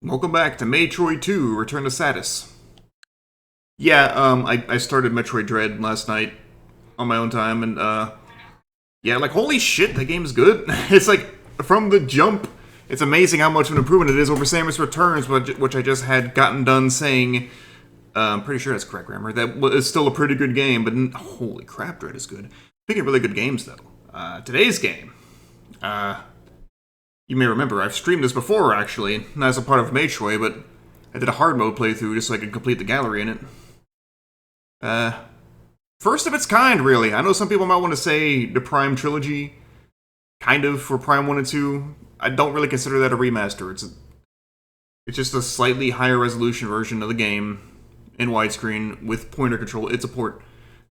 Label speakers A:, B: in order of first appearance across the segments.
A: Welcome back to Maytroid 2, Return to Satus. Yeah, I started Metroid Dread last night on my own time, and, yeah, like, holy shit, that game is good. It's like, from the jump, it's amazing how much of an improvement it is over Samus Returns, which I just had gotten done saying, I'm pretty sure that's correct grammar, that is still a pretty good game, but holy crap, Dread is good. Speaking of really good games, though, today's game, you may remember, I've streamed this before, actually, not as a part of Maytroid, but I did a hard mode playthrough just so I could complete the gallery in it. First of its kind, really. I know some people might want to say the Prime Trilogy, kind of, for Prime 1 and 2. I don't really consider that a remaster. It's just a slightly higher resolution version of the game in widescreen with pointer control. It's a port.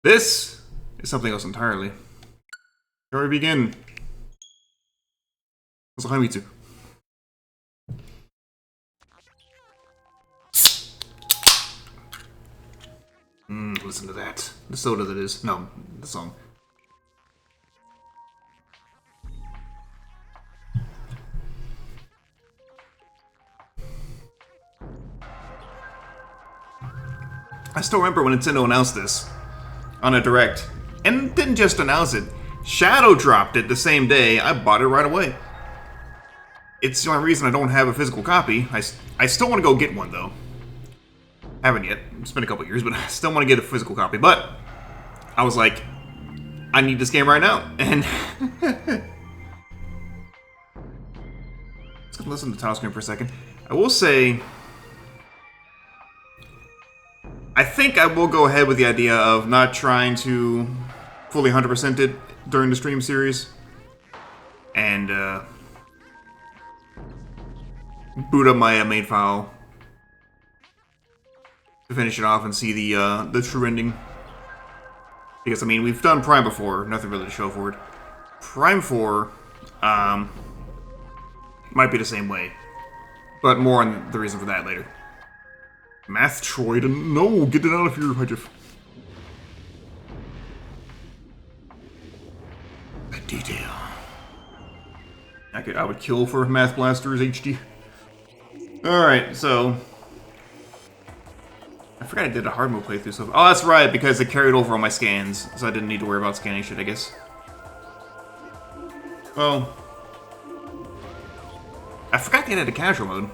A: This is something else entirely. Shall we begin? Also, hi, Mitsu. Listen to that. The soda that is. No, the song. I still remember when Nintendo announced this on a Direct. And didn't just announce it. Shadow dropped it the same day. I bought it right away. It's the only reason I don't have a physical copy. I still want to go get one, though. Haven't yet. It's been a couple years, but I still want to get a physical copy. But I was like, I need this game right now. And let's listen to the title screen for a second. I will say, I think I will go ahead with the idea of not trying to fully 100% it during the stream series. And boot up my main file to finish it off and see the true ending. Because, I mean, we've done Prime before, nothing really to show for it. Prime 4 might be the same way, but more on the reason for that later. Metroid, no, get it out of here, Hydrif. That detail. I would kill for Math Blasters HD. Alright, so I forgot I did a hard mode playthrough, so... Oh, that's right, because it carried over on my scans, so I didn't need to worry about scanning shit, I guess. Well... I forgot they had a casual mode.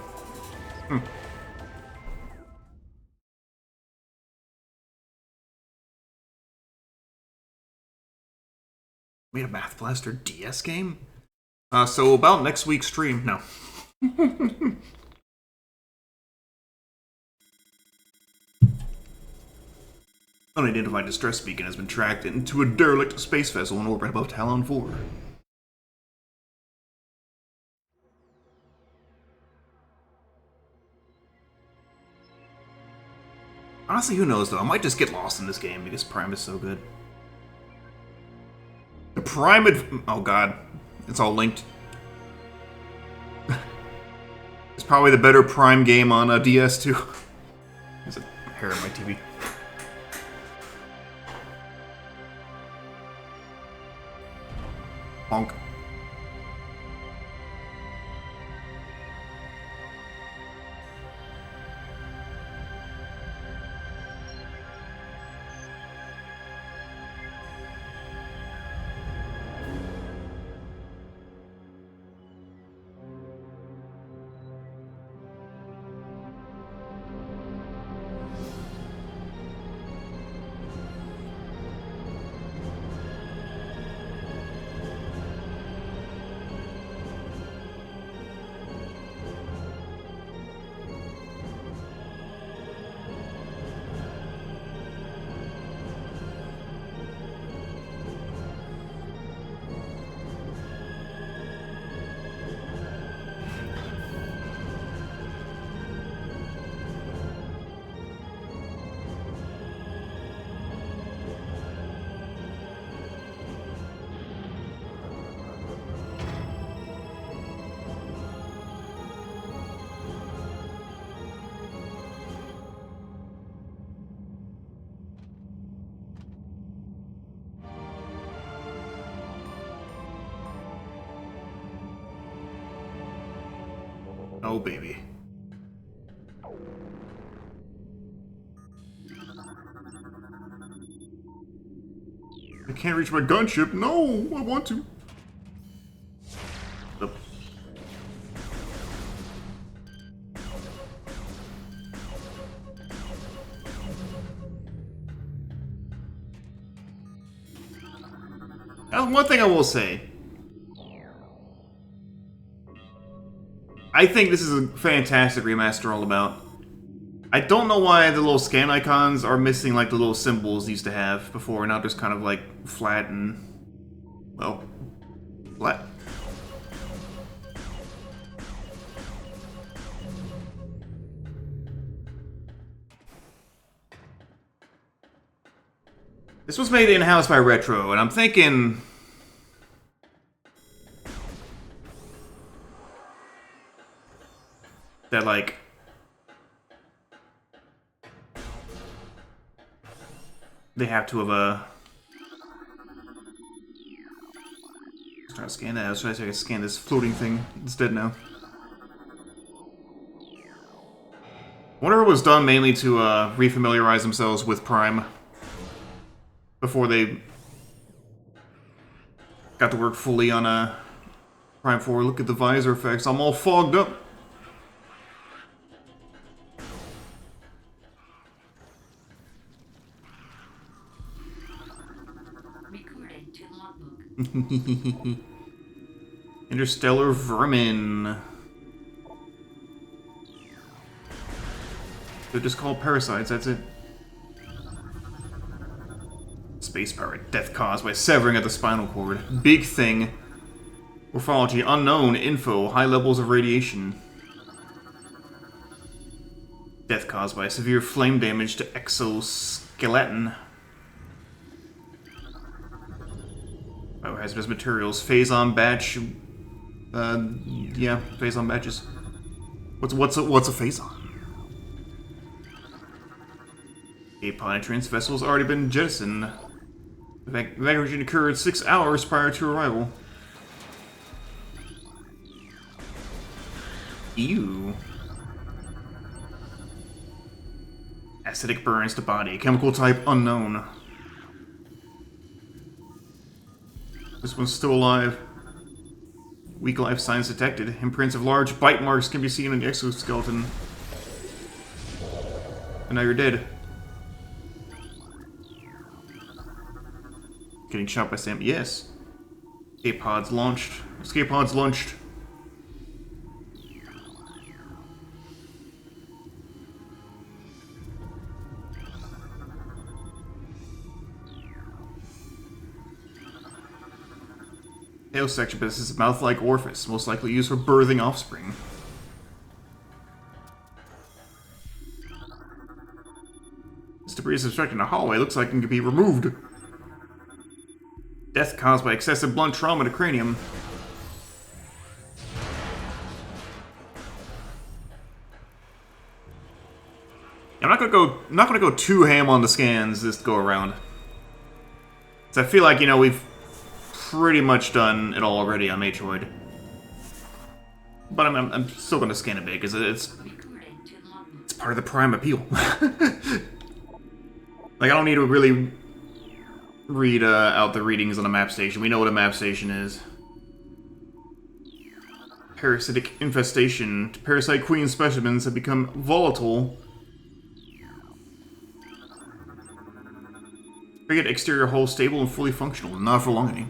A: Made a Math Blaster DS game? So about next week's stream, no. Unidentified distress beacon has been tracked into a derelict space vessel in orbit above Talon 4. Honestly, who knows though? I might just get lost in this game because Prime is so good. The Prime oh god, it's all linked. It's probably the better Prime game on a DS too. There's a hair on my TV. Bonk. Oh, baby. I can't reach my gunship. No, I want to. Nope. That's one thing I will say. I think this is a fantastic remaster all about. I don't know why the little scan icons are missing like the little symbols they used to have before, now just kind of like flat and, well, flat. This was made in-house by Retro, and I'm thinking that, like, they have to have Let's try to scan that. I was trying to scan this floating thing. It's dead now. I wonder if it was done mainly to refamiliarize themselves with Prime before they got to work fully on Prime 4. Look at the visor effects. I'm all fogged up.
B: Recording to logbook.
A: Interstellar vermin. They're just called parasites, that's it. Space pirate. Death caused by severing at the spinal cord. Big thing. Morphology unknown. Info. High levels of radiation. Death caused by severe flame damage to exoskeleton. Biohazardous materials. Phazon batch. Yeah, Phazon batches. What's a Phazon? Pod entrance vessel's already been jettisoned. Evacuation occurred 6 hours prior to arrival. Ew. Acidic burns to body. Chemical type unknown. This one's still alive. Weak life signs detected. Imprints of large bite marks can be seen in the exoskeleton. And now you're dead. Getting shot by Sam. Yes. Escape pods launched. Escape pods launched. Tail section, but this is a mouth-like orifice, most likely used for birthing offspring. This debris is obstructing a hallway. Looks like it can be removed. Death caused by excessive blunt trauma to cranium. I'm not gonna go too ham on the scans this go around. So I feel like, you know, we've pretty much done it all already on Maytroid. But I'm still gonna scan a bit because it's part of the Prime appeal. Like, I don't need to really read out the readings on a map station. We know what a map station is. Parasitic infestation. Parasite queen specimens have become volatile. Frigate exterior hull stable and fully functional. Not for long any.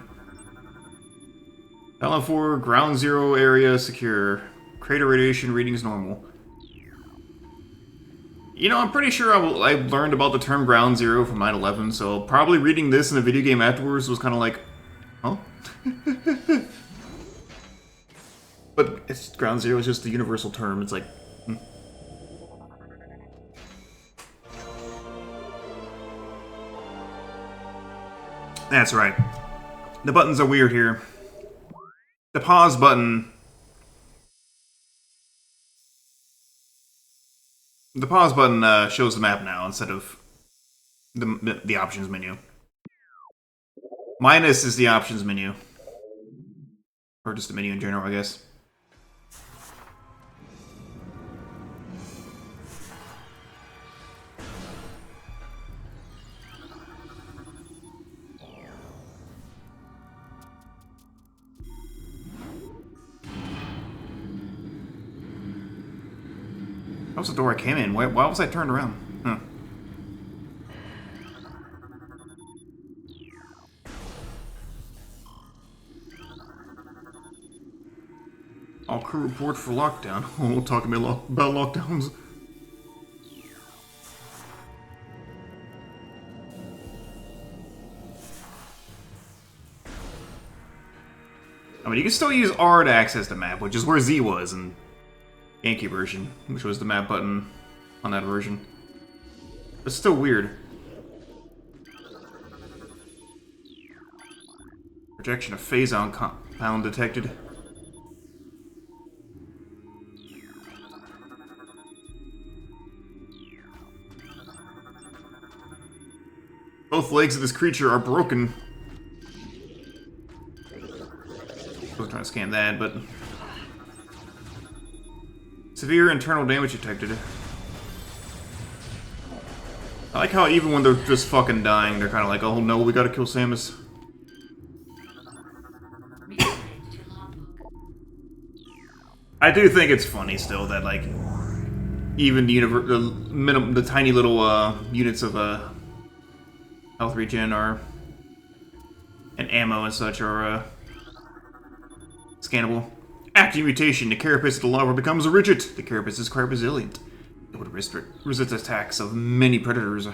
A: Balance 4, ground zero area secure. Crater radiation readings normal. You know, I'm pretty sure I learned about the term ground zero from 9/11, so probably reading this in a video game afterwards was kind of like, huh? But it's ground zero is just the universal term. It's like, That's right. The buttons are weird here. The pause button. The pause button shows the map now instead of the options menu. Minus is the options menu. Or just the menu in general, I guess. That was the door I came in. Why was I turned around? Huh. All crew report for lockdown. Oh, talking about lockdowns. I mean, you can still use R to access the map, which is where Z was in GameCube version, which was the map button on that version. It's still weird. Projection of phazon compound detected. Both legs of this creature are broken. I was trying to scan that, but... Severe internal damage detected. I like how even when they're just fucking dying, they're kind of like, oh no, we gotta kill Samus. I do think it's funny still that, like, even the tiny little units of health regen are... and ammo and such are scannable. After mutation, the carapace of the larva becomes rigid. The carapace is quite resilient. It would resist attacks of many predators.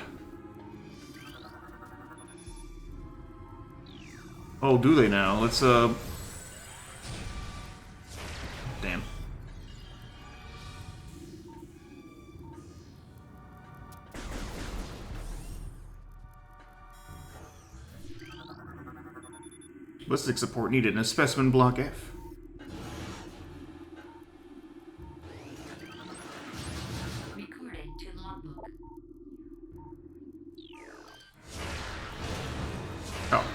A: Oh, do they now? Let's, Damn. Ballistic support needed in a specimen block F. Oh.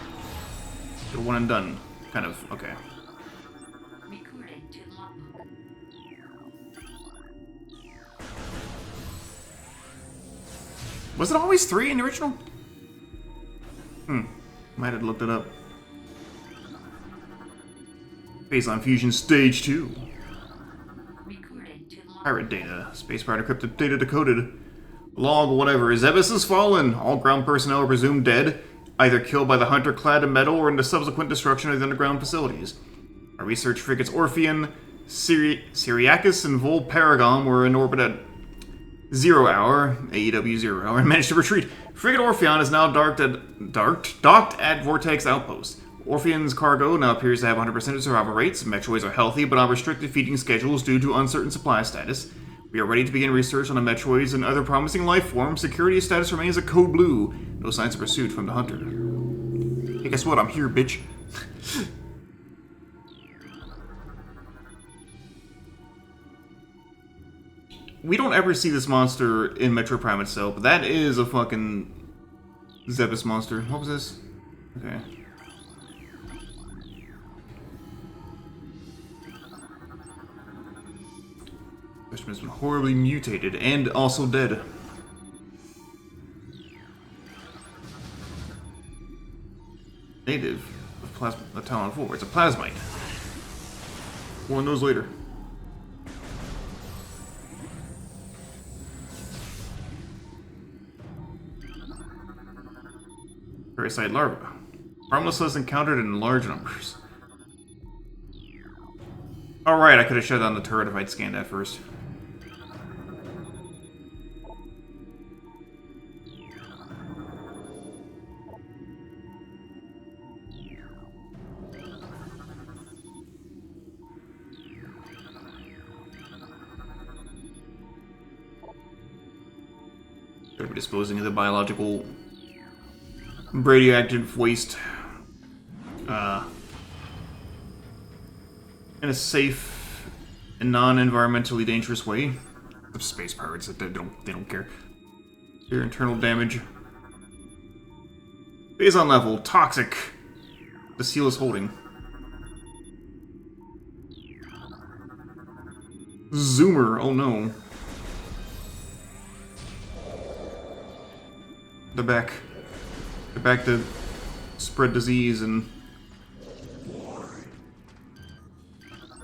A: The one and done. Kind of, okay. Was it always 3 in the original? Might have looked it up. Baseline Fusion Stage 2. Pirate data. Space pirate encrypted data decoded. Log whatever. Zebus has fallen. All ground personnel are presumed dead, either killed by the hunter clad in metal or in the subsequent destruction of the underground facilities. Our research frigates Orpheon, Syriacus, and Vol Paragon were in orbit at 0 hour, AEW 0 hour, and managed to retreat. Frigate Orpheon is now docked at Vortex Outpost. Orpheon's cargo now appears to have 100% of survival rates. Metroids are healthy, but on restricted feeding schedules due to uncertain supply status. We are ready to begin research on the Metroids and other promising life forms. Security status remains a code blue. No signs of pursuit from the hunter. Hey, guess what? I'm here, bitch. We don't ever see this monster in Metroid Prime itself, but that is a fucking Zebus monster. What was this? Okay. Specimen has been horribly mutated and also dead. Native of the Talon 4. It's a plasmite. More on those later. Parasite larva. Harmlessness encountered in large numbers. Alright, I could have shut down the turret if I'd scanned that first. Better be disposing of the biological radioactive waste in a safe and non-environmentally dangerous way. The space pirates, they don't care. Your internal damage. Phazon level, toxic. The seal is holding. Zoomer, oh no. They're back. They're back to spread disease and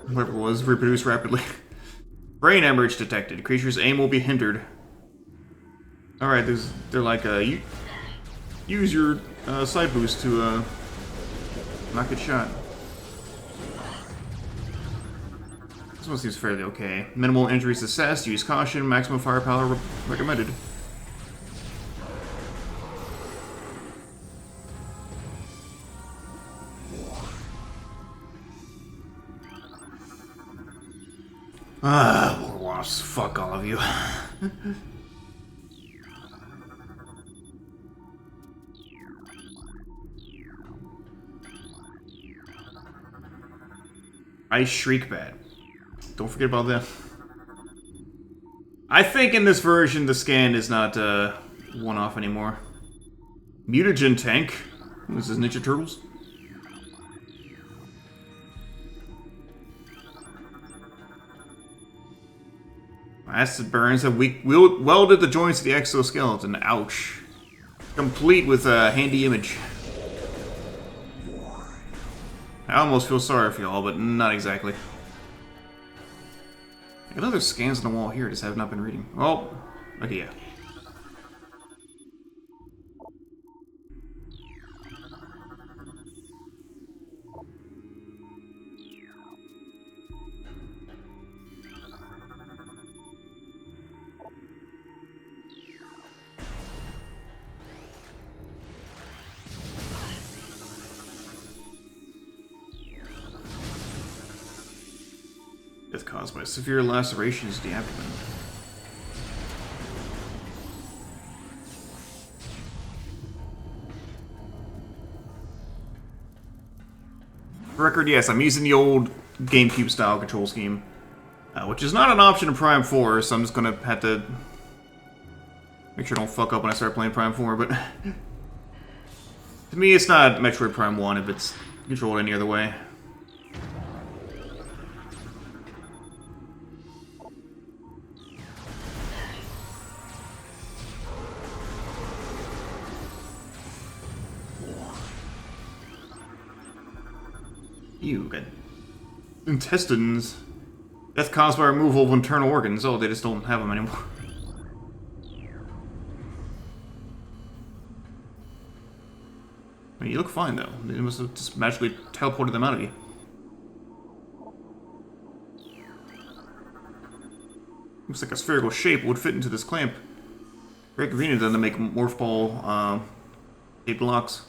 A: whatever it was, reproduce rapidly. Brain hemorrhage detected. Creature's aim will be hindered. Alright, they're like, use your side boost to not get shot. This one seems fairly okay. Minimal injuries assessed, use caution, maximum firepower recommended. War wasps, fuck all of you. Ice Shriek Bat. Don't forget about that. I think in this version the scan is not one-off anymore. Mutagen Tank. This is Ninja Turtles. Acid burns have welded the joints of the exoskeleton. Ouch. Complete with a handy image. I almost feel sorry for y'all, but not exactly. I got other scans on the wall here, just have not been reading. Oh, okay, yeah. Death caused by severe lacerations to the abdomen. For record, yes, I'm using the old GameCube style control scheme, which is not an option in Prime 4, so I'm just gonna have to make sure I don't fuck up when I start playing Prime 4, but to me it's not Metroid Prime 1 if it's controlled any other way. Ew, got intestines. Death caused by removal of internal organs. Oh, they just don't have them anymore. I mean, you look fine, though. They must have just magically teleported them out of you. Looks like a spherical shape would fit into this clamp. Very convenient then to make morph ball shaped locks.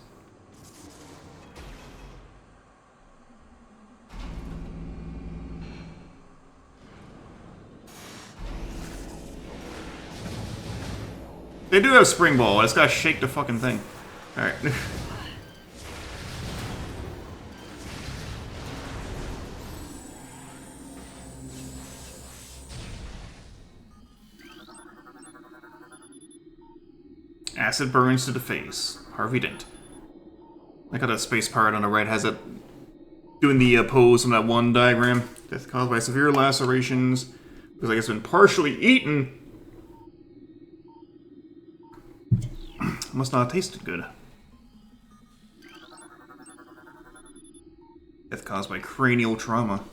A: They do have spring ball. I just gotta shake the fucking thing. Alright. Acid burns to the face. Harvey Dent. I got a space pirate on the right has it doing the pose from that one diagram. Death caused by severe lacerations. Because I guess it's been partially eaten. Must not have tasted good. Death caused by cranial trauma.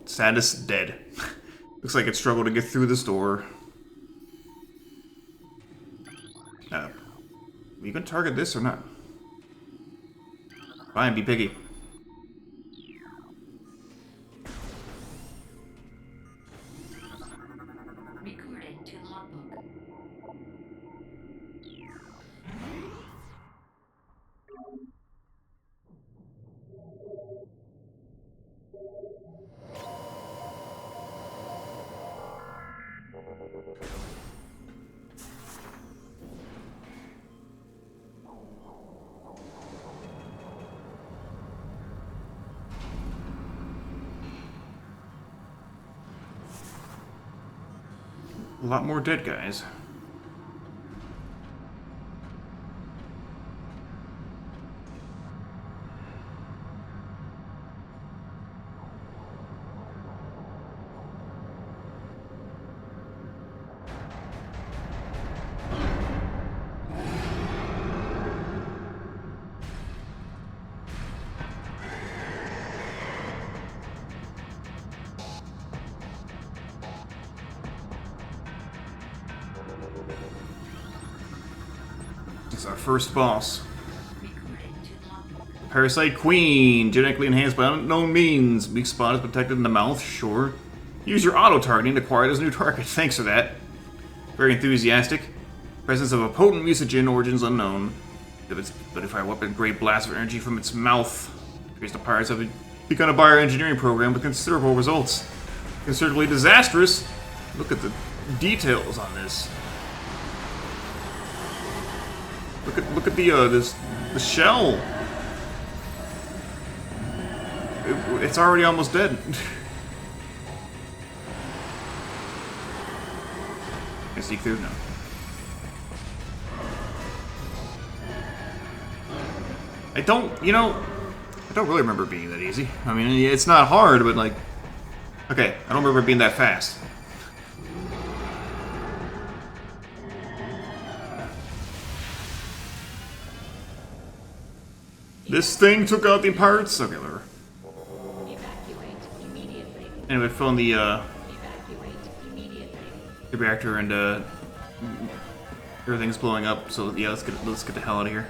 A: Satus dead. Looks like it struggled to get through this door. Are you gonna target this or not? Fine, be picky.
B: Recorded to logbook.
A: A lot more dead guys. This is our first boss.
B: Recorded to logbook.
A: Parasite Queen, genetically enhanced by unknown means. Weak spot is protected in the mouth, sure. Use your auto-targeting to acquire this new target. Thanks for that. Very enthusiastic. Presence of a potent mutagen, origins unknown. But if I weapon great blast of energy from its mouth. Appears the pirates have begun a bioengineering program with considerable results. Considerably disastrous. Look at the details on this. Look at the shell. It's already almost dead. Can I sneak through? No. I don't really remember it being that easy. I mean, it's not hard, but like, okay, I don't remember it being that fast. This thing took out the pirates? Okay, whatever.
B: Evacuate immediately.
A: Anyway, filling the
B: Evacuate immediately.
A: the reactor and everything's blowing up, so yeah, let's get the hell out of here.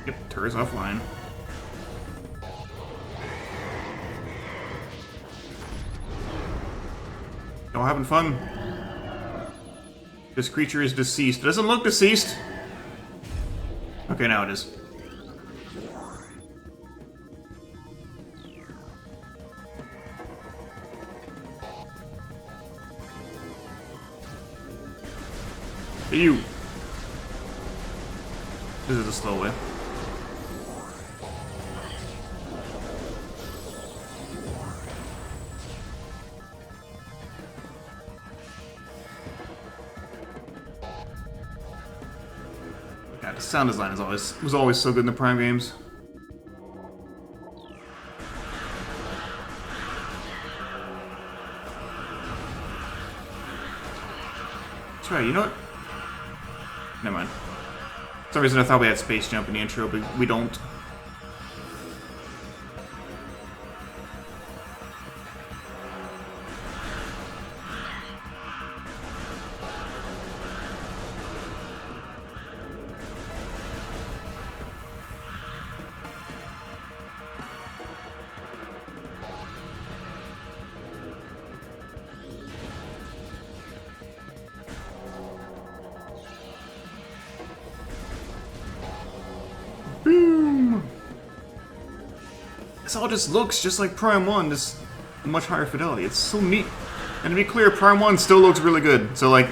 A: Yep, turret's offline. Y'all having fun? This creature is deceased. It doesn't look deceased. Okay, now it is. Hey, you. This is the slow way. God, the sound design was always so good in the Prime games. That's right, you know what? Never mind. For some reason I thought we had space jump in the intro, but we don't. Boom! This all just looks just like Prime 1, just much higher fidelity. It's so neat. And to be clear, Prime 1 still looks really good. So like...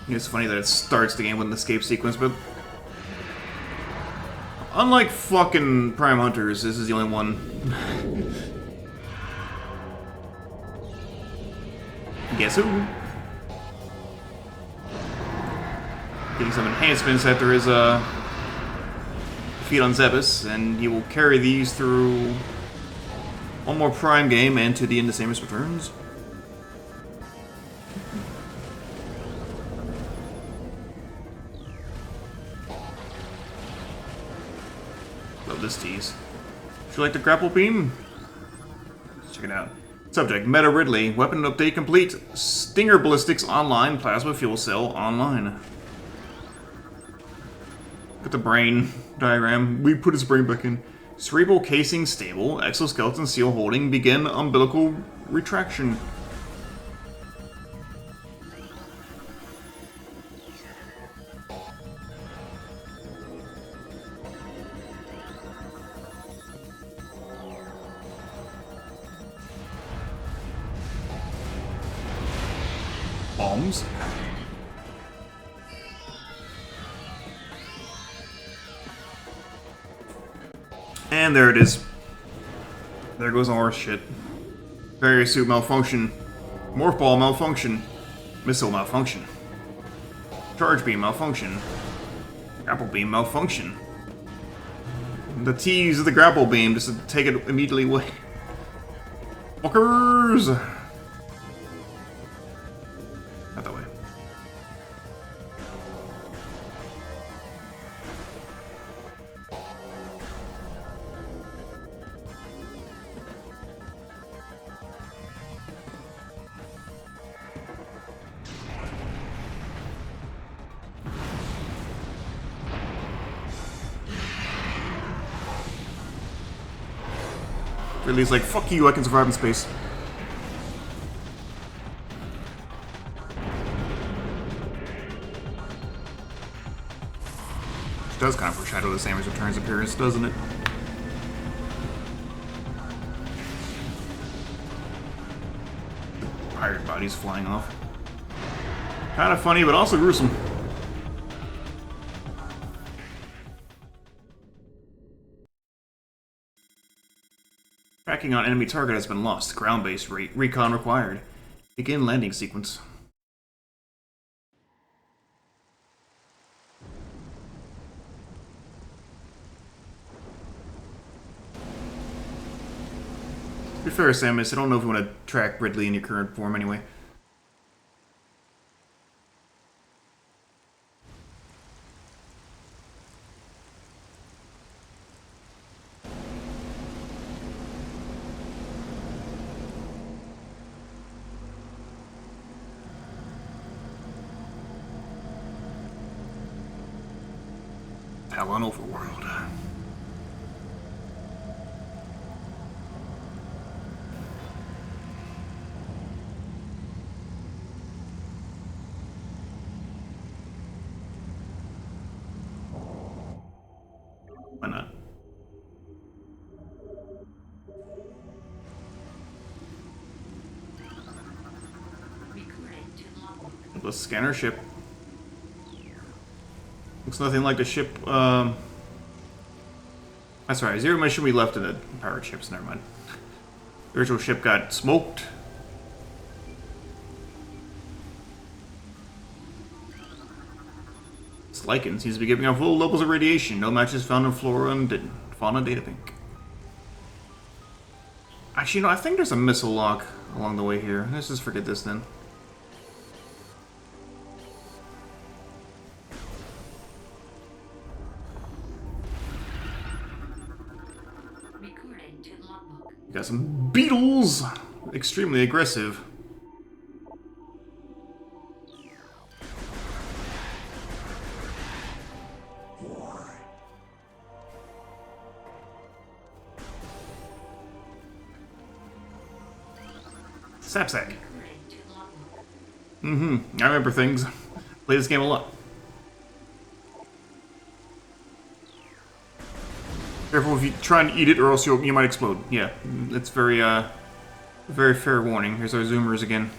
A: It's funny that it starts the game with an escape sequence, but unlike fucking Prime Hunters, this is the only one. Guess who? Getting some enhancements after his defeat on Zebus, and he will carry these through one more Prime game and to the end of Samus Returns. Love this tease. Would you like the grapple beam? Let's check it out. Subject, Meta Ridley. Weapon update complete. Stinger ballistics online. Plasma fuel cell online. Look at the brain diagram. We put his brain back in. Cerebral casing stable. Exoskeleton seal holding. Begin umbilical retraction. bombs. And there it is. There goes all our shit. Various suit malfunction. Morph ball malfunction. Missile malfunction. Charge beam malfunction. Grapple beam malfunction. The T's of the grapple beam just to take it immediately away. Fuckers! Not that way. Ridley's like, fuck you, I can survive in space. Which does kind of foreshadow the Samus Returns appearance, doesn't it? The pirate bodies flying off. Kind of funny, but also gruesome. Tracking on enemy target has been lost. Ground-based recon required. Begin landing sequence. To be fair, Samus, I don't know if you want to track Ridley in your current form anyway. Hell on Overworld. Why not? Let's scan our ship. Looks nothing like the ship, that's right, Zero mission we left in the pirate ships, never mind. The original ship got smoked. This lichen seems to be giving off low levels of radiation. No matches found in flora and fauna data bank. Actually, no, I think there's a missile lock along the way here. Let's just forget this then. Got some beetles! Extremely aggressive. Sapsack. I remember things. Play this game a lot. Careful if you try and eat it, or else you might explode. Yeah, it's very fair warning. Here's our zoomers again.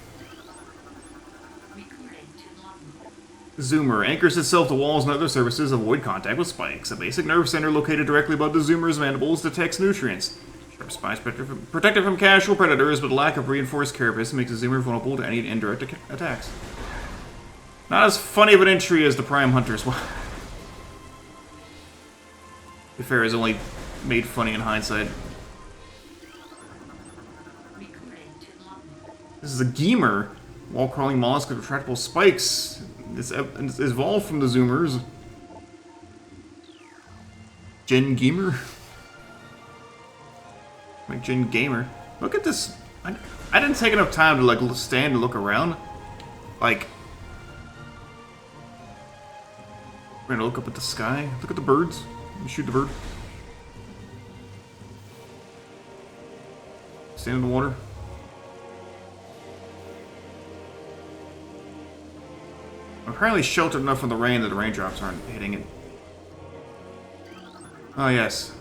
A: Zoomer anchors itself to walls and other surfaces. Avoid contact with spikes. A basic nerve center located directly above the zoomer's mandibles detects nutrients. Sharp spines protected from casual predators, but lack of reinforced carapace makes the zoomer vulnerable to any indirect attacks. Not as funny of an entry as the Prime Hunters. The fair is only made funny in hindsight. This is a Geemer, wall-crawling mollusk with retractable spikes. It's evolved from the Zoomers. Gen Geemer? Like Gen Gamer. Look at this. I didn't take enough time to like stand and look around. Like, we're gonna look up at the sky. Look at the birds. Shoot the bird. Stand in the water. I'm apparently sheltered enough from the rain that the raindrops aren't hitting it. Oh yes.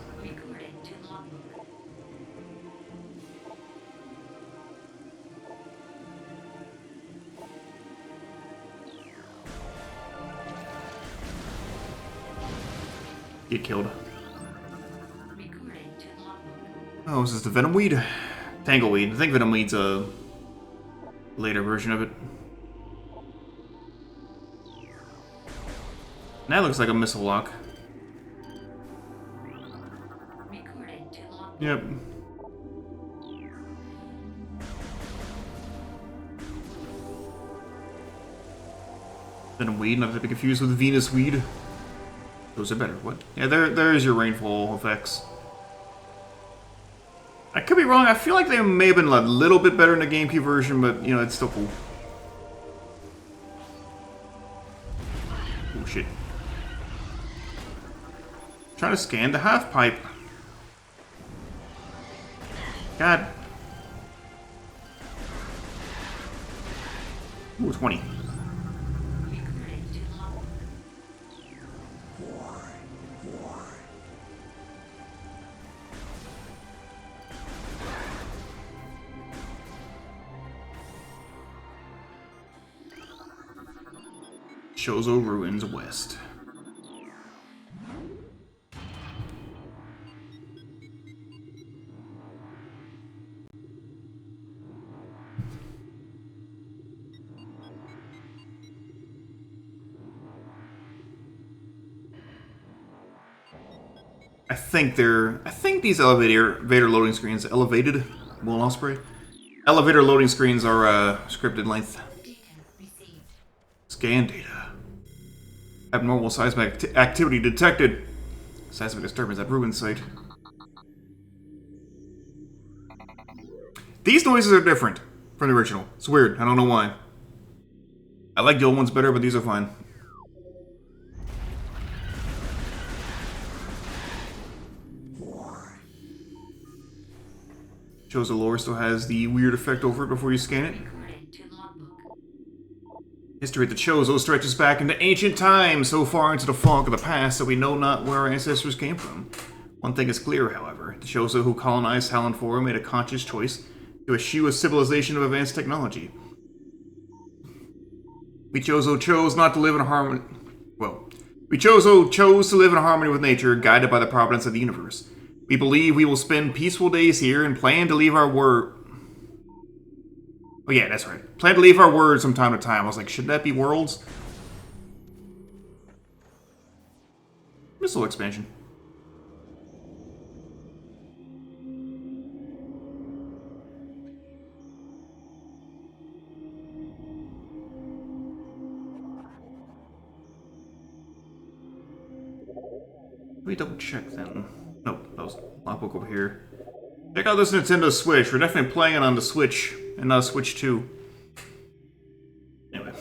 A: Get killed.
B: Recording to logbook.
A: Oh, is this the Venom Weed? Tangleweed. I think Venom Weed's a later version of it. That looks like a missile lock.
B: Recording to logbook.
A: Yep. Venom Weed, not to be confused with Venus Weed. Those are better. What? Yeah, there's your rainfall effects. I could be wrong. I feel like they may have been a little bit better in the GameCube version, but, you know, it's still cool. Oh, shit. Trying to scan the half-pipe. God. Ooh, 20.
B: Recording to logbook.
A: Chozo Ruins West. I think these elevator loading screens, elevated, Will Osprey? Elevator loading screens are scripted length.
B: Data received.
A: Scan data. Abnormal seismic activity detected. Seismic disturbance at ruin site. These noises are different from the original. It's weird. I don't know why. I like the old ones better, but these are fine. Shows the lore still has the weird effect over it before you scan it.
B: Recording to logbook.
A: History of the Chozo stretches back into ancient times, so far into the fog of the past that we know not where our ancestors came from. One thing is clear, however. The Chozo who colonized Halon 4 made a conscious choice to eschew a civilization of advanced technology. We Chozo chose not to live in harmony... Well, we Chozo chose to live in harmony with nature, guided by the providence of the universe. We believe we will spend peaceful days here and plan to leave our word... Oh yeah, that's right. Plan to leave our words from time to time. I was like, should that be worlds? Missile expansion. Let me double check then. Nope, that was logbook over here. Check out this Nintendo Switch. We're definitely playing it on the Switch, and not Switch 2. Anyway.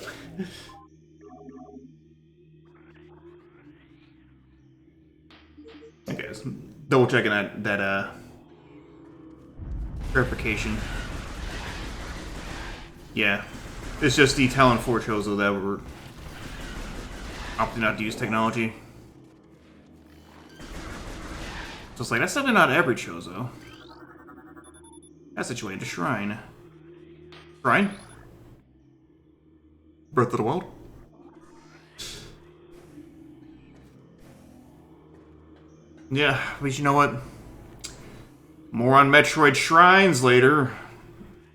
A: Okay, so double checking that verification. Yeah. It's just the Talon 4 Chozo that were opting not to use technology. So it's like, that's definitely not every Chozo. That's situated to Shrine. Shrine? Breath of the Wild? Yeah, but you know what? More on Metroid Shrines later.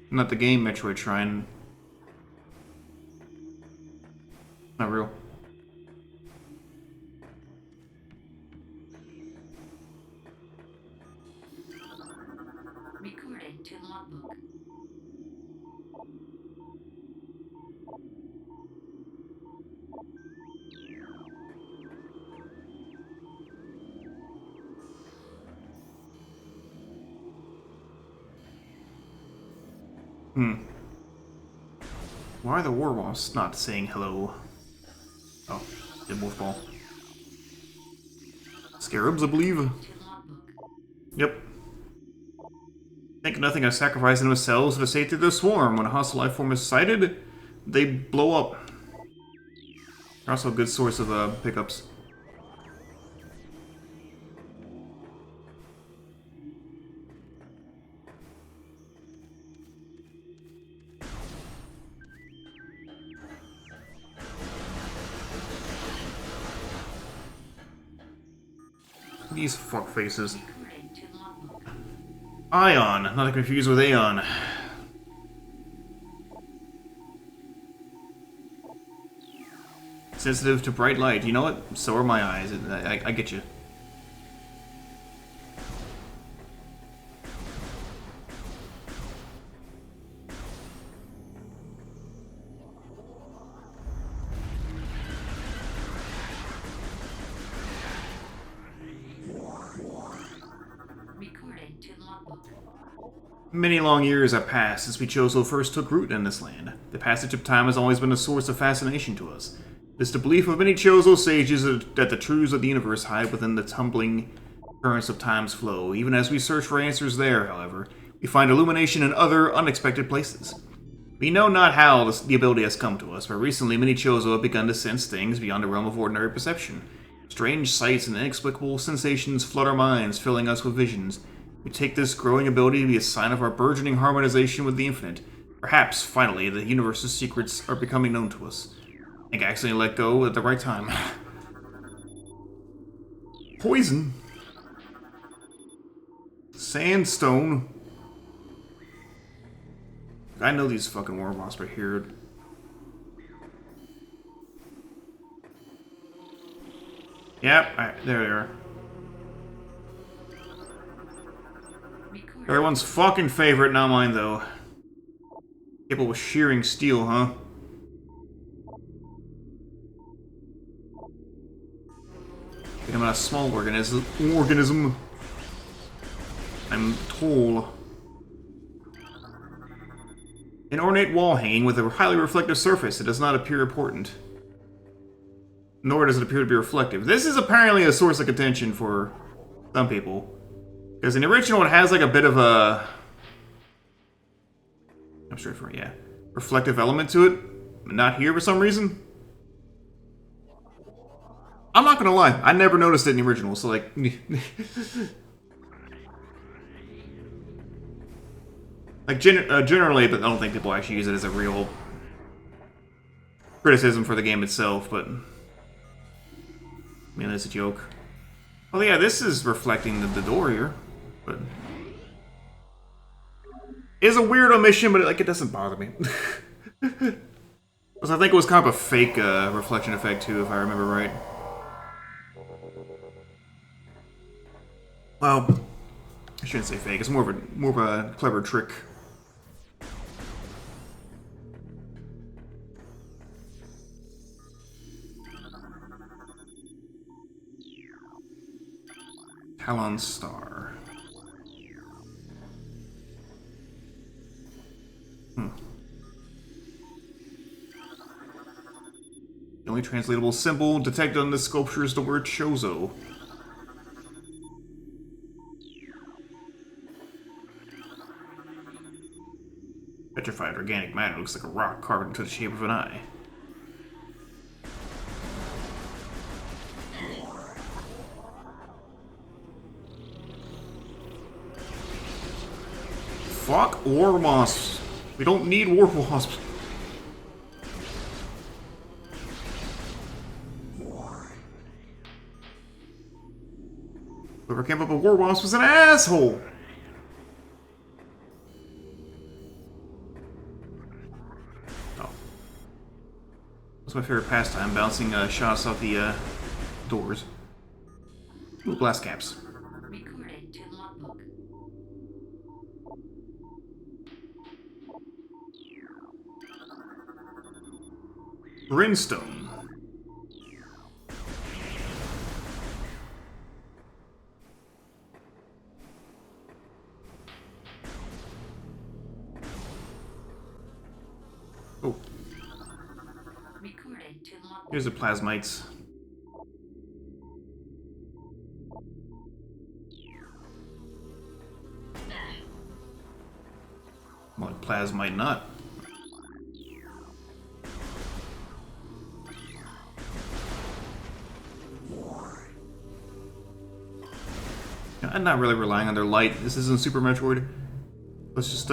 A: Not the game Metroid Shrine. Not real.
B: Recording to logbook.
A: Why are the war wasps not saying hello? Oh, did wolf ball. Scarabs, I believe.
B: To logbook.
A: Yep. Think nothing of sacrificing themselves for the safety of the swarm. When a hostile life form is sighted, they blow up. They're also a good source of pickups. these fuck faces?
B: Recording to logbook.
A: Ion, not to confuse with Aeon. Sensitive to bright light. You know what? So are my eyes. I get you.
B: Recording to logbook.
A: Many long years have passed since Chozo first took root in this land. The passage of time has always been a source of fascination to us. It is the belief of many Chozo sages that the truths of the universe hide within the tumbling currents of time's flow. Even as we search for answers there, however, we find illumination in other unexpected places. We know not how the ability has come to us, but recently many Chozo have begun to sense things beyond the realm of ordinary perception. Strange sights and inexplicable sensations flood our minds, filling us with visions. We take this growing ability to be a sign of our burgeoning harmonization with the infinite. Perhaps, finally, the universe's secrets are becoming known to us. I think I accidentally let go at the right time. Poison. Sandstone. I know these fucking war wasps are here. Yep, there they are.
B: Recording.
A: Everyone's fucking favorite, not mine though. Capable of shearing steel, huh? I'm a small organism. I'm tall. An ornate wall hanging with a highly reflective surface. It does not appear important. Nor does it appear to be reflective. This is apparently a source of contention for some people. Because in the original it has like a bit of a... I'm straight for it, yeah. Reflective element to it. Not here for some reason. I'm not gonna lie, I never noticed it in the original, so like... like, generally, but I don't think people actually use it as a real criticism for the game itself, but... I mean, that's a joke. Oh yeah, this is reflecting the door here, but... It's a weird omission, but like, it doesn't bother me. Because I think it was kind of a fake reflection effect, too, if I remember right. Well, I shouldn't say fake. It's more of a clever trick. Talon Star. The only translatable symbol detected on this sculpture is the word Chozo. Petrified organic matter looks like a rock carved into the shape of an eye. Fuck war wasps. We don't need war wasps. Whoever came up with war wasps was an asshole. That's my favorite pastime, bouncing shots off the doors. Ooh, glass caps.
B: Recording to logbook.
A: Brimstone. Oh,
B: Recording to logbook.
A: here's the plasmites. Well, plasmite not. I'm not really relying on their light. This isn't Super Metroid. Let's just,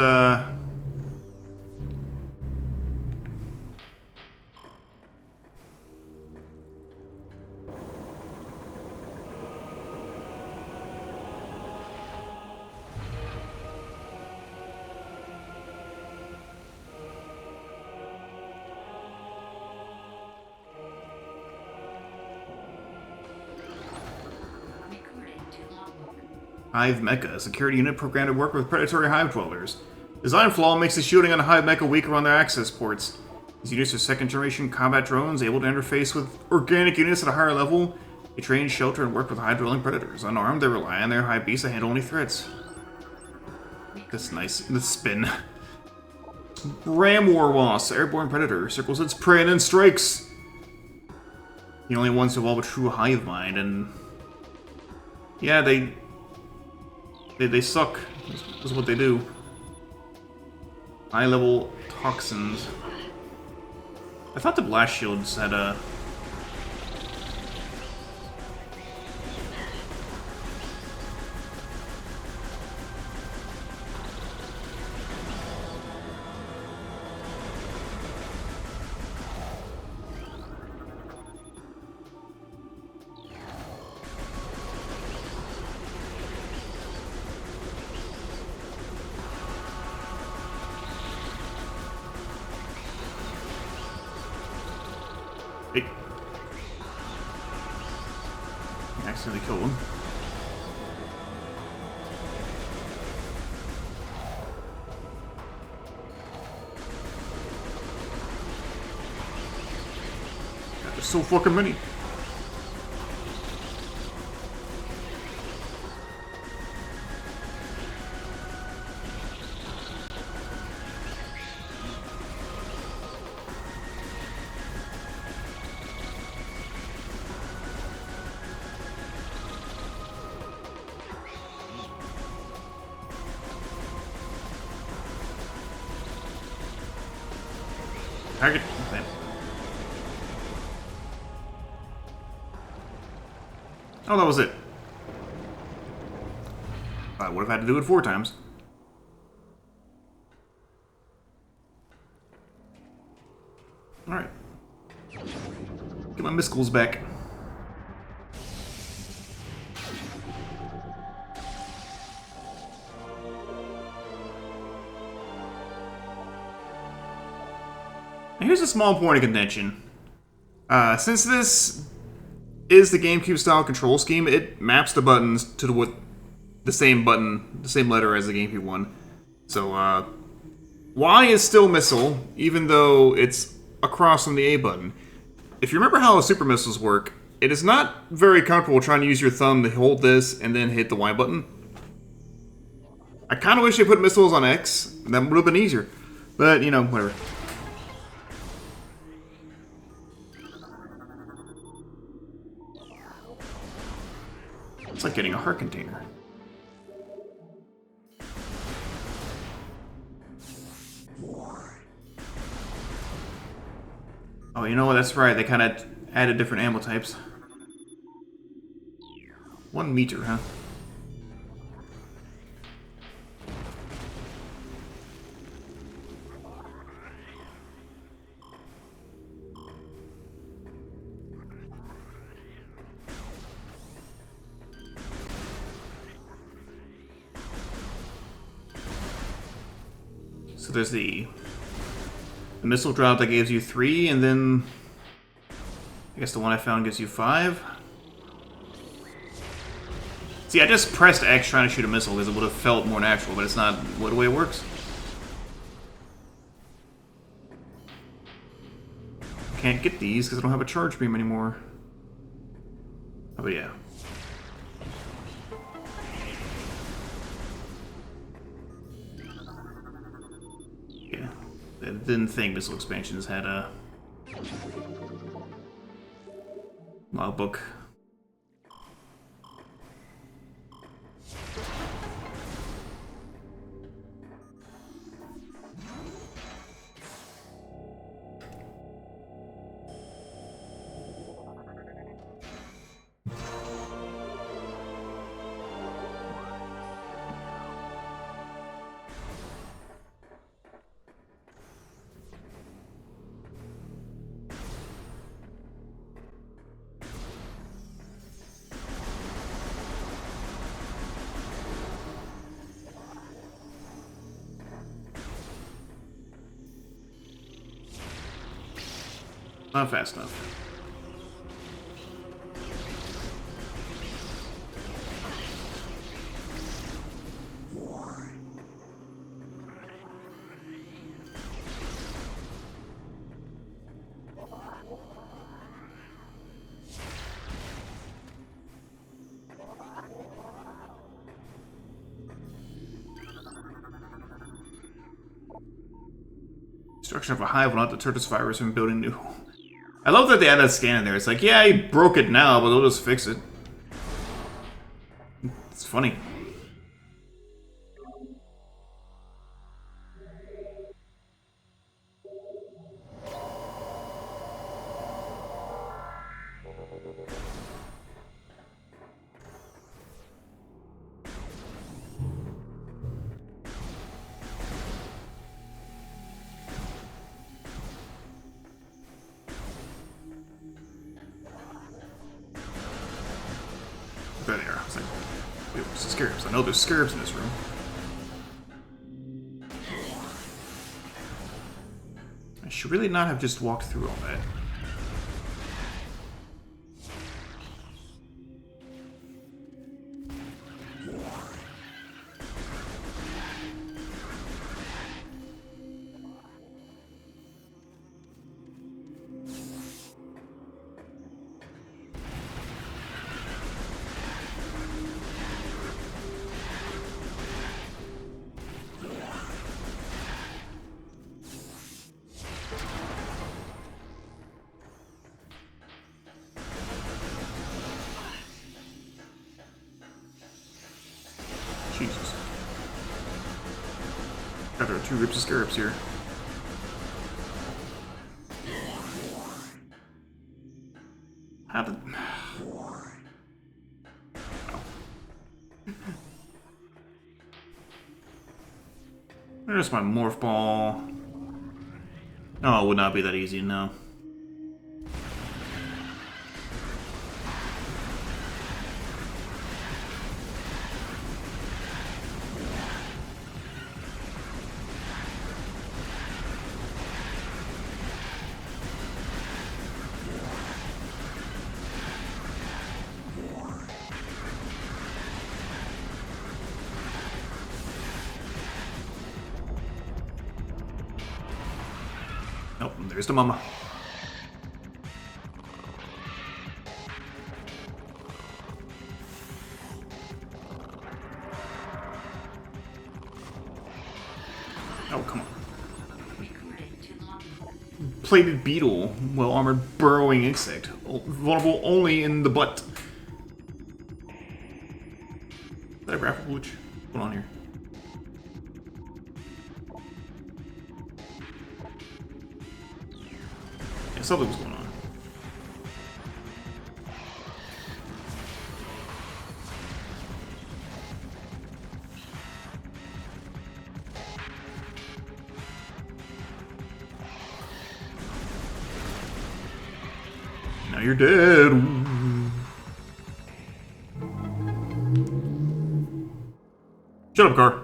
A: Hive Mecha, a security unit programmed to work with predatory hive dwellers. Design flaw makes the shielding on Hive Mecha weaker on their access ports. These units are second-generation combat drones able to interface with organic units at a higher level. They train, shelter, and work with hive-dwelling predators. Unarmed, they rely on their hive beasts to handle any threats. That's nice. The spin. Ram Warwasp, airborne predator, circles its prey and then strikes. The only ones to evolve a true hive mind, and yeah, they suck. That's what they do. High level toxins. I thought the blast shields had a. Accidentally killed him. God, there's so fucking many. Target. Okay. Oh, that was it. I would have had to do it 4 times. Alright. Get my miscles back. Here's a small point of contention. Since this is the GameCube style control scheme, it maps the buttons to the same button, the same letter as the GameCube one. So, Y is still missile, even though it's across from the A button. If you remember how the super missiles work, it is not very comfortable trying to use your thumb to hold this and then hit the Y button. I kind of wish they put missiles on X. That would have been easier. But, you know, whatever. It's like getting a heart container. Oh, you know what? That's right. They kind of added different ammo types. 1 meter, huh? So there's the missile drop that gives you 3, and then I guess the one I found gives you 5. See, I just pressed X trying to shoot a missile because it would have felt more natural, but it's not the way it works. Can't get these because I don't have a charge beam anymore. Oh yeah. I didn't think missile expansions had a logbook. Not fast enough. Destruction of a hive will not deter this virus from building new. I love that they add that scan in there. It's like, yeah, he broke it now, but they'll just fix it. It's funny. There they are. I was like, wait, where's the scarabs? I know there's scarabs in this room. I should really not have just walked through all that. Jesus. God, there are 2 groups of scarabs here. How did... Oh. There's my morph ball. Oh, it would not be that easy, no. Nope, there's the mama. Oh, come on.
B: Recorded to logbook.
A: Plated beetle, well-armored burrowing insect. Vulnerable only in the butt. Is that a graphical glitch? What's going on here? Yeah, something was going on. Now you're dead. Ooh. Shut up, car.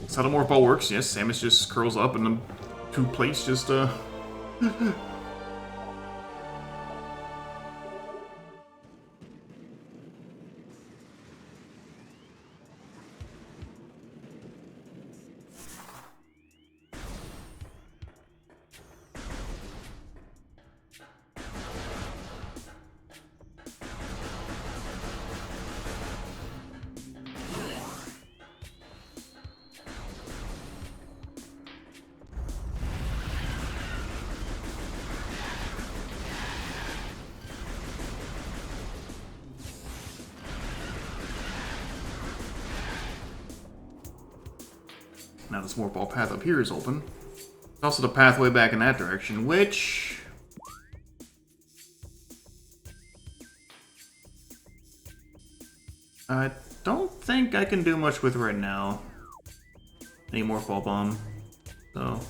A: That's how the morph ball works. Yes, Samus just curls up and the 2 plates just, Now this morph ball path up here is open. There's also the pathway back in that direction, which... I don't think I can do much with right now. Any morph ball bomb, so...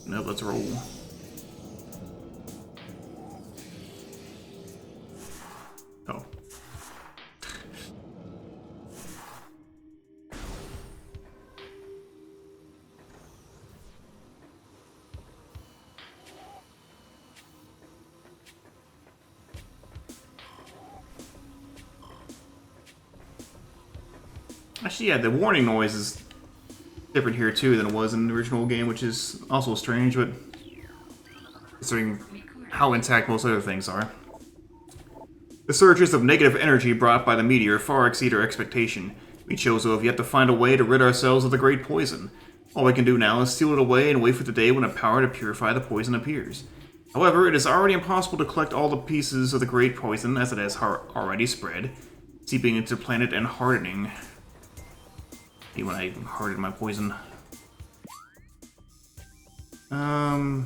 A: Nope, let's roll. Oh. Actually, yeah, the warning noise is different here too than it was in the original game, which is also strange, but considering how intact most other things are. The surges of negative energy brought by the meteor far exceed our expectation. We Chozo have yet to find a way to rid ourselves of the great poison. All we can do now is seal it away and wait for the day when a power to purify the poison appears. However, it is already impossible to collect all the pieces of the great poison as it has already spread, seeping into the planet and hardening. When I hardened my poison. Yeah,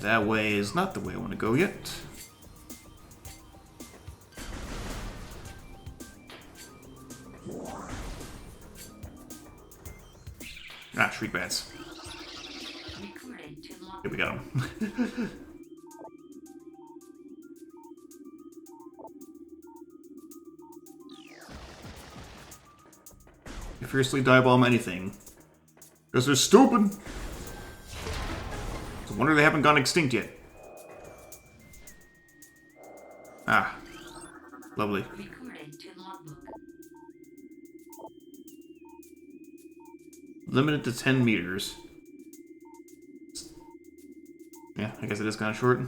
A: that way is not the way I want to go yet. Ah, shriek bats. Here we go. You fiercely dive-bomb anything. Because they're stupid! It's a wonder they haven't gone extinct yet. Ah. Lovely. Limited to 10 meters. Yeah, I guess it is kind of short.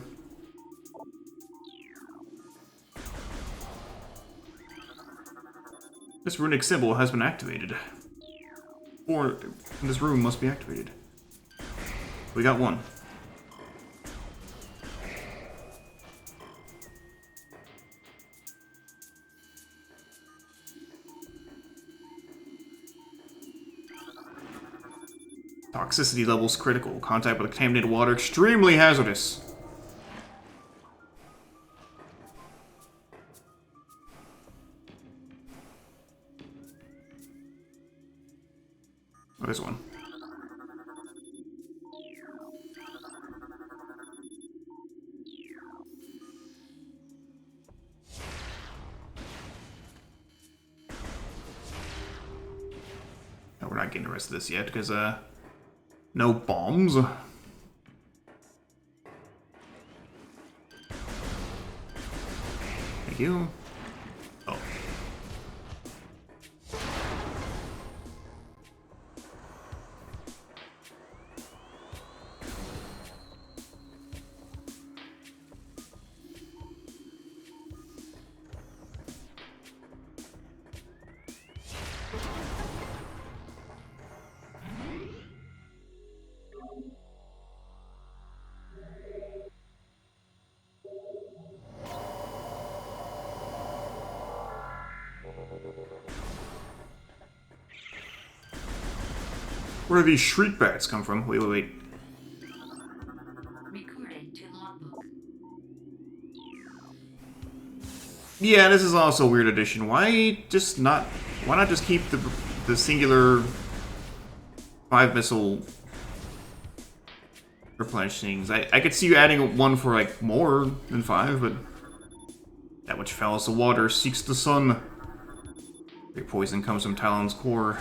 A: This runic symbol has been activated. Or this room must be activated. We got one. Toxicity levels critical. Contact with contaminated water extremely hazardous. Oh, this one. No, we're not getting the rest of this yet because no bombs. Thank you. Oh. Where do these shriek bats come from? Wait.
B: Recorded to logbook.
A: Yeah, this is also a weird addition. Why not just keep the singular 5 missile replenishings? I could see you adding one for like more than 5, but that which follows the water seeks the sun. Great poison comes from Talon's core.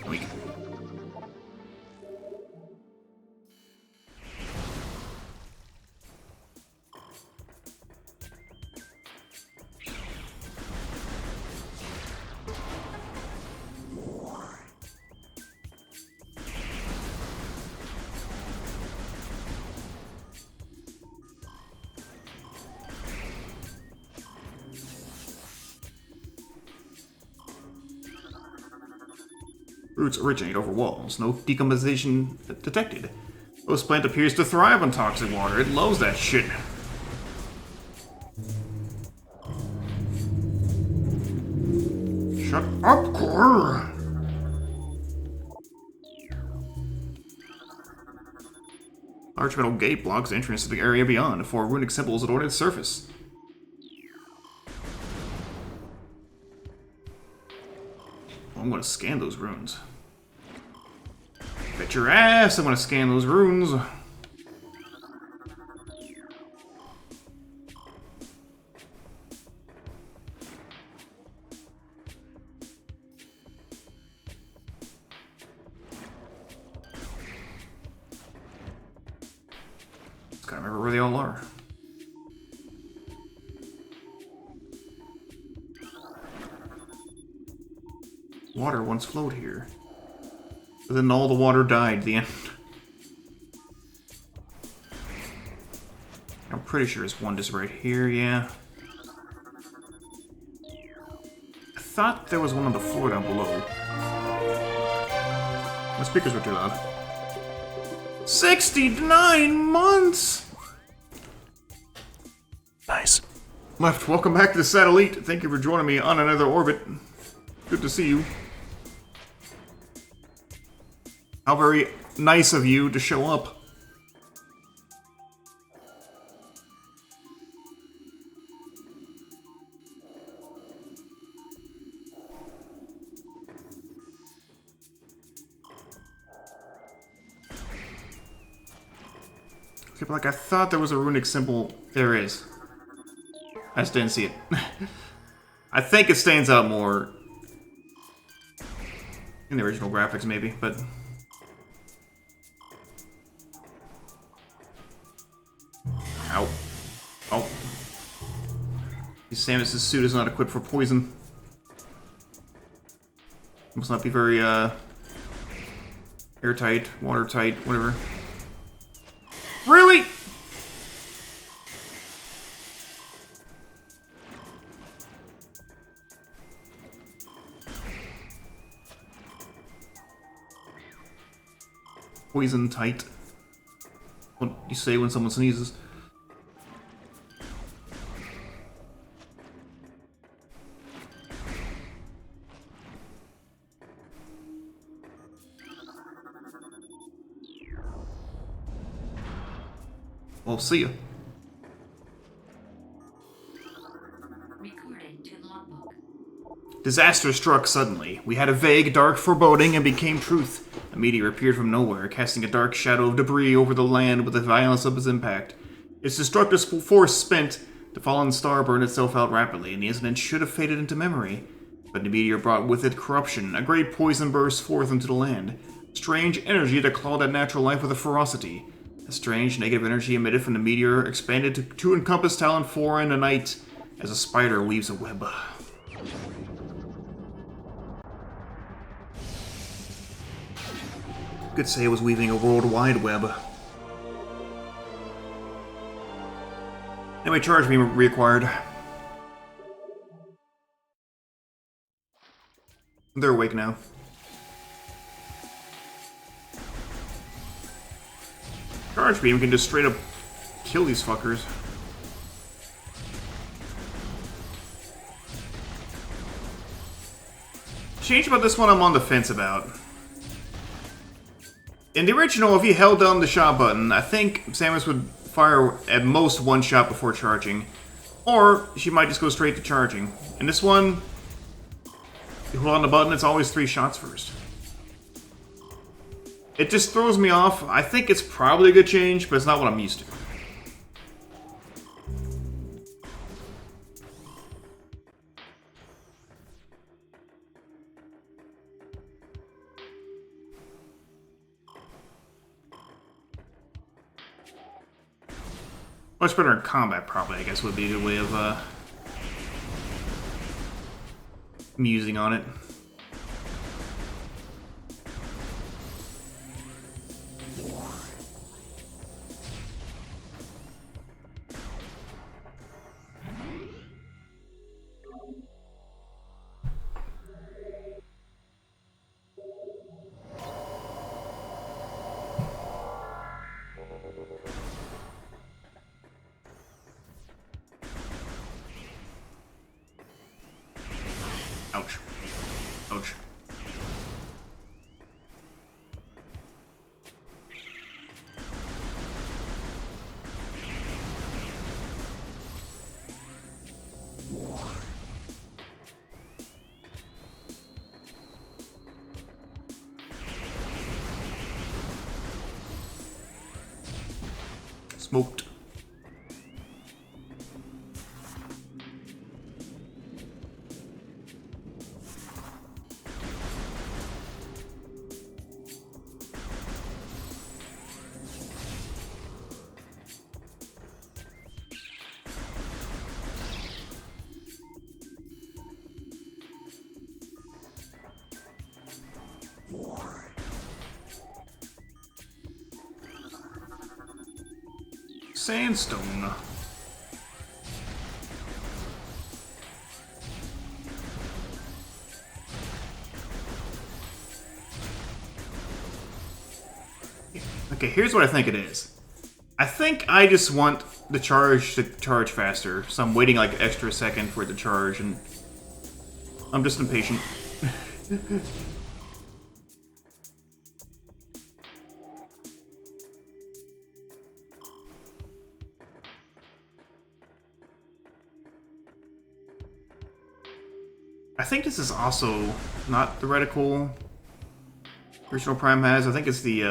A: Weak. Roots originate over walls. No decomposition detected. This plant appears to thrive on toxic water. It loves that shit. Shut up, core! Large metal gate blocks the entrance to the area beyond. 4 runic symbols adorn its surface. I'm gonna scan those runes. Bet your ass I'm gonna scan those runes. Just gotta remember where they all are. Water once flowed here. But then all the water died at the end. I'm pretty sure there's one just right here, yeah. I thought there was one on the floor down below. My speakers were too loud. 69 months!
C: Nice.
A: Left, welcome back to the satellite. Thank you for joining me on another orbit. Good to see you. How very nice of you to show up. Okay, but like I thought there was a runic symbol. There is. I just didn't see it. I think it stands out more in the original graphics, maybe, but... Ow. Oh. Samus's suit is not equipped for poison. Must not be very, airtight, watertight, whatever. Really? Poison tight. What you say when someone sneezes? Well, see ya.
B: Recorded to logbook.
A: Disaster struck suddenly. We had a vague, dark foreboding and became truth. A meteor appeared from nowhere, casting a dark shadow of debris over the land with the violence of its impact. Its destructive force spent, the fallen star burned itself out rapidly, and the incident should have faded into memory. But the meteor brought with it corruption. A great poison burst forth into the land. Strange energy that clawed at natural life with a ferocity. A strange negative energy emitted from the meteor expanded to encompass Talon 4 in the night as a spider weaves a web. You could say it was weaving a worldwide web. Anyway, charge beam reacquired. They're awake now. Charge beam can just straight up kill these fuckers. Change about this one I'm on the fence about. In the original, if you held down the shot button, I think Samus would fire at most one shot before charging. Or she might just go straight to charging. In this one, you hold on the button, it's always 3 shots first. It just throws me off. I think it's probably a good change, but it's not what I'm used to. Much better in combat, probably, I guess, would be a good way of musing on it. Ouch. Ouch. Smoked. Sandstone. Okay, here's what I think it is. I think I just want the charge to charge faster, so I'm waiting like an extra second for it to charge, and I'm just impatient. I think this is also not the reticle Original Prime has. I think it's the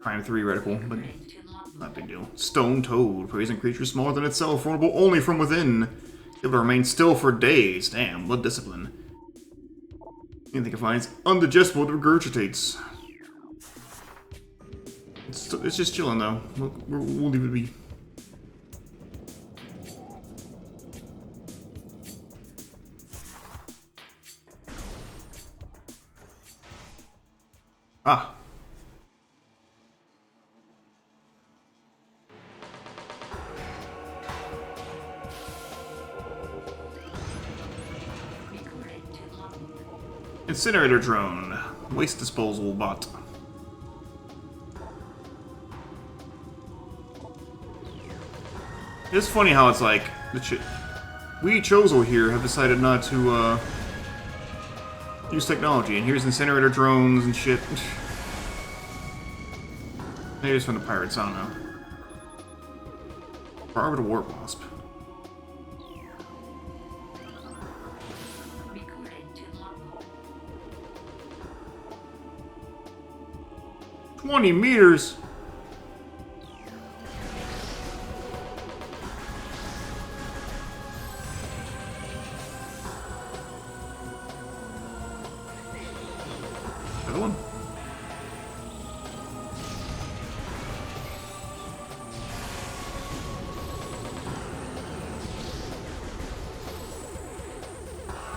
A: Prime 3 reticle, but not a big deal. Stone Toad, praising creatures smaller than itself, vulnerable only from within. Able to remain still for days. Damn, blood discipline. Anything it finds undigestible, it regurgitates. It's just chilling though. We'll leave it be. Ah. Incinerator drone. Waste disposal bot. It's funny how it's like we Chozo here have decided not to use technology, and here's incinerator drones and shit. Maybe it's from the pirates, I don't know. Orbital warp wasp.
B: Recorded to logbook.
A: 20 meters. Another one.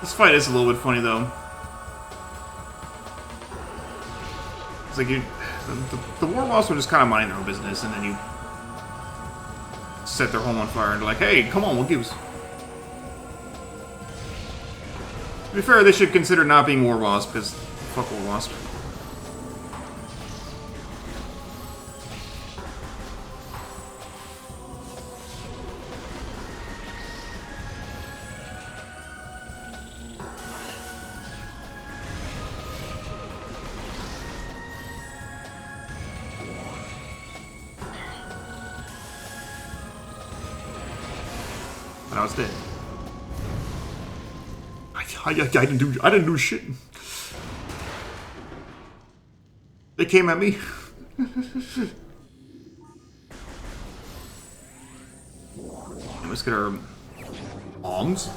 A: This fight is a little bit funny though. It's like the war boss will just kind of mind their own business, and then you set their home on fire and they're like, "Hey, come on, we'll give us." To be fair, they should consider not being war boss because fuck war wasp. But I was dead. I didn't do shit. They came at me. Let's get our bombs.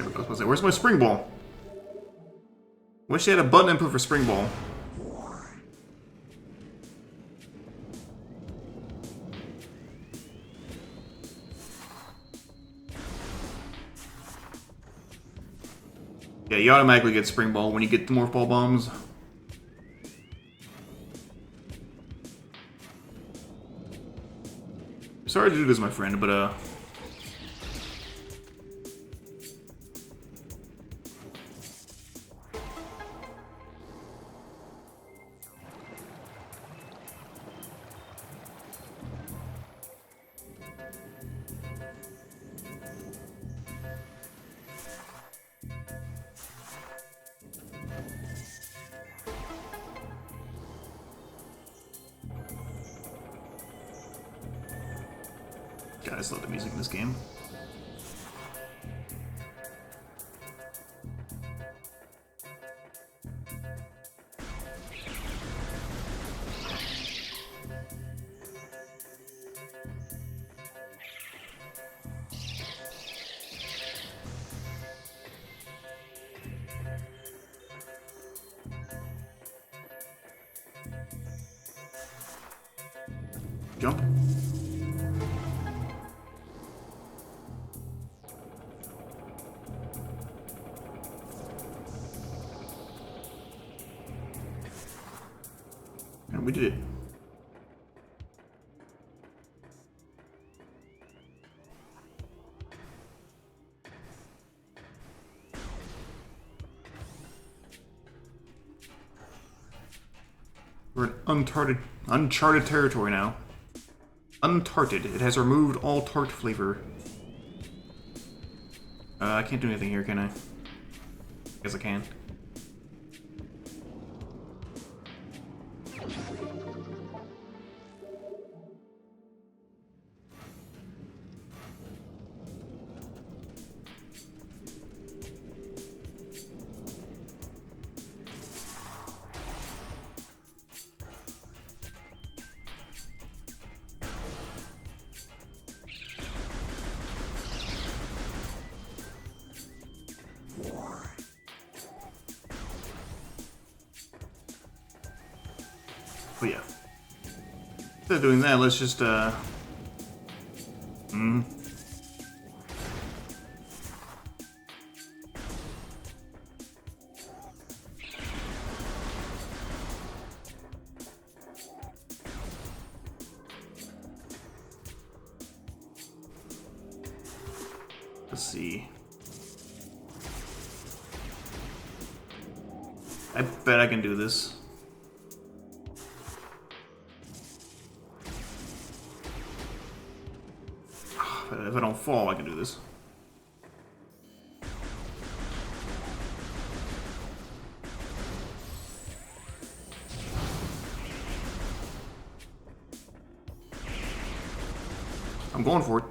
A: I was gonna say, where's my spring ball? Wish they had a button input for spring ball. Yeah, you automatically get spring ball when you get the morph ball bombs. Sorry to do this, my friend, but God, I just love the music in this game. Jump. And we did it. We're in uncharted territory now. Untarted. It has removed all tart flavor. I can't do anything here, can I? Guess I can. But yeah. Instead of doing that, let's just, let's see. I bet I can do this. If I don't fall, I can do this. I'm going for it.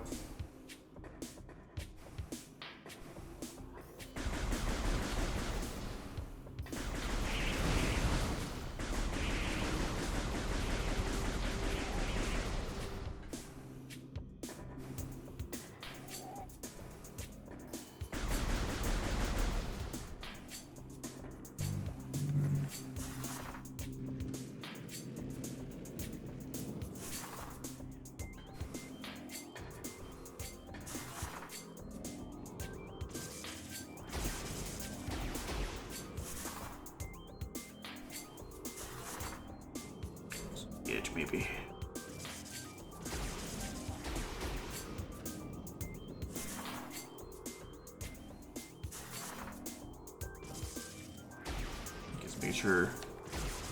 A: Edge, maybe. Just make sure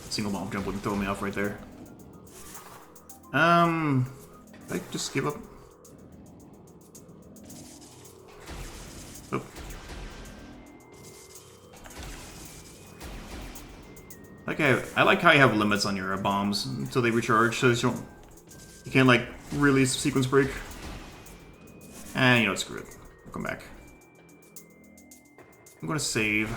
A: single bomb jump wouldn't throw me off right there. I just give up. Oh. I like how you have limits on your bombs until they recharge, so you can't like really sequence break. And you know, screw it. We'll come back. I'm gonna save.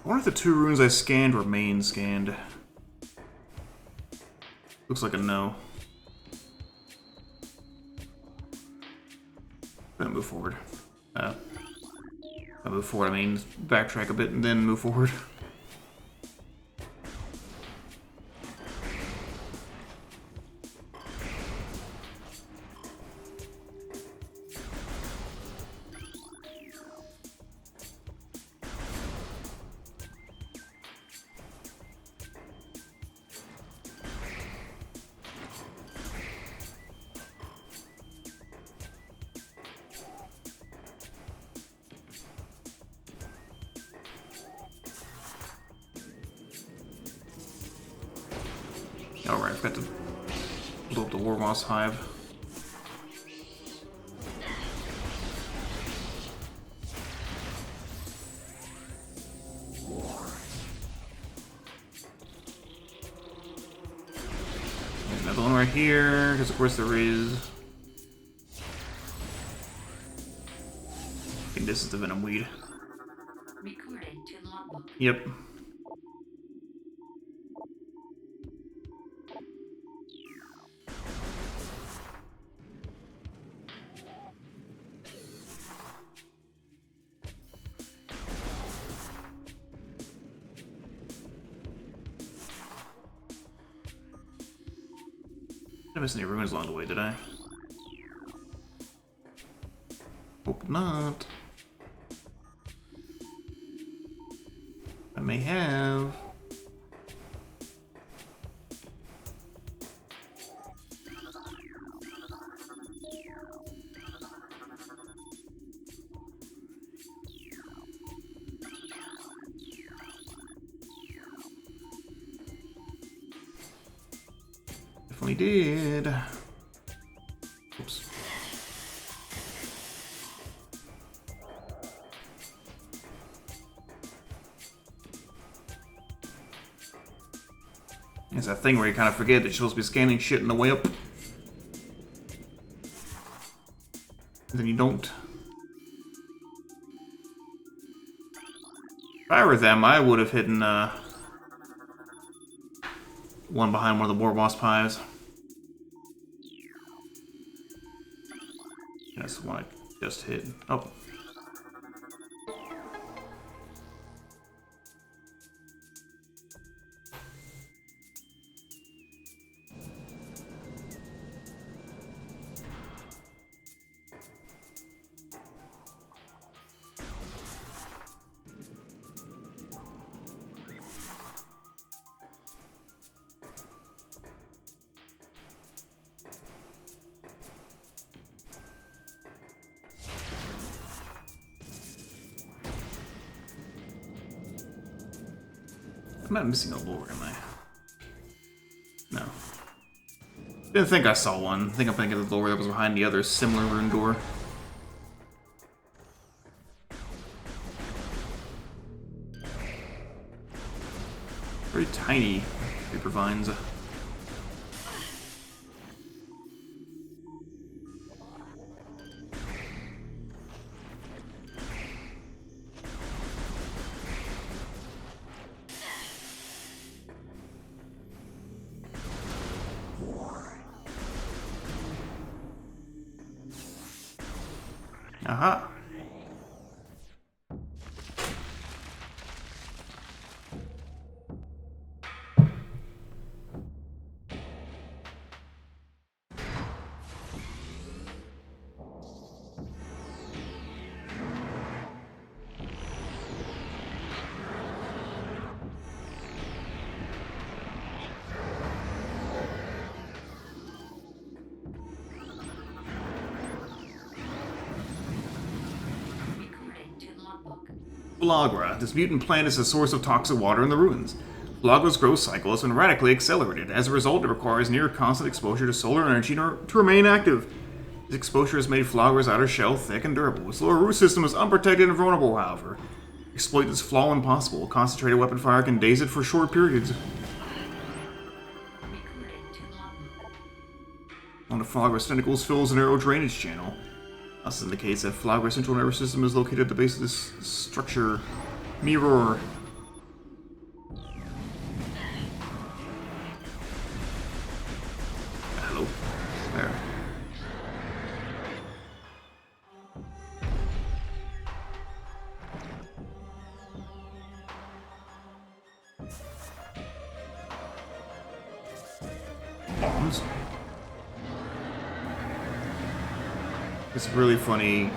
A: I wonder if the 2 runes I scanned remain scanned. Looks like a no. I'm gonna move forward. I move forward, I mean backtrack a bit and then move forward. Alright, I've got to blow up the War Moss Hive. Another one right here, because of course there is. I think this is the venom weed.
B: Recorded to logbook.
A: Yep. I missed any ruins along the way, did I? Hope not. I may have. Definitely did. Oops. It's that thing where you kind of forget that you're supposed to be scanning shit on the way up. And then you don't. If I were them, I would have hidden one behind one of the war boss pies. That's the one I just hit. Oh. I'm not missing a lore, am I? No. Didn't think I saw one. I think I'm thinking of the lore that was behind the other similar rune door. Very tiny creeper vines. Aha! Flagra. This mutant plant is the source of toxic water in the ruins. Flagra's growth cycle has been radically accelerated. As a result, it requires near constant exposure to solar energy to remain active. This exposure has made Flagra's outer shell thick and durable. Its lower root system is unprotected and vulnerable, however. Exploit this flaw when possible. Concentrated weapon fire can daze it for short periods. One of Flagra's tentacles fills a narrow drainage channel. This indicates that Flagra's central nervous system is located at the base of this structure. Mirror. Hello. There. Bombs. It's really funny.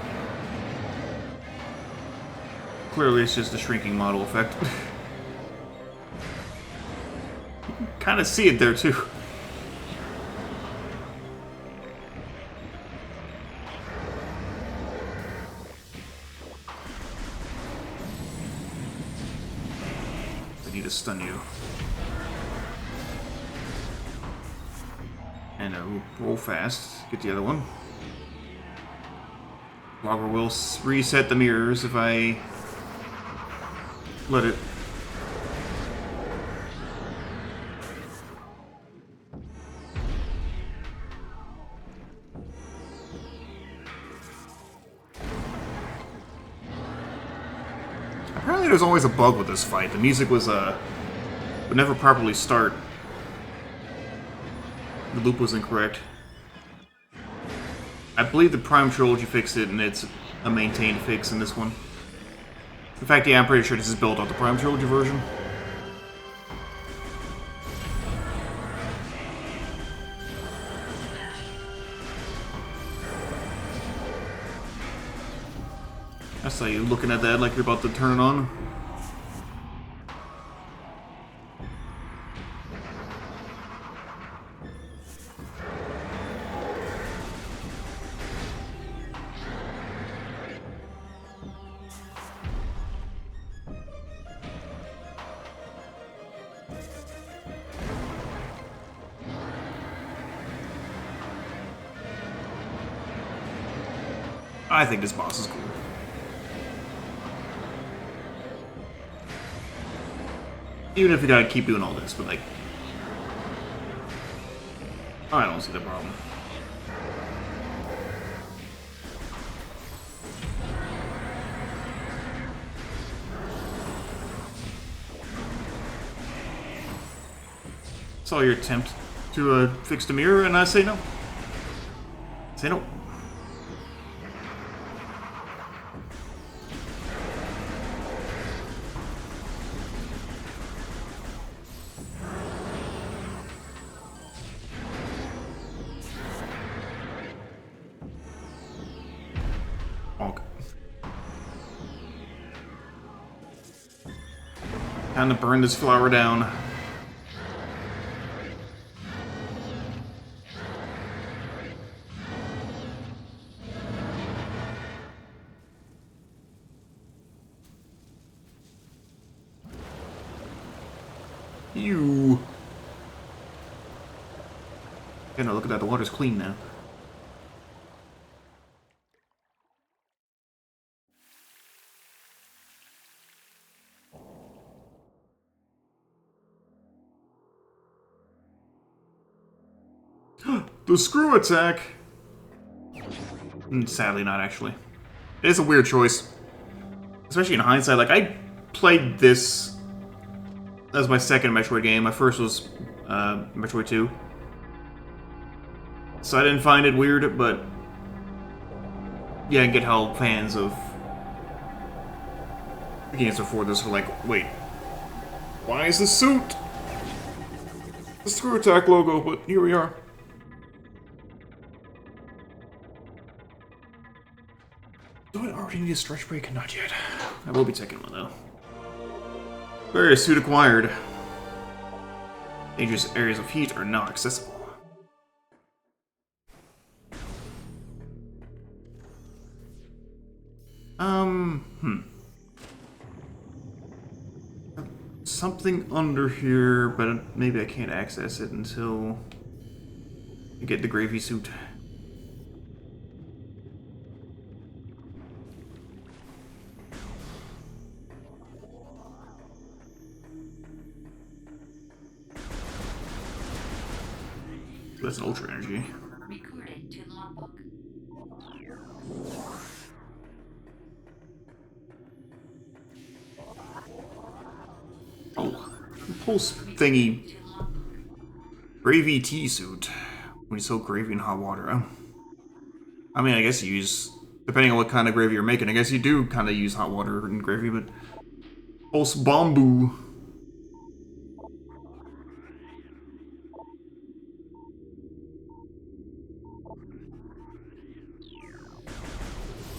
A: Clearly it's just a shrinking model effect. You can kind of see it there too. I need to stun you. And roll fast. Get the other one. Logger will reset the mirrors if I let it. there's always a bug with this fight. The music was, would never properly start. The loop was incorrect. I believe the Prime Trilogy fixed it, and it's a maintained fix in this one. In fact, yeah, I'm pretty sure this is built on the Prime Trilogy version. I saw you looking at that like you're about to turn it on. I think this boss is cool. Even if you gotta keep doing all this, but like... I don't see the problem. Saw your attempt to fix the mirror, and I say no. Say no. Time to burn this flower down. Ew. Yeah, no, look at that. The water's clean now. The screw attack! Sadly not, actually. It is a weird choice. Especially in hindsight. Like, I played this as my second Metroid game. My first was Metroid 2. So I didn't find it weird, but... yeah, I get how fans of the games before this were like, wait, why is the suit the screw attack logo? But here we are. Do I already need a stretch break? Not yet. I will be taking one, though. Various suit acquired. Dangerous areas of heat are not accessible. Something under here, but maybe I can't access it until I get the gravy suit. That's an ultra energy.
B: Recorded to logbook.
A: Oh, pulse thingy. Gravy tea suit. When you soak gravy in hot water. I mean, I guess you use, depending on what kind of gravy you're making, I guess you do kind of use hot water in gravy, but pulse bamboo.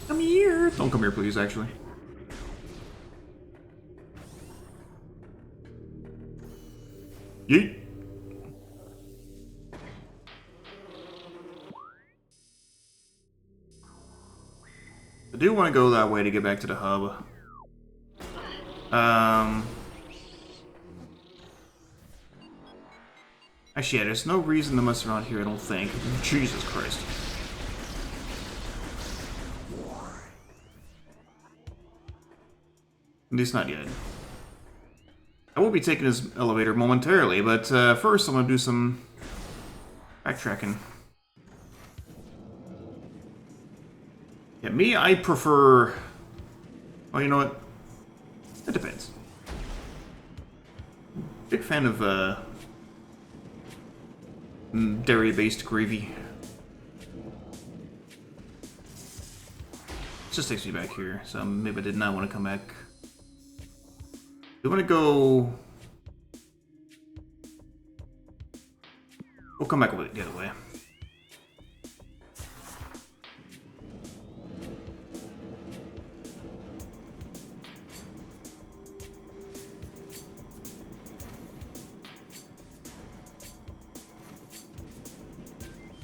A: Come here. Don't come here, please, actually. Yeet. I do want to go that way to get back to the hub. Actually, yeah, there's no reason to mess around here, I don't think. Jesus Christ. At least not yet. I will be taking this elevator momentarily, but first I'm going to do some backtracking. Yeah, me, I prefer... Oh, you know what? It depends. Big fan of dairy-based gravy. It just takes me back here, so maybe I did not want to come back. We want to go. We'll come back the other way.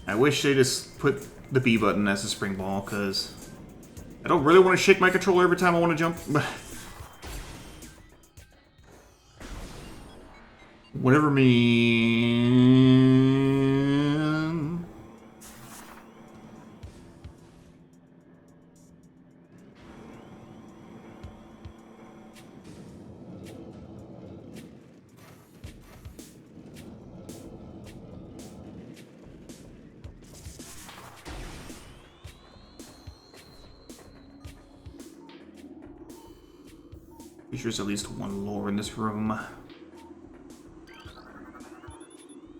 A: I wish they just put the B button as a spring ball, because I don't really want to shake my controller every time I want to jump. Whatever, man. There's at least one lore in this room.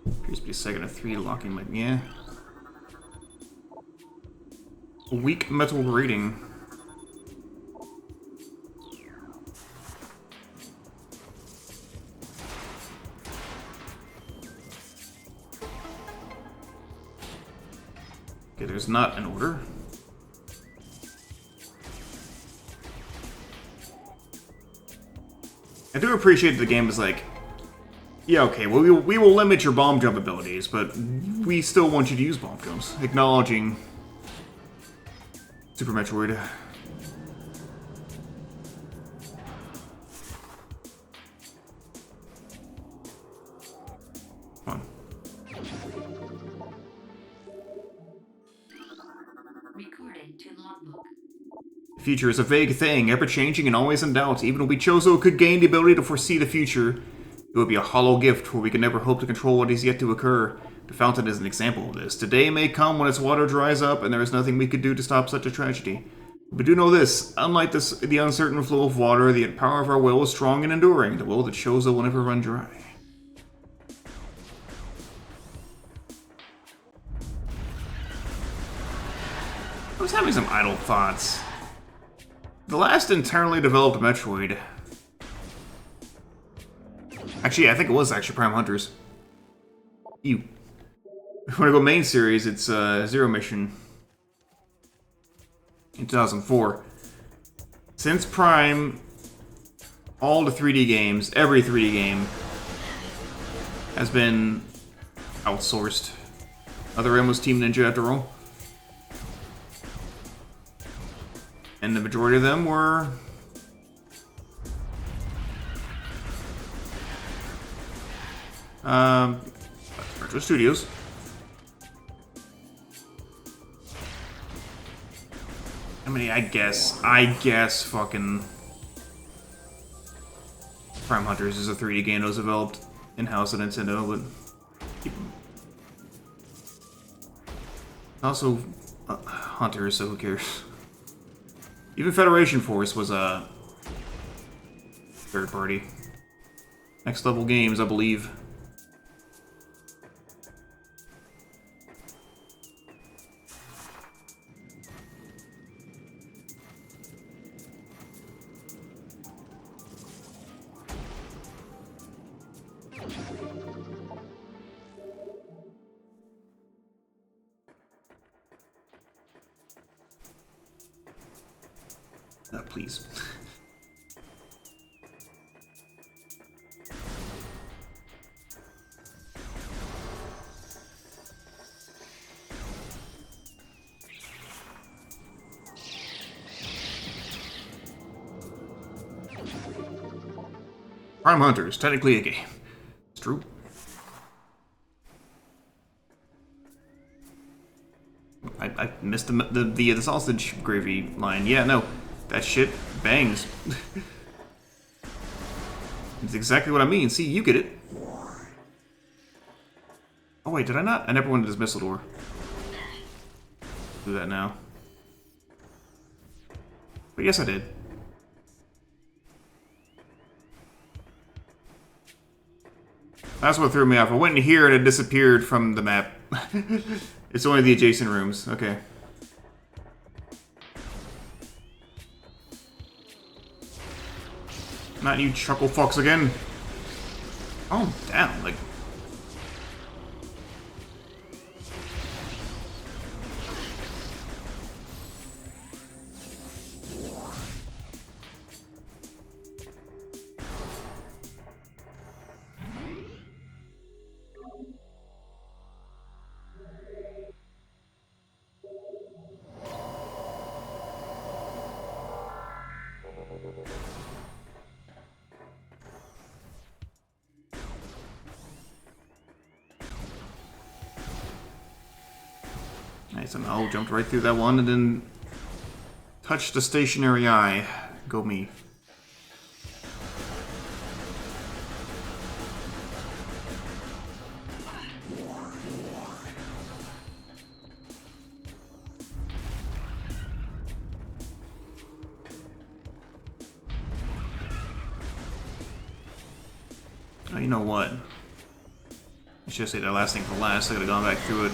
A: Appears to be a second of 3 locking my... yeah. A weak metal rating. Okay, there's not an order. I do appreciate the game is like, yeah, okay, well, we will limit your bomb jump abilities, but we still want you to use bomb jumps. Acknowledging Super Metroid. Come on.
B: Recorded to logbook.
A: The future is a vague thing, ever-changing and always in doubt. Even when Chozo could gain the ability to foresee the future, it would be a hollow gift where we could never hope to control what is yet to occur. The fountain is an example of this. Today may come when its water dries up, and there is nothing we could do to stop such a tragedy. But do know this, unlike the uncertain flow of water, the power of our will is strong and enduring, the will that Chozo will never run dry. I was having some idle thoughts. The last internally developed Metroid... Actually, I think it was actually Prime Hunters. When I go main series, it's Zero Mission in 2004. Since Prime, all the 3D games, every 3D game, has been outsourced. Other end was Team Ninja after all. And the majority of them were... Retro Studios. I mean, I guess fucking Prime Hunters is a 3D game that was developed in-house at Nintendo, but also Hunters, so who cares? Even Federation Force was a third party. Next Level Games, I believe. Please. Prime Hunters, technically a game. It's true. I missed the sausage gravy line. Yeah, no. That shit bangs. It's exactly what I mean. See, you get it. Oh wait, did I not? I never went to this missile door. Do that now. But yes, I did. That's what threw me off. I went in here and it disappeared from the map. It's only the adjacent rooms. Okay. Not you chuckle fucks again. Oh, damn. Like... I somehow jumped right through that one and then touched the stationary eye. Go me. Oh, you know what? I should say that last thing for last. I could have gone back through it.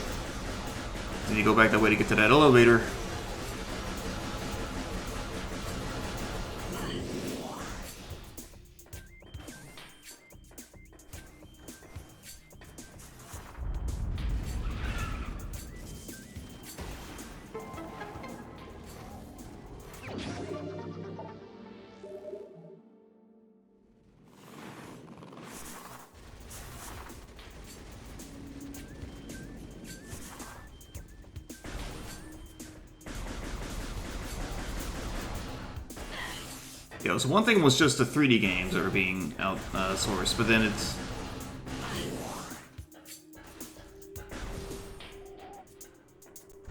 A: Then you go back that way to get to that elevator. Yo, so one thing was just the 3D games that were being outsourced, but then it's...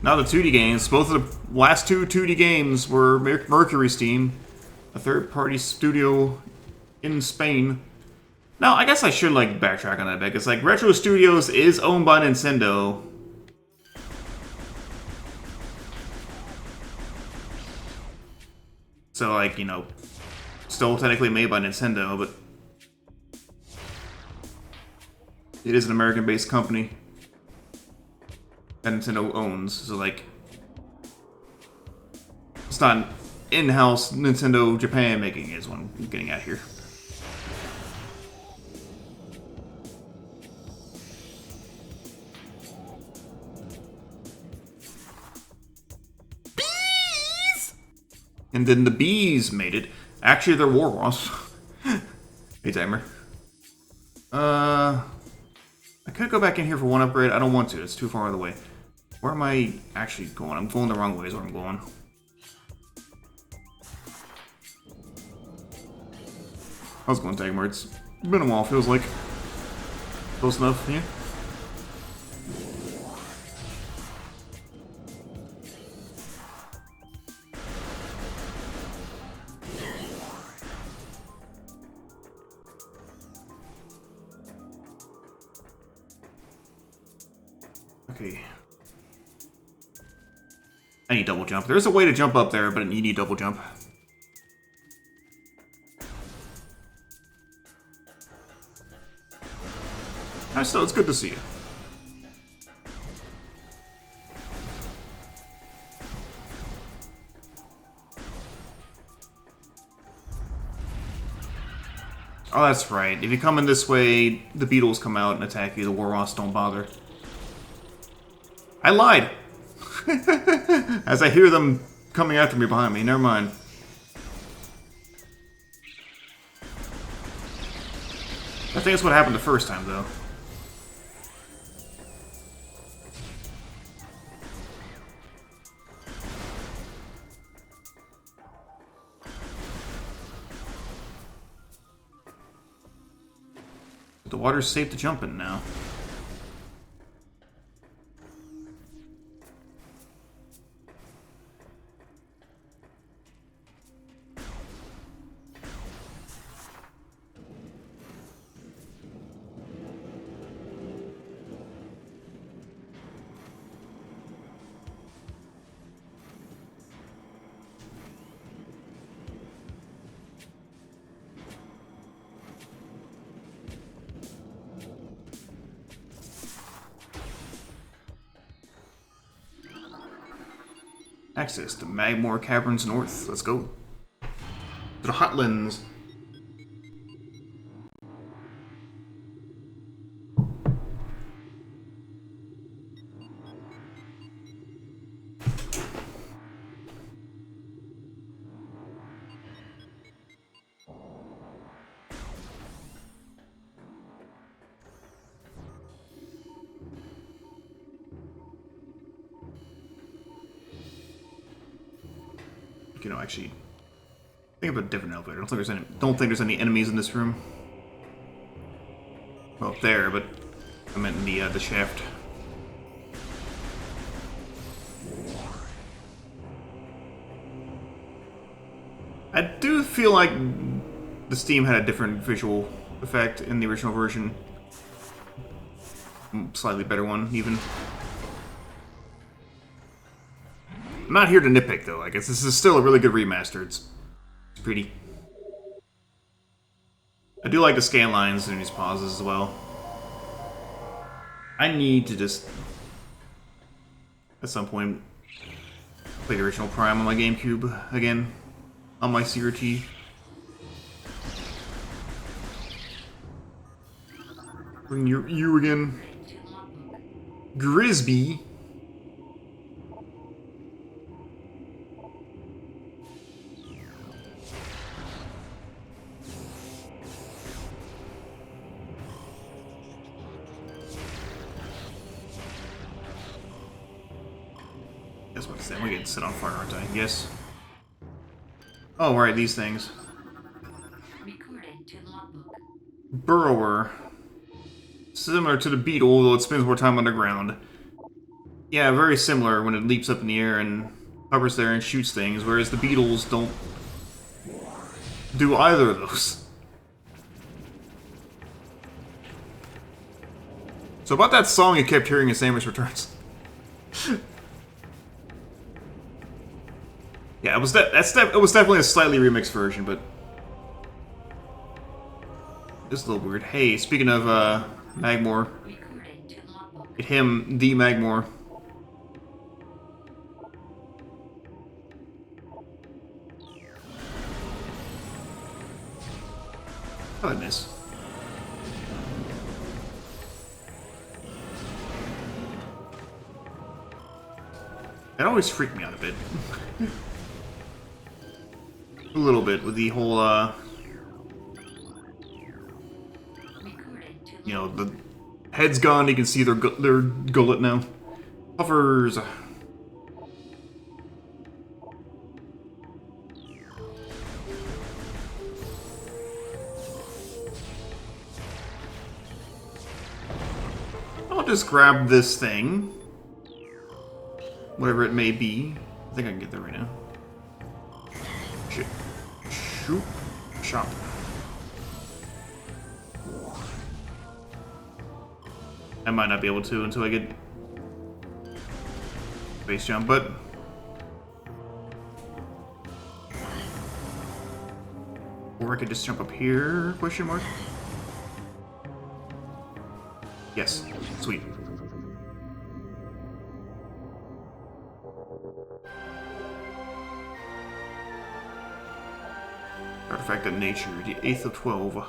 A: Now the 2D games, both of the last two 2D games were Mercury's team, a third-party studio in Spain. Now, I guess I should, like, backtrack on that a bit, because, like, Retro Studios is owned by Nintendo. So, like, you know, still technically made by Nintendo, but it is an American-based company that Nintendo owns, so, like, it's not in-house Nintendo Japan making it, is what I'm getting at here. And then the bees made it. Actually, they're war wasps. Hey, timer. I could go back in here for one upgrade. I don't want to. It's too far the way. Where am I actually going? I'm going the wrong way is where I'm going. I was going Dagmar. It's been a while, feels like. Close enough, yeah? Okay. I need double jump. There's a way to jump up there, but you need double jump. Still, it's good to see you. Oh, that's right. If you come in this way, the beetles come out and attack you. The war wasps don't bother. I lied! As I hear them coming after me behind me. Never mind. I think that's what happened the first time, though. The water's safe to jump in now. Access to Magmore Caverns North. Let's go. To the Hotlands. You know, actually, think of a different elevator. Don't think there's any enemies in this room. Well, up there, but I meant in the shaft. I do feel like the Steam had a different visual effect in the original version. Slightly better one, even. I'm not here to nitpick, though. I guess this is still a really good remaster. It's pretty. I do like the scan lines and these pauses as well. I need to just, at some point, play the original Prime on my GameCube again, on my CRT. Bring you again. Grisby. Guess what I'm getting set on fire, aren't I? Yes. Oh, right, these things.
B: Recorded to logbook.
A: Burrower. Similar to the beetle, though it spends more time underground. Yeah, very similar when it leaps up in the air and hovers there and shoots things, whereas the beetles don't do either of those. So about that song you kept hearing in Samus Returns. Yeah, it was definitely a slightly remixed version, but it's a little weird. Hey, speaking of Magmore,
B: Recorded to logbook.
A: get him the Magmore. How did I miss? That always freaked me out a bit. A little bit with the whole,
B: Recorded to
A: you know, the head's gone. You can see their gullet now. Hovers. I'll just grab this thing. Whatever it may be. I think I can get there right now. Shit. Shoot. Shot. I might not be able to until I get base jump, but or I could just jump up here, question mark? Yes. Sweet. Artifact of Nature, the 8th of 12.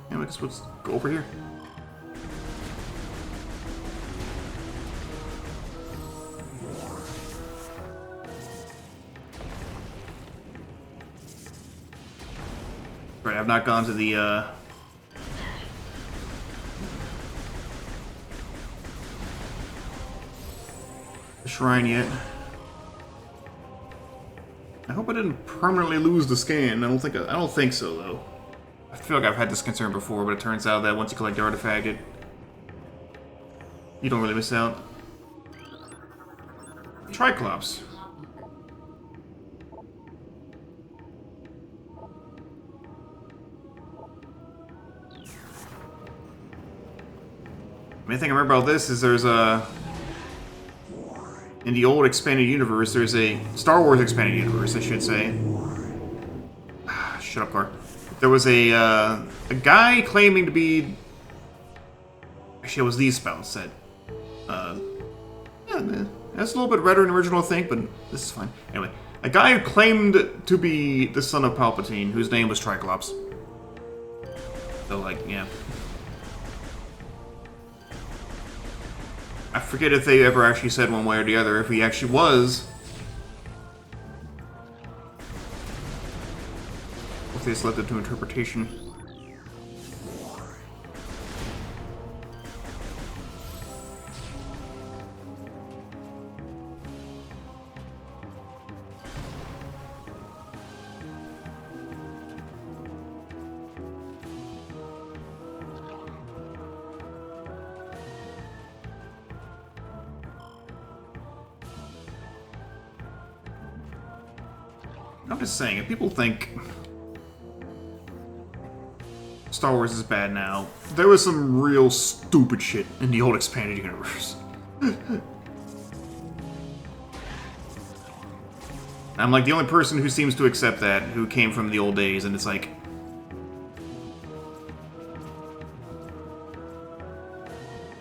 A: Yeah, let's go over here. Right, I've not gone to the shrine yet. I hope I didn't permanently lose the scan. I don't think so though. I feel like I've had this concern before, but it turns out that once you collect the artifact, you don't really miss out. Triclops. Main thing I remember about this is there's a in the old expanded universe, there's a Star Wars expanded universe, I should say. Shut up, car. There was a guy claiming to be. Actually, it was these spells that. Yeah, that's a little bit redder than original, I think, but this is fine. Anyway, a guy who claimed to be the son of Palpatine, whose name was Triclops. So, like, yeah. I forget if they ever actually said one way or the other, if he actually was. If they just left it to interpretation. I'm just saying, if people think Star Wars is bad now, there was some real stupid shit in the old expanded universe. I'm like the only person who seems to accept that, who came from the old days, and it's like...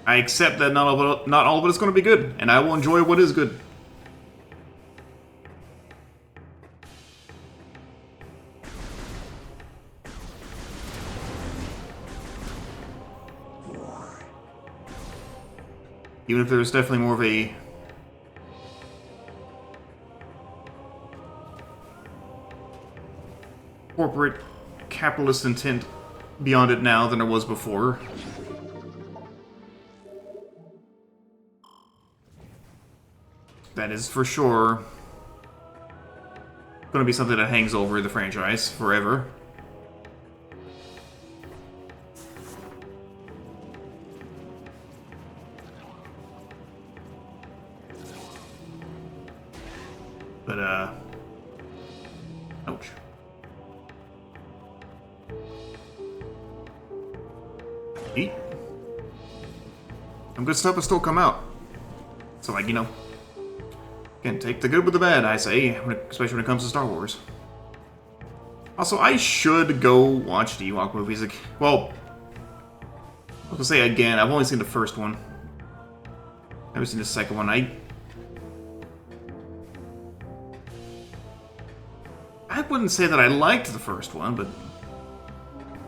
A: I accept that not all of it is going to be good, and I will enjoy what is good. Even if there's definitely more of a corporate capitalist intent beyond it now than there was before. That is for sure going to be something that hangs over the franchise forever. But, ouch. Eat. Some good stuff will still come out. So, like, you know, again, take the good with the bad, I say, especially when it comes to Star Wars. Also, I should go watch the Ewok movies. Well, I was gonna say again, I've only seen the first one. Never seen the second one. I wouldn't say that I liked the first one, but I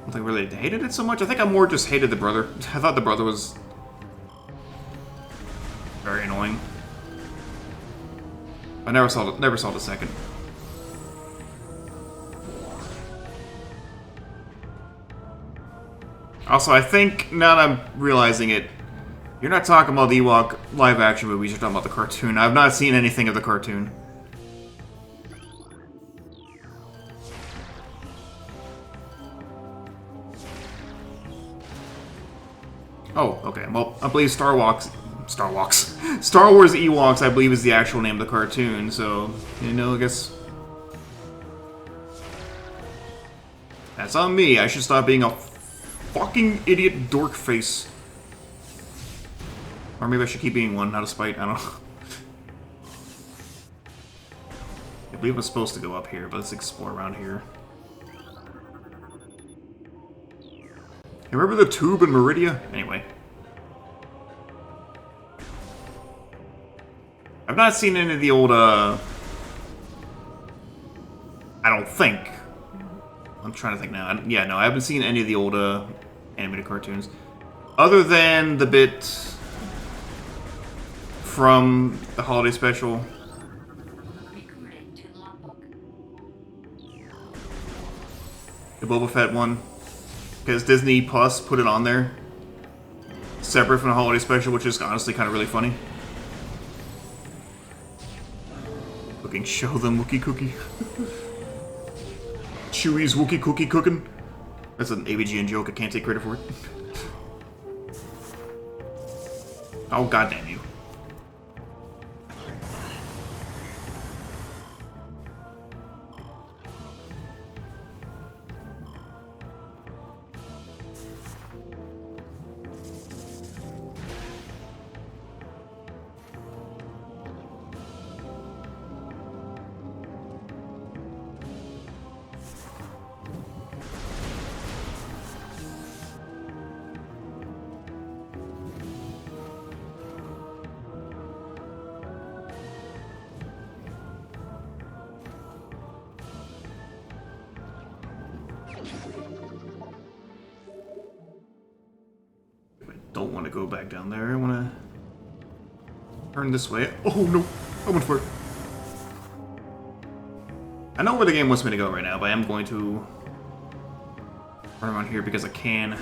A: don't think I really hated it so much. I think I more just hated the brother. I thought the brother was very annoying. I never saw the second. Also, I think now that I'm realizing it, you're not talking about the Ewok live-action movies. You're talking about the cartoon. I've not seen anything of the cartoon. Oh, okay. Well, I believe Star Wars Ewoks, I believe, is the actual name of the cartoon, so, you know, I guess... That's on me. I should stop being a fucking idiot dork face. Or maybe I should keep being one, out of spite, I don't know. I believe I'm supposed to go up here, but let's explore around here. Remember the tube in Meridia? Anyway. I've not seen any of the old, I don't think. I'm trying to think now. Yeah, no, I haven't seen any of the old, animated cartoons. Other than the bit from the holiday special.
B: Recording to logbook.
A: The Boba Fett one. Because Disney Plus put it on there. Separate from the holiday special, which is honestly kind of really funny. Fucking show them Wookie Cookie. Chewie's Wookie Cookie cooking. That's an AVGN joke, I can't take credit for it. Oh, goddamn you. don't want to go back down there. I want to turn this way. Oh no, I went for it. I know where the game wants me to go right now, but I am going to run around here because I can.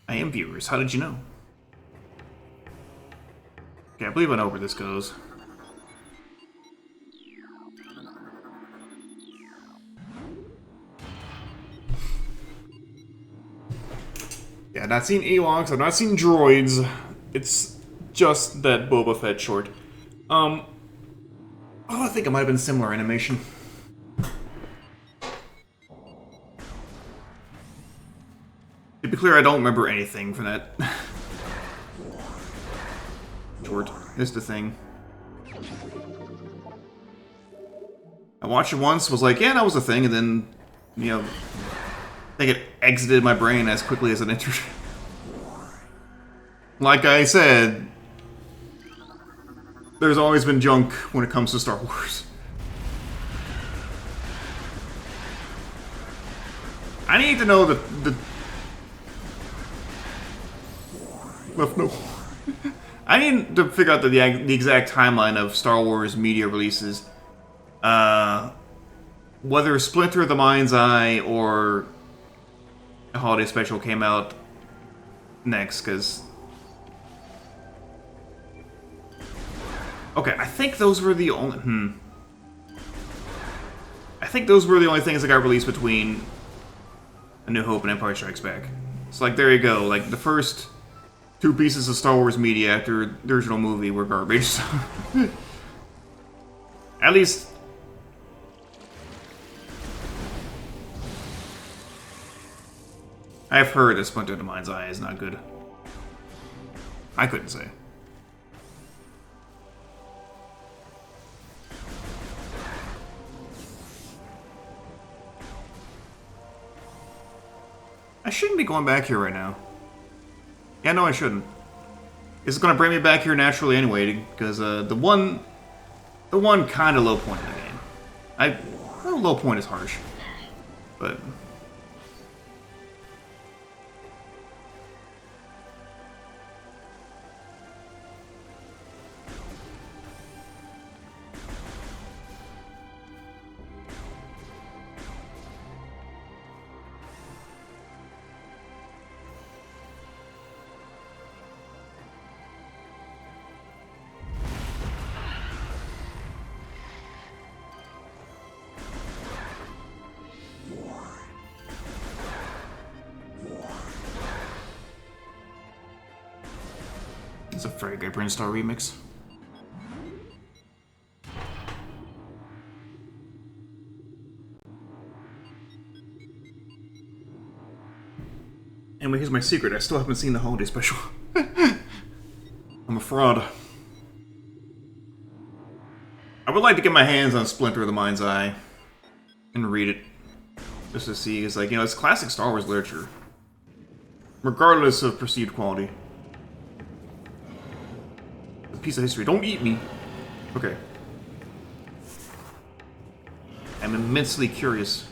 A: I am viewers. How did you know? Okay, I believe I know where this goes. Yeah, I've not seen Ewoks, I've not seen droids. It's just that Boba Fett short. Oh, I think it might have been similar animation. To be clear, I don't remember anything from that. Short is the thing. I watched it once, was like, yeah, that was a thing, and then, you know, I think it exited my brain as quickly as it entered. Like I said, there's always been junk when it comes to Star Wars. I need to know the left no. I need to figure out the exact timeline of Star Wars media releases. Whether Splinter of the Mind's Eye or a holiday special came out next, because... Okay, I think those were the only... I think those were the only things that got released between A New Hope and Empire Strikes Back. So, like, there you go. Like, the first 2 pieces of Star Wars media after the original movie were garbage. So at least... I've heard that Splinter of the Mind's Eye is not good. I couldn't say. I shouldn't be going back here right now. Yeah, no, I shouldn't. It's gonna bring me back here naturally anyway, because the one kind of low point in the game. Well, low point is harsh, but. It's a very good Brinstar remix. Anyway, here's my secret. I still haven't seen the holiday special. I'm a fraud. I would like to get my hands on Splinter of the Mind's Eye and read it. Just to see, it's like, you know, it's classic Star Wars literature. Regardless of perceived quality. Piece of history. Don't eat me. Okay. I'm immensely curious.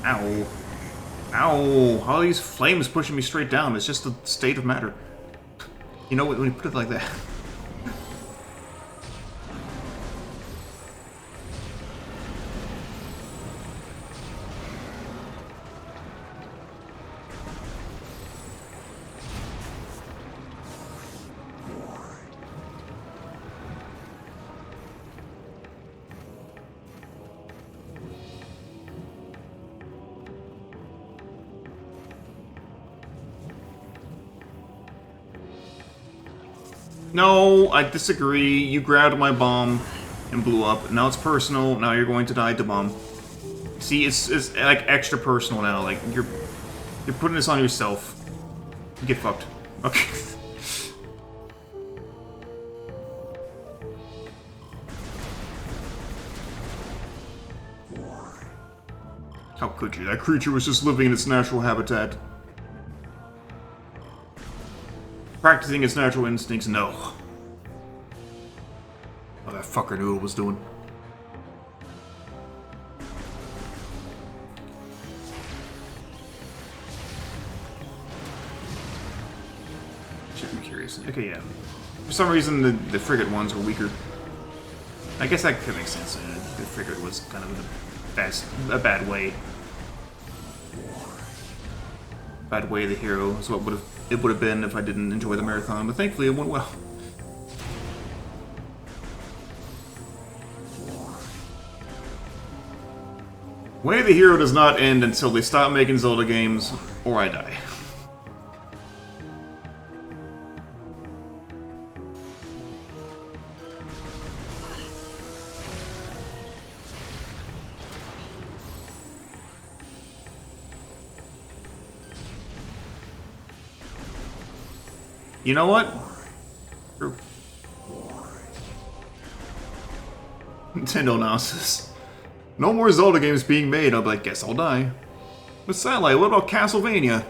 A: Ow. Ow. How are these flames pushing me straight down? It's just a state of matter. You know, when you put it like that. No, I disagree. You grabbed my bomb and blew up. Now it's personal. Now you're going to die to bomb. See, it's like extra personal now. Like you're putting this on yourself. Get fucked. Okay. How could you? That creature was just living in its natural habitat. Practicing its natural instincts, no. Oh, that fucker knew what it was doing. Should be curious. Okay, yeah. For some reason, the frigate ones were weaker. I guess that could make sense. The frigate was kind of a bad way. Bad way of the hero is what it would have been if I didn't enjoy the marathon, but thankfully it went well. Way of the hero does not end until they stop making Zelda games, or I die. You know what? True. Nintendo announces, no more Zelda games being made. I'll be like, guess I'll die. But Satellite, what about Castlevania?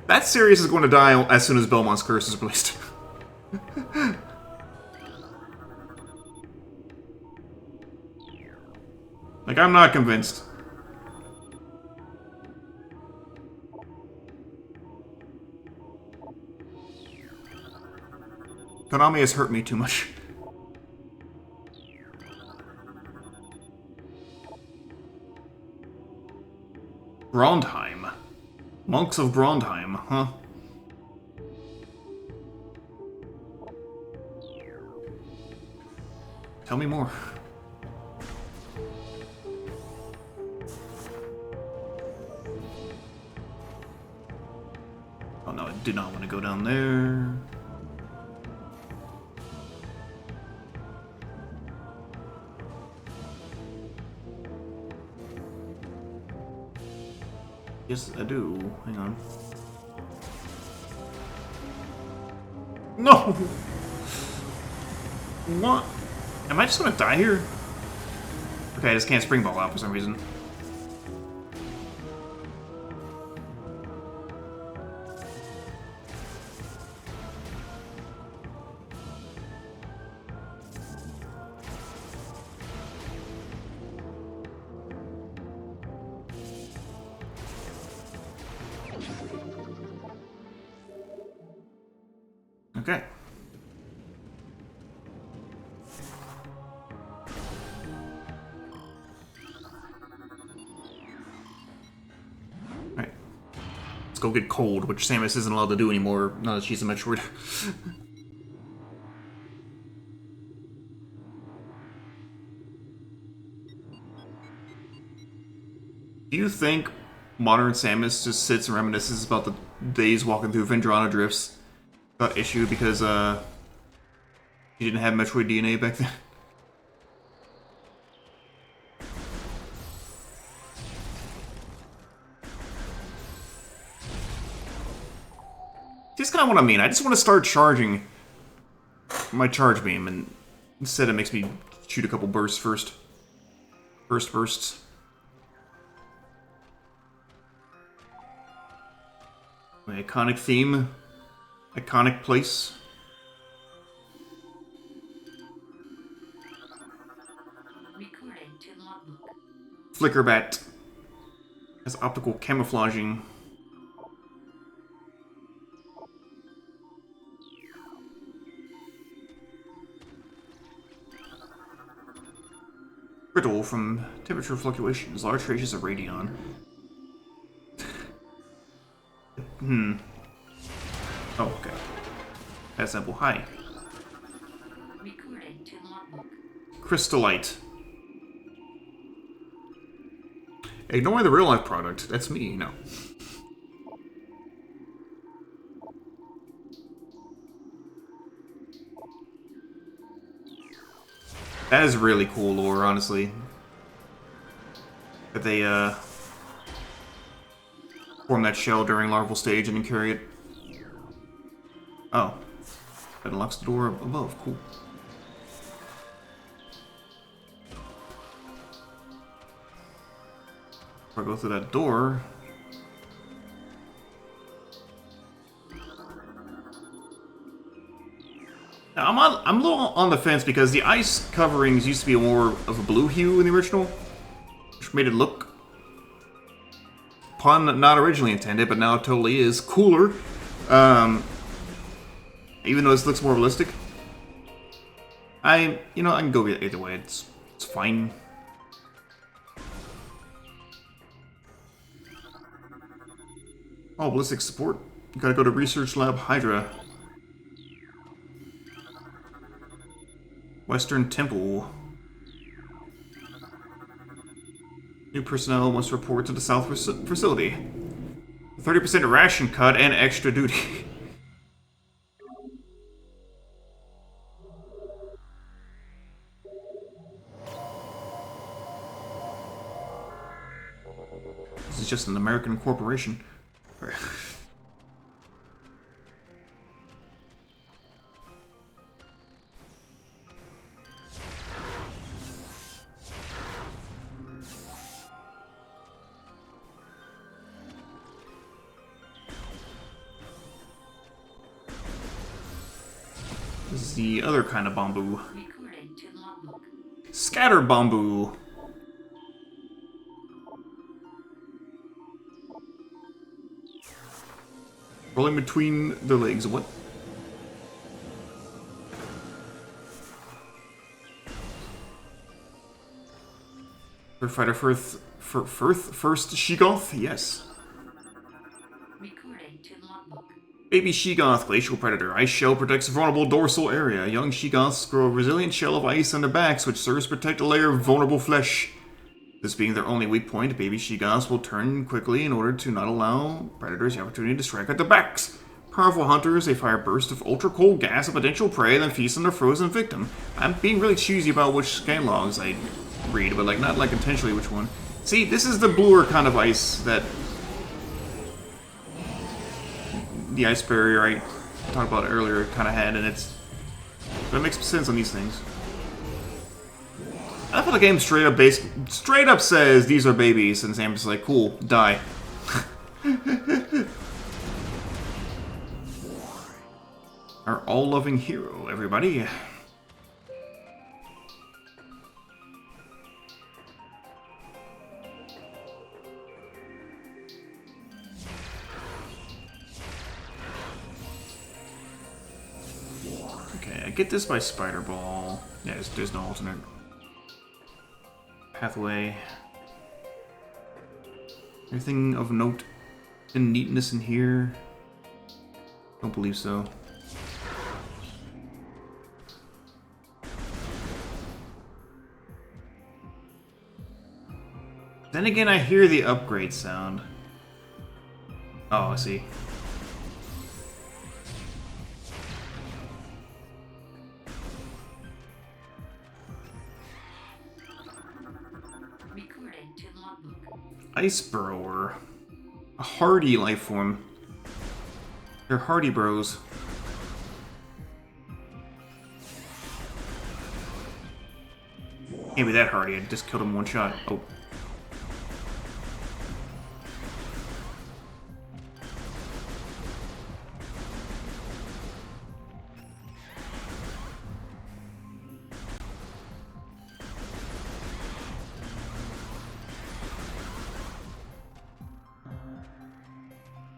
A: That series is going to die as soon as Belmont's Curse is released. Like, I'm not convinced. Konami has hurt me too much. Brondheim. Monks of Brondheim, huh? Tell me more. Oh no, I did not want to go down there. Yes, I do. Hang on. No! What? Am I just gonna die here? Okay, I just can't spring ball out for some reason. Okay. Alright. Let's go get cold, which Samus isn't allowed to do anymore now that she's a Metroid. Do you think modern Samus just sits and reminisces about the days walking through Vendrana Drifts? Got issue because he didn't have Metroid DNA back then. That's kind of what I mean. I just want to start charging my charge beam, and instead it makes me shoot a couple bursts first. First bursts. My iconic theme. Iconic place.
B: Recording to logbook.
A: Flickerbat has optical camouflaging. Brittle from temperature fluctuations, large traces of radion. Oh, okay. That's simple. Hi.
B: Recording to logbook.
A: Crystallite. Ignore the real life product. That's me. No. That is really cool lore, honestly. That they form that shell during larval stage and then carry it. Oh. That unlocks the door above. Cool. If I go through that door... Now, I'm a little on the fence because the ice coverings used to be more of a blue hue in the original, which made it look, pun not originally intended, but now it totally is, cooler. Even though this looks more realistic. I can go either way. It's fine. Oh, ballistic support. You gotta go to Research Lab Hydra. Western Temple. New personnel must report to the South facility. 30% ration cut and extra duty. This is just an American corporation. This is the other kind of bamboo.
B: Recording to logbook.
A: Scatter bamboo. Rolling between the legs. What? Fighter Firth Sheegoth? Yes.
B: Recording to logbook.
A: Baby Sheegoth, glacial predator. Ice shell protects a vulnerable dorsal area. Young Sheegoths grow a resilient shell of ice on their backs, which serves to protect a layer of vulnerable flesh. This being their only weak point, baby Sheegoths will turn quickly in order to not allow predators the opportunity to strike at their backs. Powerful hunters, they fire bursts of ultra-cold gas at potential prey, then feast on their frozen victim. I'm being really choosy about which scan logs I read, but not intentionally which one. See, this is the bluer kind of ice that the ice barrier I talked about earlier kind of had, and it makes sense on these things. I thought the game straight up says these are babies, and Sam's like, cool, die. Our all-loving hero, everybody. Okay, I get this by Spider Ball. Yeah, there's no alternate pathway. Anything of note and neatness in here? Don't believe so. Then again, I hear the upgrade sound. Oh, I see.
B: Recording to logbook.
A: Ice Burrower. A hardy life form. They're hardy bros. Can't be that hardy, I just killed him one shot. Oh.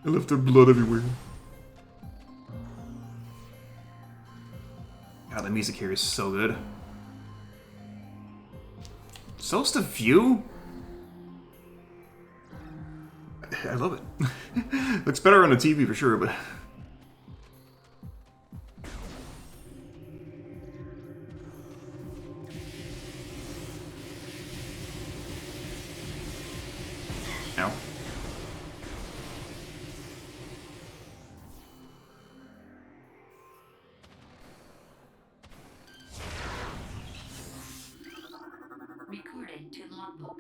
A: I left their blood everywhere. God, the music here is so good. So's the view? I love it. Looks better on the TV for sure, but... Ow.
B: Recording to logbook.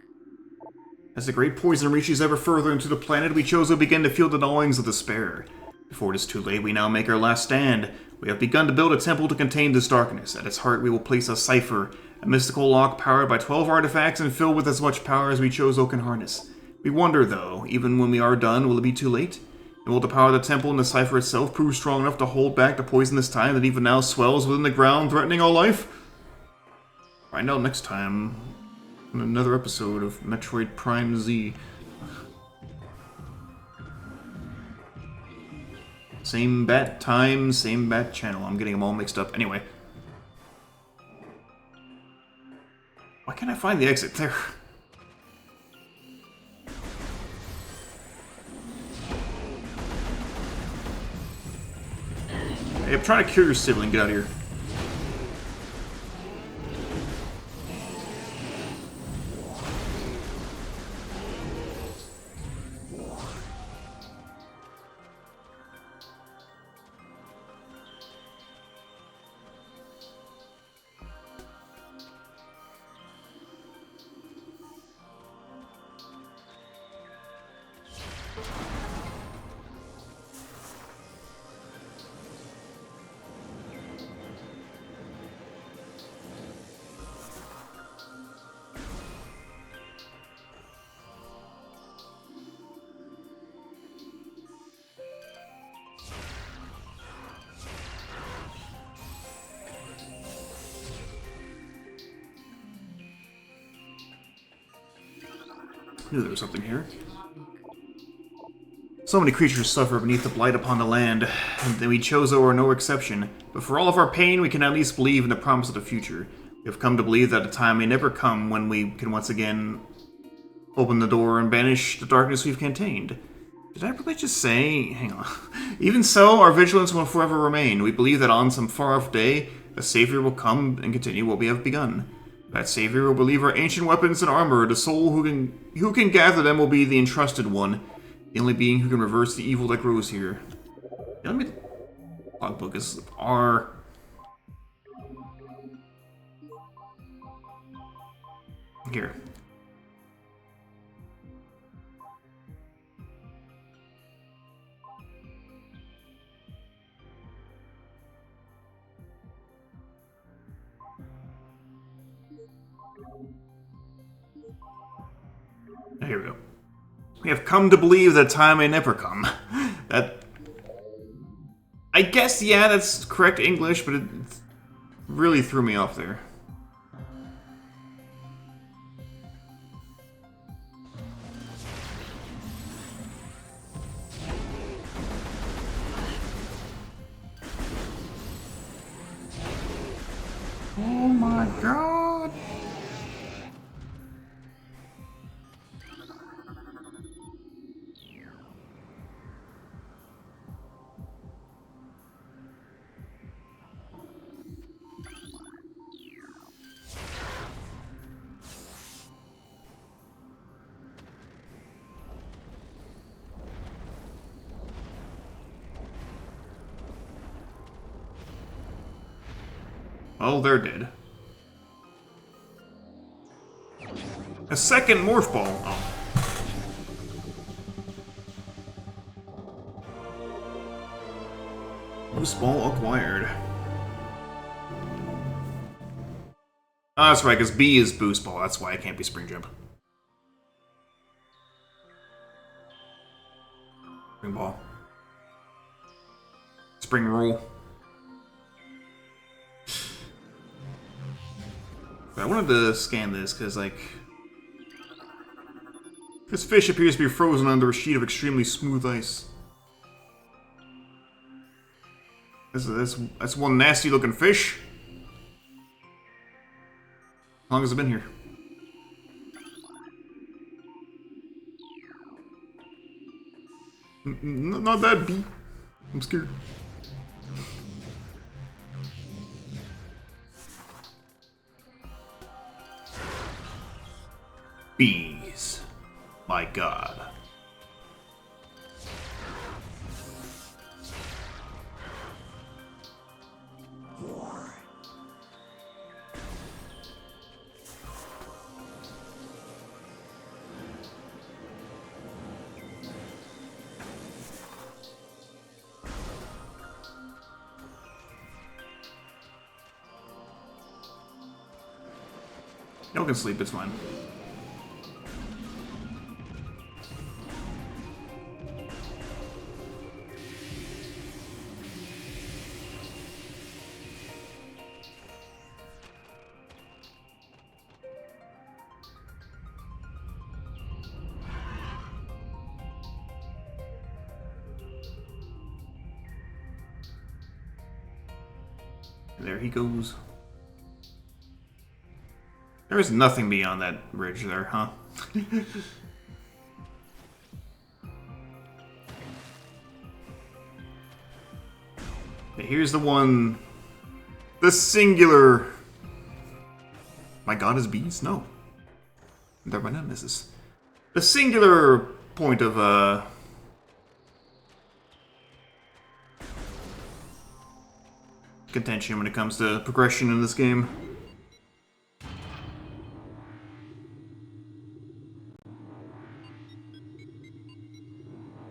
A: As the great poison reaches ever further into the planet, we chose to begin to feel the gnawings of despair. Before it is too late, we now make our last stand. We have begun to build a temple to contain this darkness. At its heart, we will place a cipher, a mystical lock powered by 12 artifacts and filled with as much power as we chose can harness. We wonder, though, even when we are done, will it be too late? And will the power of the temple and the cipher itself prove strong enough to hold back the poisonous tide that even now swells within the ground, threatening all life? Find out next time in another episode of Metroid Prime Z. Same bat time, same bat channel. I'm getting them all mixed up. Anyway. Why can't I find the exit there? Hey, I'm trying to cure your sibling. Get out of here. I knew there was something here. So many creatures suffer beneath the blight upon the land, and we Chozo are no exception. But for all of our pain, we can at least believe in the promise of the future. We have come to believe that a time may never come when we can once again open the door and banish the darkness we've contained. Did I really just say... Hang on. Even so, our vigilance will forever remain. We believe that on some far-off day, a savior will come and continue what we have begun. That savior will believe our ancient weapons and armor. The soul who can gather them will be the entrusted one, the only being who can reverse the evil that grows here. Yeah, let me... Logbook is R. Here. Here we go. We have come to believe that time may never come. That... I guess, yeah, that's correct English, but it really threw me off there. Oh my god! Oh, they're dead. A second morph ball. Oh. Boost ball acquired. Oh, that's right, because B is boost ball. That's why it can't be spring jump. Spring ball. Spring roll. But I wanted to scan this because, like, this fish appears to be frozen under a sheet of extremely smooth ice. That's one nasty looking fish. How long has it been here? Not that bee. I'm scared. Bees. My god. No one can sleep, it's fine. There he goes. There is nothing beyond that bridge there, huh? Okay, here's the one... The singular... My god is bees? No. They're my nemesis. The singular point of, contention when it comes to progression in this game.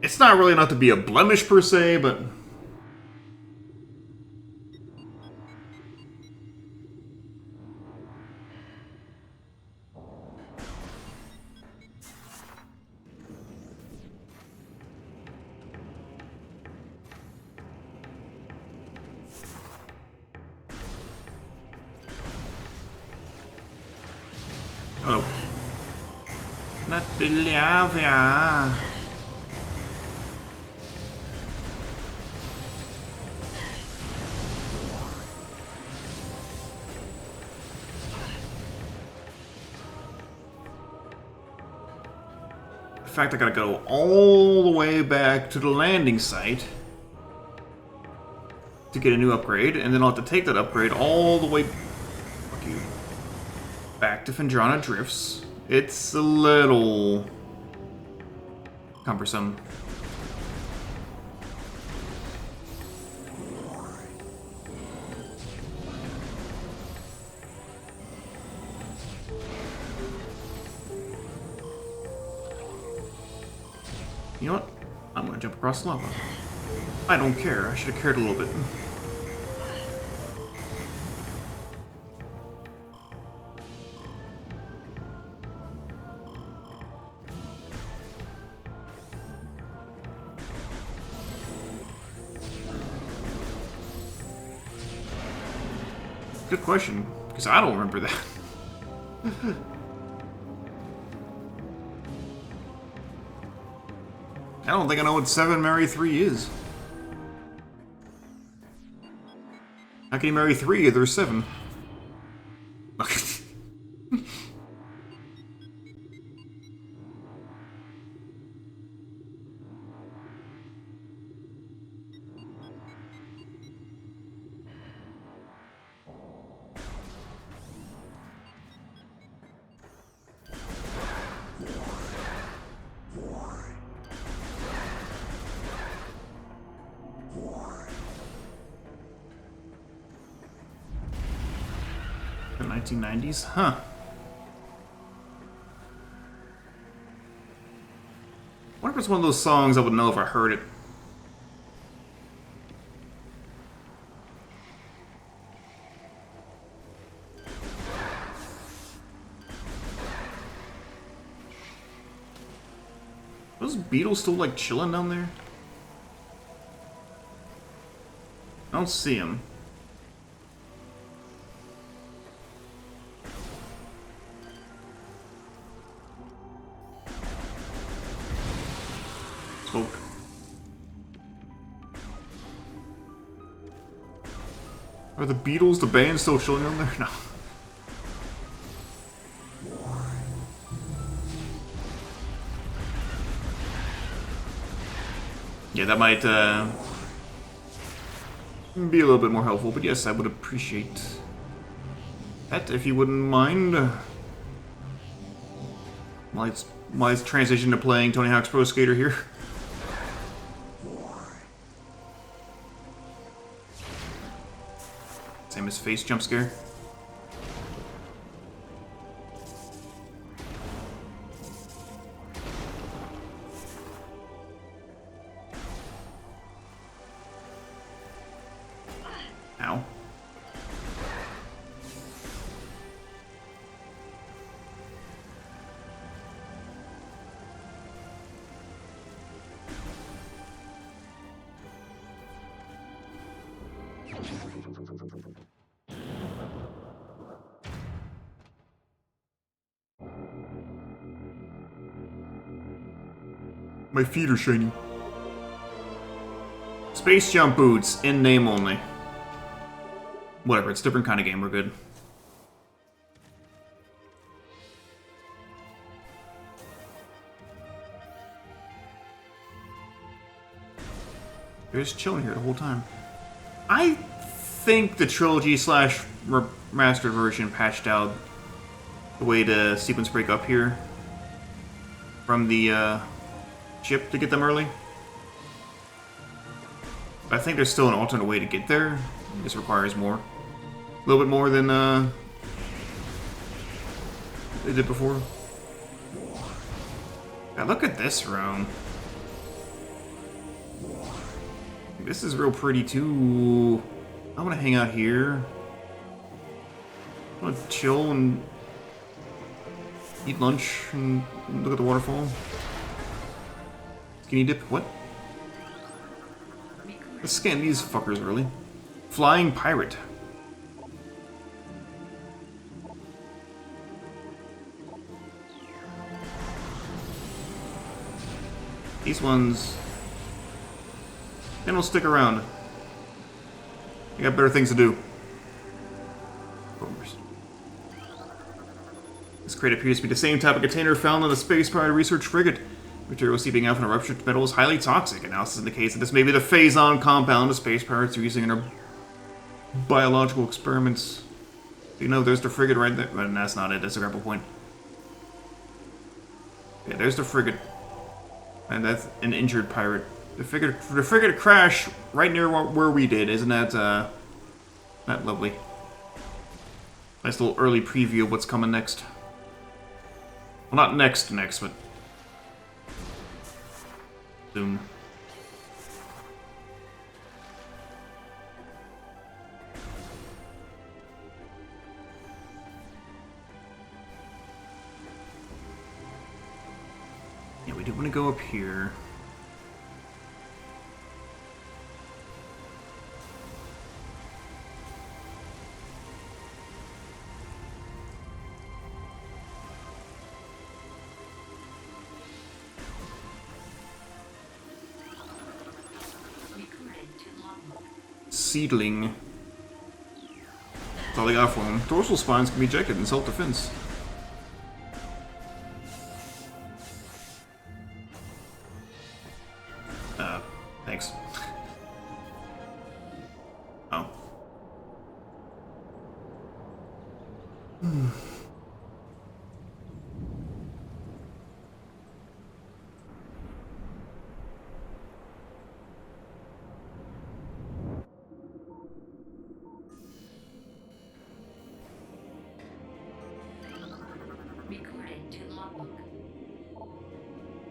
A: It's not really enough to be a blemish per se, but... Oh. Not Belavia. In fact, I gotta go all the way back to the landing site to get a new upgrade, and then I'll have to take that upgrade all the way back to Fendrana Drifts. It's a little cumbersome. You know what? I'm gonna jump across the lava. I don't care. I should have cared a little bit. Good question, because I don't remember that. I don't think I know what 7 Marry 3 is. How can you marry 3 if there's 7? The 1990s? Huh. I wonder if it's one of those songs I would know if I heard it. Those beetles still like chilling down there? I don't see them. Smoke. Are the Beatles, the band, still chilling down there? No. Yeah, that might be a little bit more helpful, but yes, I would appreciate that if you wouldn't mind. While it's transition to playing Tony Hawk's Pro Skater here. Same as face jump scare. Ow. My feet are shiny. Space jump boots, in name only. Whatever, it's a different kind of game, we're good. They're just chilling here the whole time. I think the Trilogy / remastered version patched out the way to sequence break up here from the ship to get them early. But I think there's still an alternate way to get there. This requires more. A little bit more than they did before. Now look at this room. This is real pretty too. I want to hang out here. I want to chill and eat lunch and look at the waterfall. Skinny dip? What? Let's scan these fuckers really. Flying pirate. These ones, they don't stick around. They got better things to do. This crate appears to be the same type of container found on the Space Pirate Research Frigate. Material seeping out from the ruptured metal is highly toxic. Analysis indicates that this may be the phazon compound the Space Pirates are using in their biological experiments. You know, there's the frigate right there. But that's not it. That's a grapple point. Yeah, there's the frigate. And that's an injured pirate. The frigate crashed right near where we did. Isn't that, that lovely? Nice little early preview of what's coming next. Well, not next, but soon. Yeah, we do want to go up here. Seedling. That's all they got for him. Dorsal spines can be ejected in self-defense. Thanks. Oh.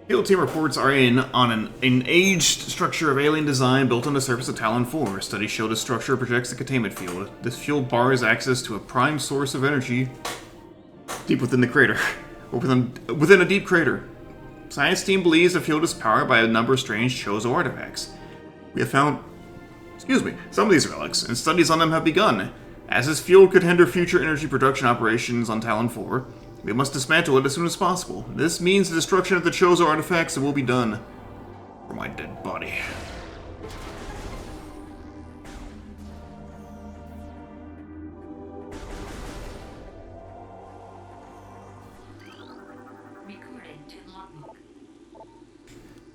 A: Field team reports are in on an aged structure of alien design built on the surface of Talon 4. Studies show the structure projects a containment field. This field bars access to a prime source of energy deep within the crater. Or within a deep crater. Science team believes the field is powered by a number of strange Chozo artifacts. We have found, some of these relics, and studies on them have begun. As this field could hinder future energy production operations on Talon 4, we must dismantle it as soon as possible. This means the destruction of the Chozo artifacts will be done for my dead body.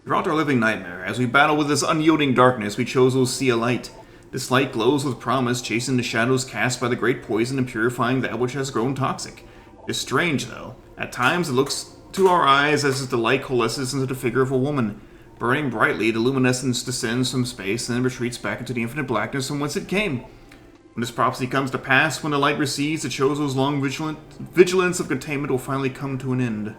A: Throughout our living nightmare, as we battle with this unyielding darkness, we Chozos see a light. This light glows with promise, chasing the shadows cast by the great poison and purifying that which has grown toxic. It's strange, though. At times it looks to our eyes as if the light coalesces into the figure of a woman. Burning brightly, the luminescence descends from space and then retreats back into the infinite blackness from whence it came. When this prophecy comes to pass, when the light recedes, the Chozo's long vigilance of containment will finally come to an end.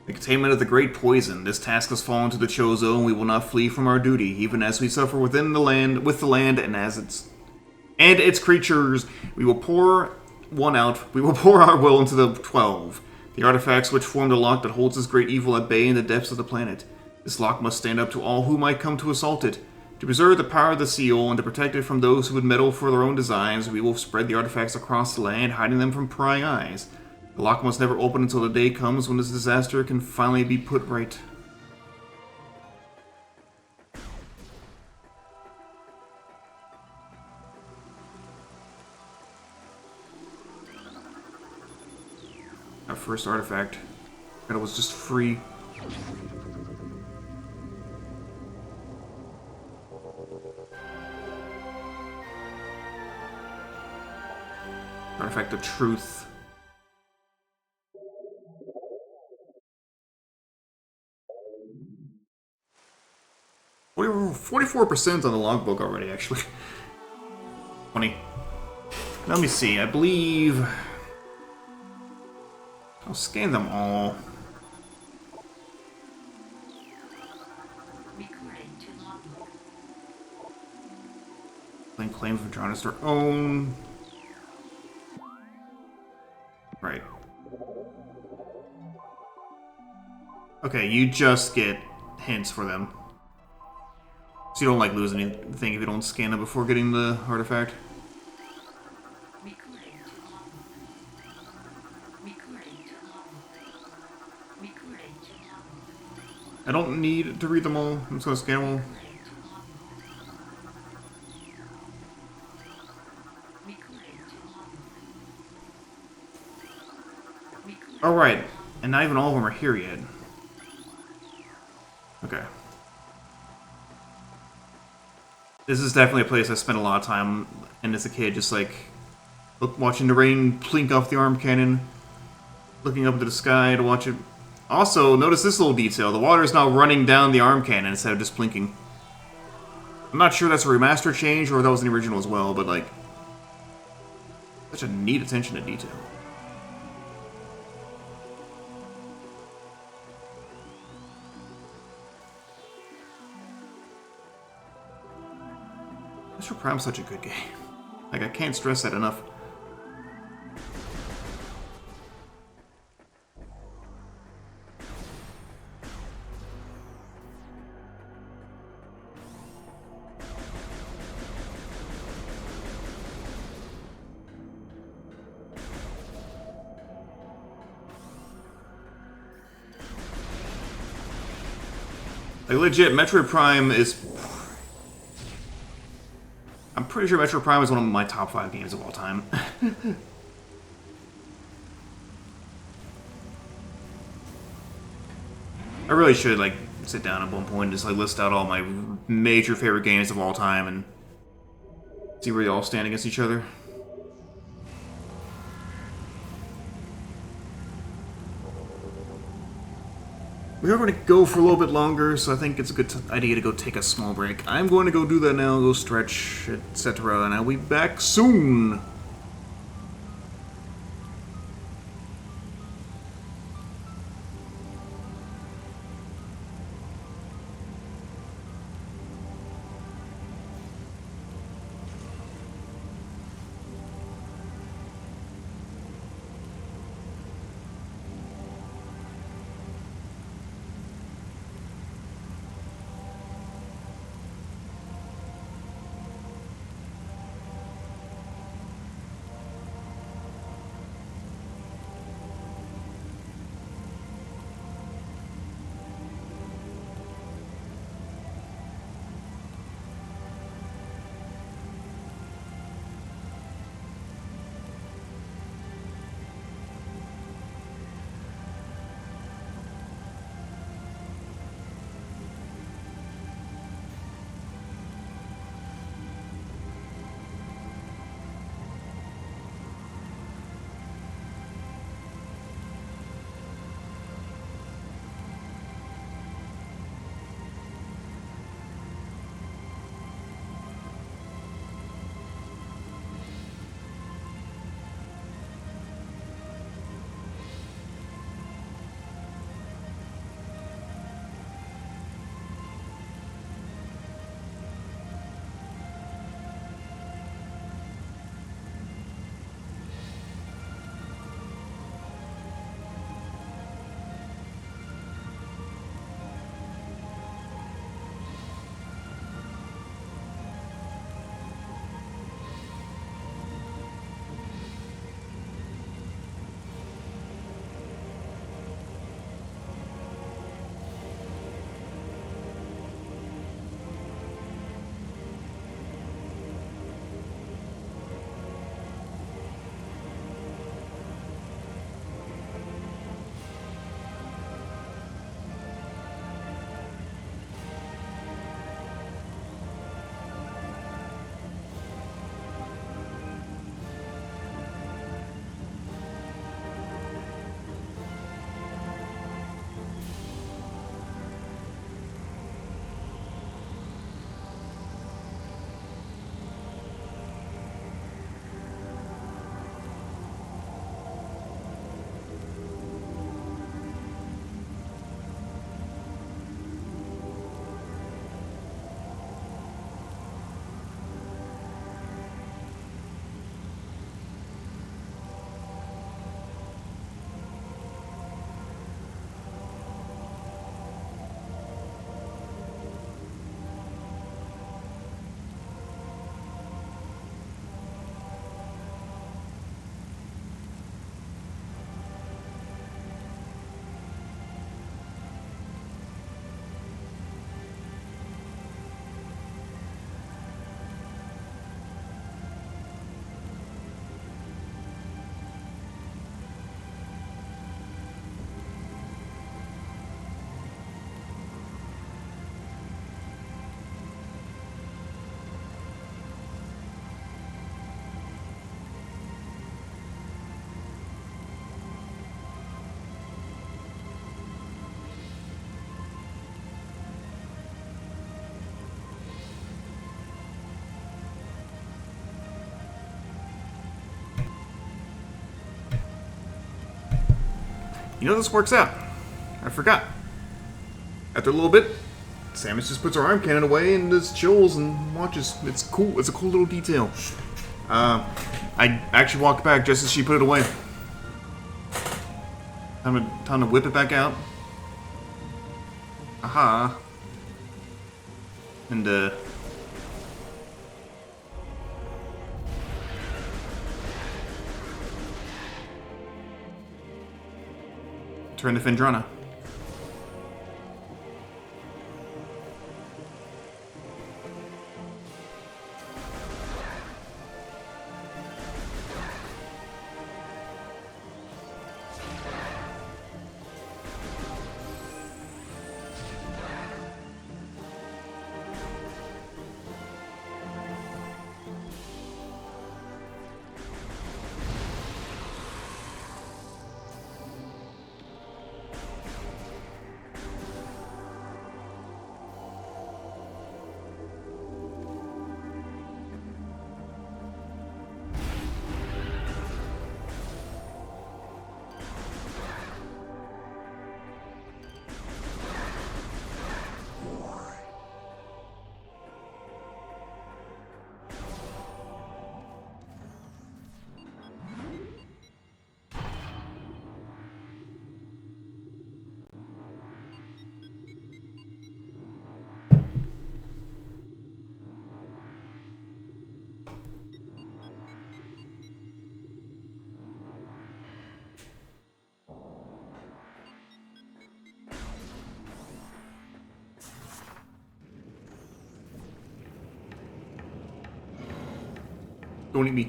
A: The containment of the great poison. This task has fallen to the Chozo, and we will not flee from our duty, even as we suffer with the land, and its creatures. We will pour our will into the 12, the artifacts which form the lock that holds this great evil at bay in the depths of the planet. This lock must stand up to all who might come to assault it. To preserve the power of the seal and to protect it from those who would meddle for their own designs, we will spread the artifacts across the land, hiding them from prying eyes. The lock must never open until the day comes when this disaster can finally be put right. Our first artifact. And it was just free. Artifact of truth. 44% on the logbook already, actually. Funny. Let me see, I believe... I'll scan them all.
B: Recording to logbook.
A: Claim claims for trying to start own. Right. Okay, you just get hints for them. So you don't like lose anything if you don't scan them before getting the artifact.
B: Recording to logbook. Recording to logbook. Recording to logbook.
A: I don't need to read them all. I'm just gonna scan them all.
B: Recording to logbook. Recording to logbook. Recording.
A: Alright, and not even all of them are here yet. Okay. This is definitely a place I spent a lot of time in as a kid, just like watching the rain plink off the arm cannon, looking up into the sky to watch it. Also, notice this little detail. The water is now running down the arm cannon instead of just plinking. I'm not sure that's a remaster change or if that was the original as well, but like, such a neat attention to detail. Metroid Prime's such a good game. Like, I can't stress that enough. Like, legit, Metroid Prime is... I'm pretty sure Metroid Prime is one of my top 5 games of all time. I really should, like, sit down at one point and just, like, list out all my major favorite games of all time and see where they all stand against each other. We are going to go for a little bit longer, so I think it's a good idea to go take a small break. I'm going to go do that now, go stretch, etc., and I'll be back soon! You know, this works out. I forgot. After a little bit, Samus just puts her arm cannon away and just chills and watches. It's cool. It's a cool little detail. I actually walked back just as she put it away. Time to whip it back out. Aha. And, turn to Phendrana. Don't eat me.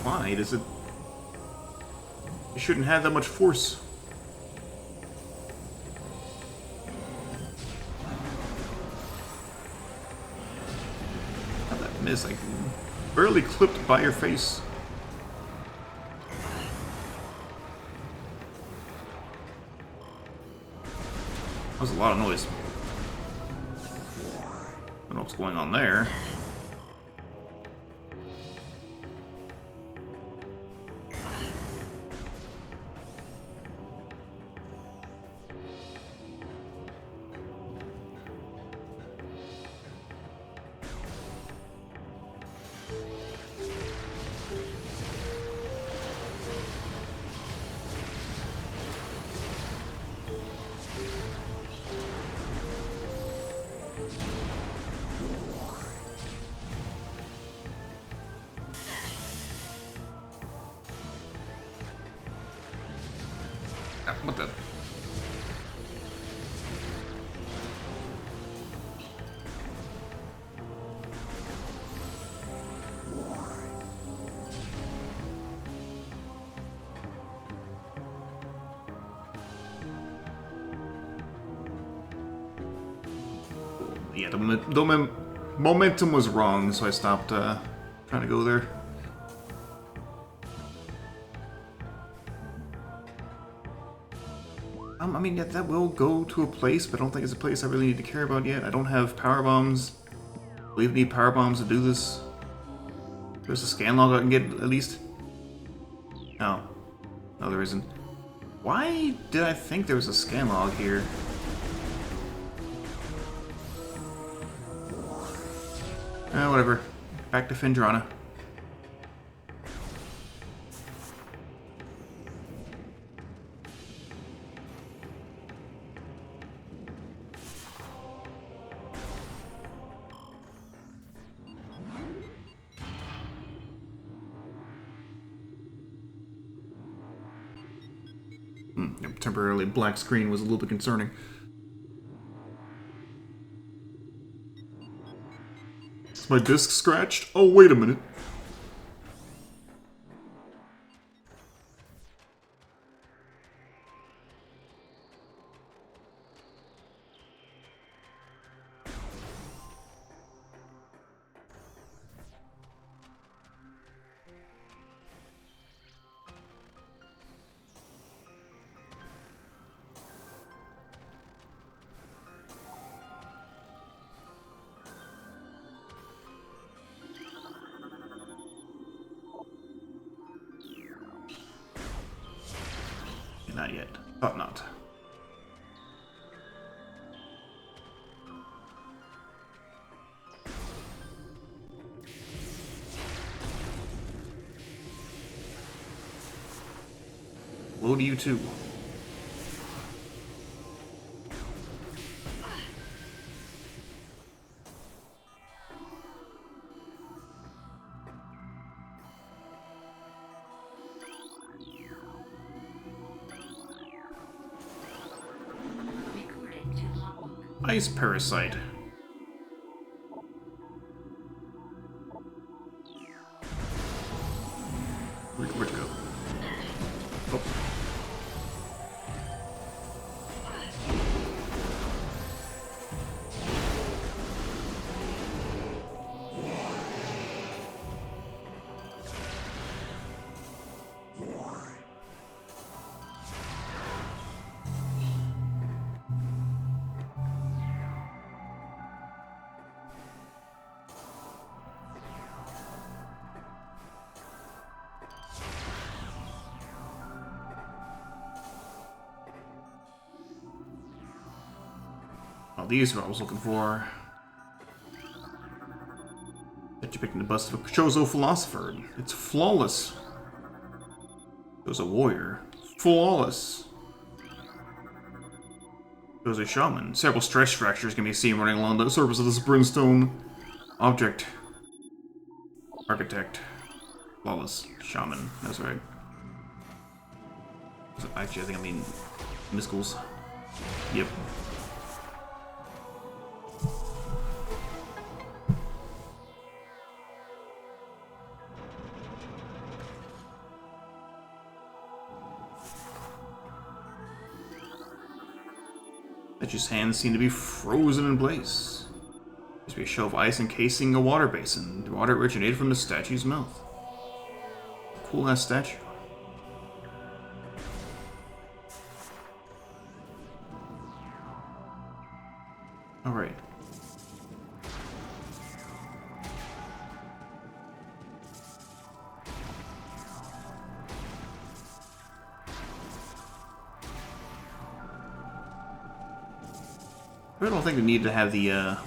A: Why does it... It shouldn't have that much force. How'd that miss? Like, barely clipped by your face. That was a lot of noise. I don't know what's going on there. Ah, what the? Yeah, the momentum was wrong, so I stopped trying to go there. I mean, yeah, that will go to a place, but I don't think it's a place I really need to care about yet. I don't have power bombs. I believe I need power bombs to do this. There's a scan log I can get, at least. No. No, there isn't. Why did I think there was a scan log here? Whatever. Back to Phendrana. Temporarily black screen was a little bit concerning. Is my disc scratched? Oh, wait a minute. Thought not. Hello to you too.
B: Recording to logbook.
A: Ice parasite. Where'd you go? Oh. Oh, these are what I was looking for. That you're picking the bust of a Chozo philosopher. It's flawless. Chozo warrior. Flawless. Chozo shaman. Several stress fractures can be seen running along the surface of this brimstone object. Architect. Flawless. Shaman. That's right. Actually, I think I mean Miskels. Yep. Etch's hands seem to be frozen in place. There appears to be a shell of ice encasing a water basin. The water originated from the statue's mouth. Cool ass statue. Alright. I don't think we need to have the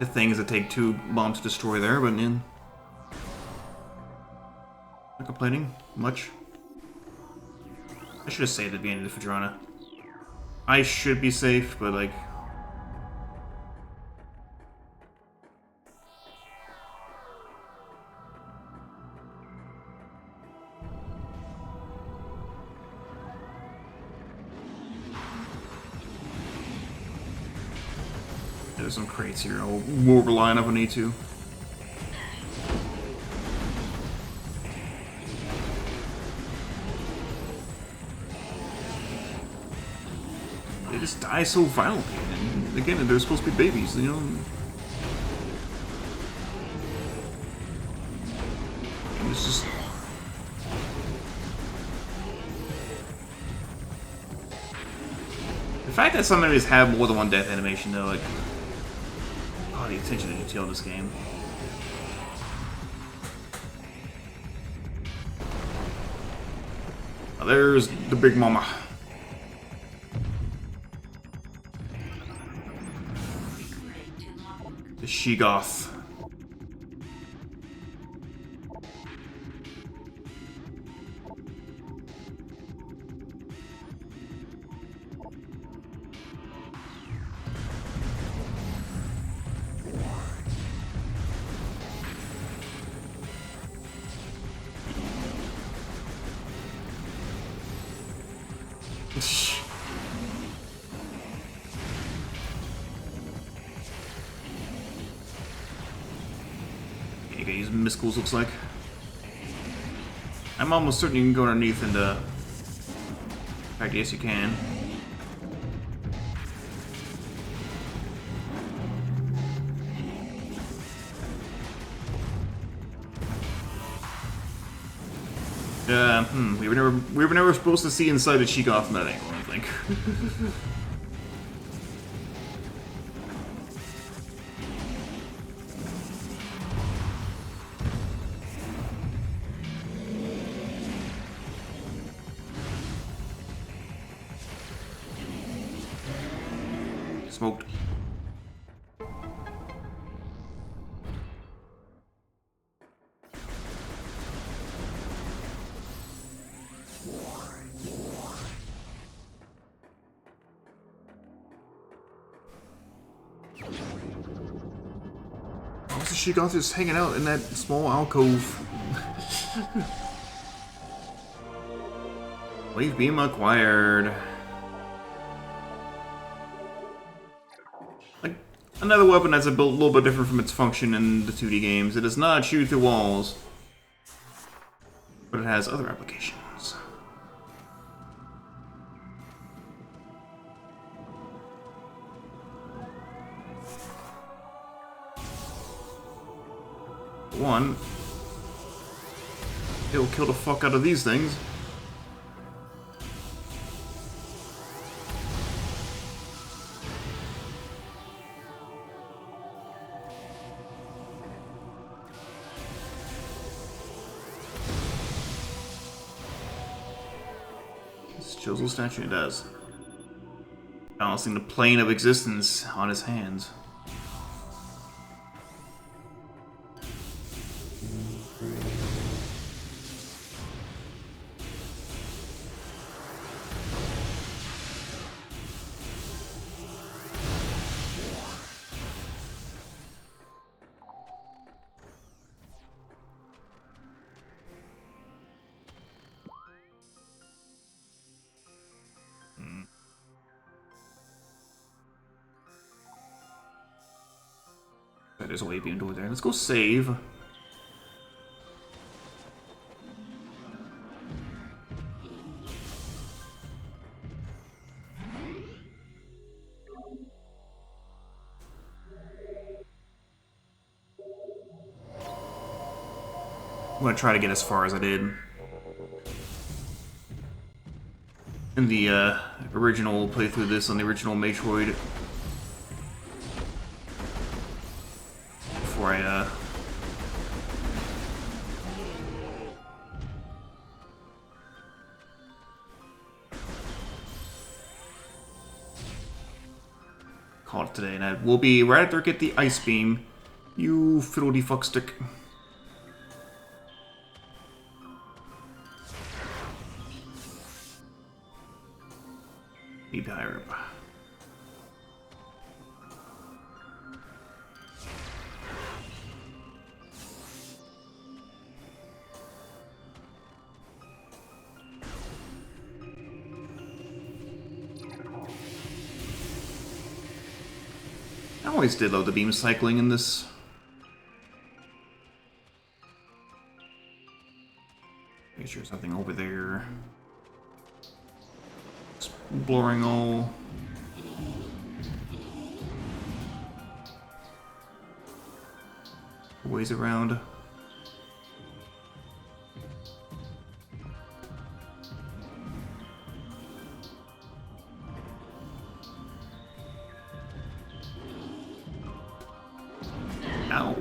A: things that take 2 bombs to destroy there, but in not complaining much. I should have saved at the beginning of the Fadrana. I should be safe, but like there's some crates here. We'll rely on if we need to. They just die so violently. And again, they're supposed to be babies, you know? And it's just... The fact that some enemies have more than one death animation, though, like... Oh, the attention to detail in this game. Oh, there's the big mama. The Sheegoth. Use Miskels, looks like. I'm almost certain you can go underneath and, in fact, yes, you can. We were never supposed to see inside the Sheegoth from that angle, I think. Smoked. What's the she got just hanging out in that small alcove? Wave beam acquired. Like, another weapon that's a little bit different from its function in the 2D games. It does not shoot through walls, but it has other applications. One, it'll kill the fuck out of these things. Chisel statue, it does. Balancing the plane of existence on his hands. There's a way being door there. Let's go save. I'm gonna try to get as far as I did in the original playthrough of this on the original Maytroid. Before I call it today, and I will be right after I get the ice beam. You fiddledy fuckstick. Maybe higher up. I always did love the beam cycling in this. Make sure there's nothing over there. Exploring all ways around. Ow.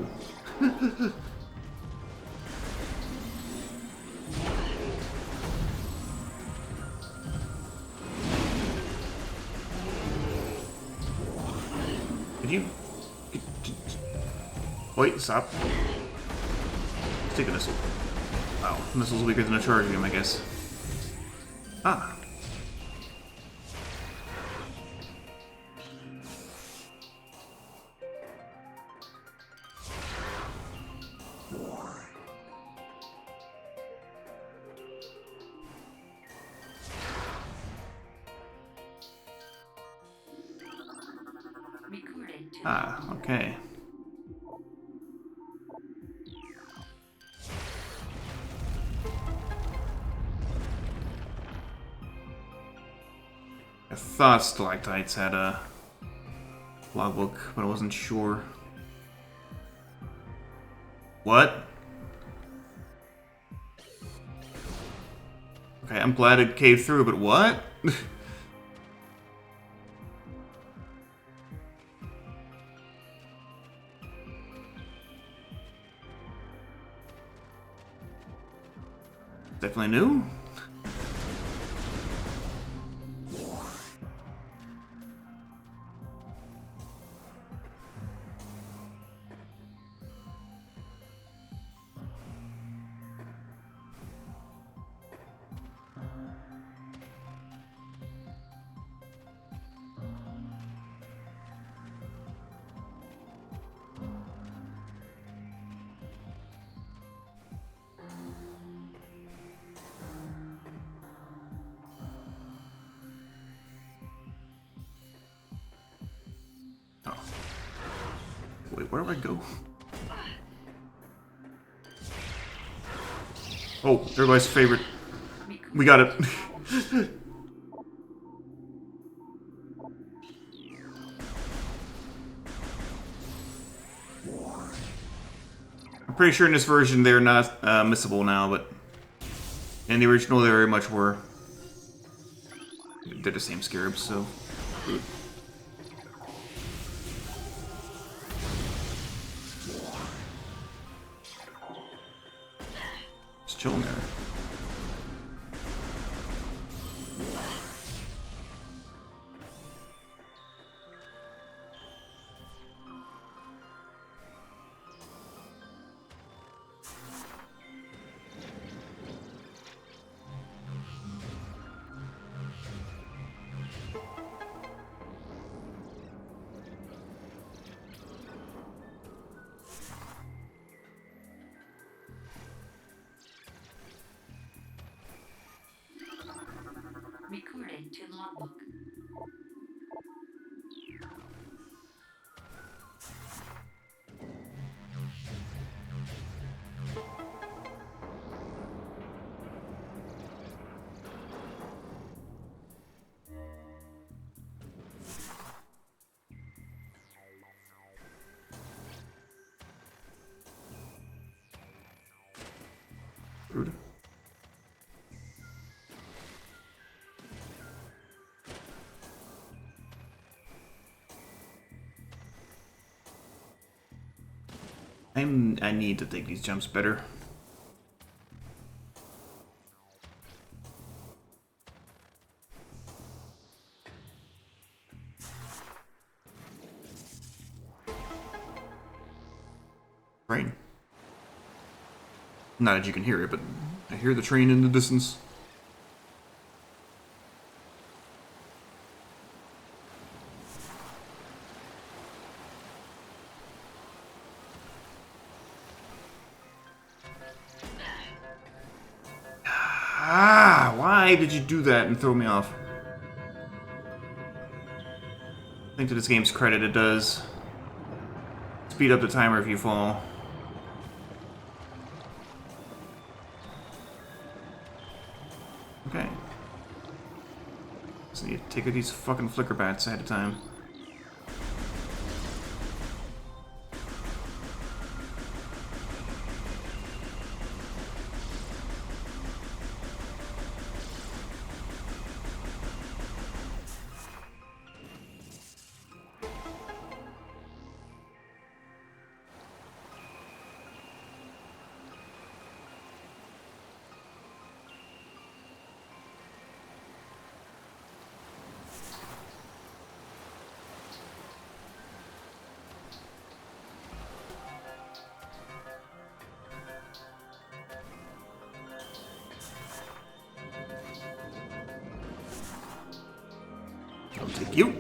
A: Did you... Wait, stop. Let's take a missile. Wow, missile's weaker than a charge beam, I guess. Ah.
B: Recording to
A: Ah, okay. I thought stalactites had a logbook, but I wasn't sure. What? Okay, I'm glad it caved through, but what? Definitely new. Wait, where do I go? Oh, everybody's favorite. We got it. I'm pretty sure in this version they're not missable now, but in the original they very much were. They're the same scarabs, so... Just chilling there.
B: Recording to logbook.
A: Rude. I need to take these jumps better. Train. Not that you can hear it, but I hear the train in the distance. Ah, why did you do that and throw me off? I think to this game's credit, it does speed up the timer if you fall. Okay. Just need to take out these fucking flicker bats at a time. I'll take you.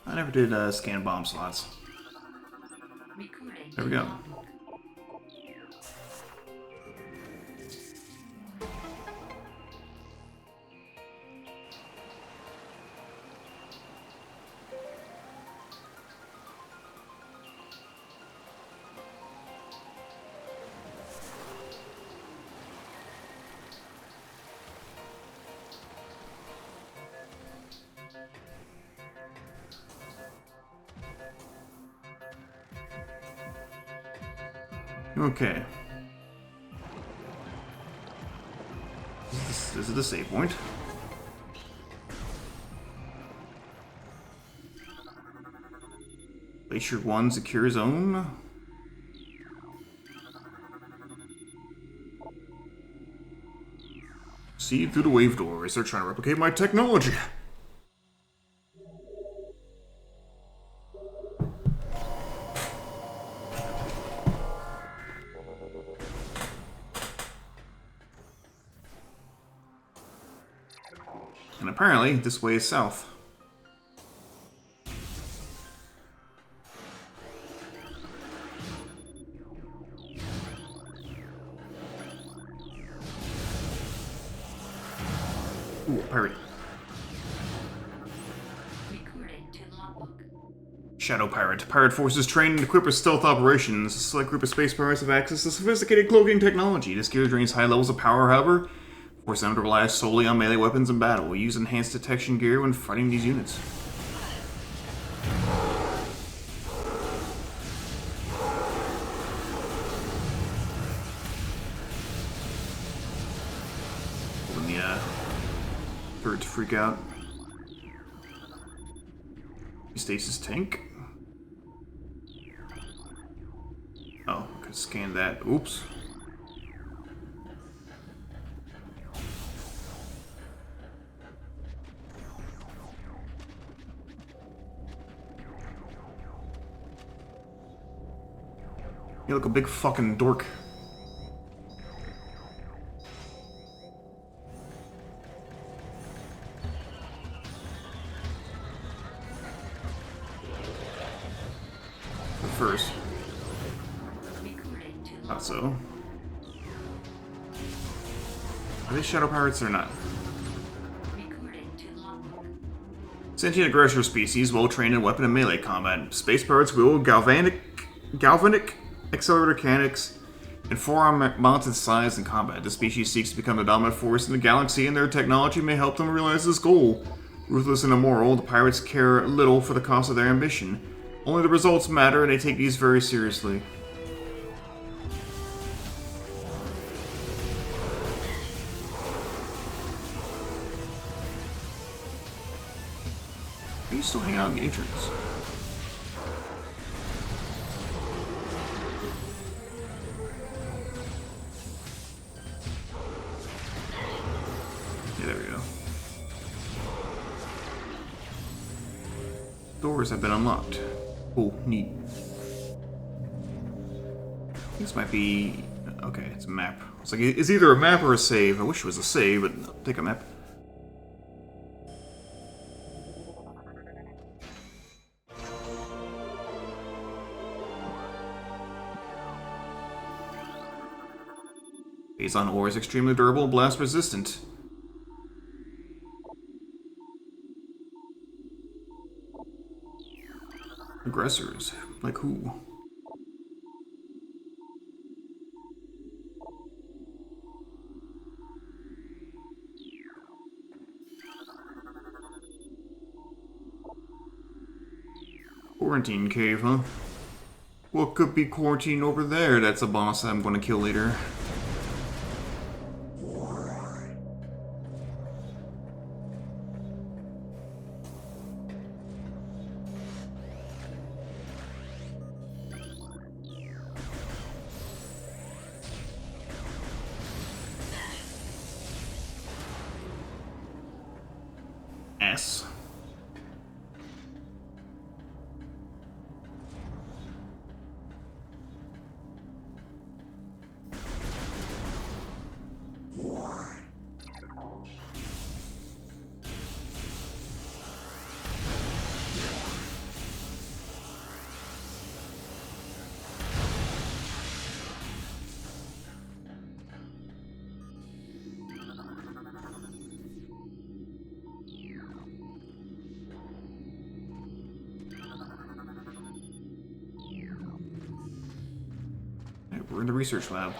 A: I never did scan bomb slots.
B: Recording
A: There we
B: to
A: go.
B: logbook.
A: Okay. This is the save point. Glacier 1 secure zone. See through the wave doors. They're trying to replicate my technology. And apparently, this way is south. Ooh, a pirate.
B: Recording to logbook.
A: Shadow Pirate. Pirate forces trained and equipped with stealth operations. A select group of space pirates have access to sophisticated cloaking technology. This gear drains high levels of power, however, forcing them to rely solely on melee weapons in battle. We use enhanced detection gear when fighting these units. When the birds freak out. Stasis tank. Oh, I could scan that. Oops. You look a big fucking dork. But first,
B: Recording to
A: not so. Are they shadow pirates or not?
B: Recording to logbook.
A: Sentient aggressor species, well trained in weapon and melee combat. Space pirates wield galvanic accelerator mechanics and forearm mounted scythes in combat. This species seeks to become the dominant force in the galaxy, and their technology may help them realize this goal. Ruthless and immoral, the pirates care little for the cost of their ambition. Only the results matter, and they take these very seriously. Are you still hanging out in the entrance? Yeah, there we go. Doors have been unlocked. Oh, neat. This might be... Okay, it's a map. It's like, it's either a map or a save. I wish it was a save, but I'll take a map. Phazon ore is extremely durable and blast resistant. Aggressors? Like who? Quarantine cave, huh? What could be quarantine over there? That's a boss I'm gonna kill later. S. We're in the research lab.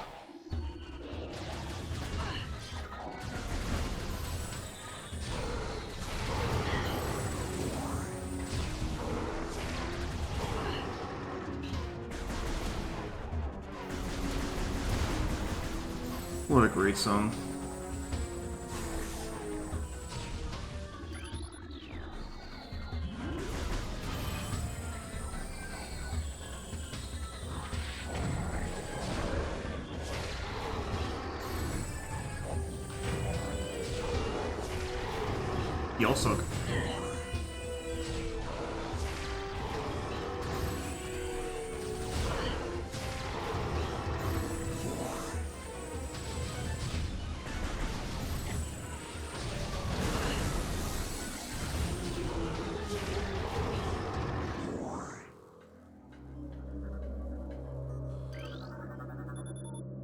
A: What a great song. Y'all suck.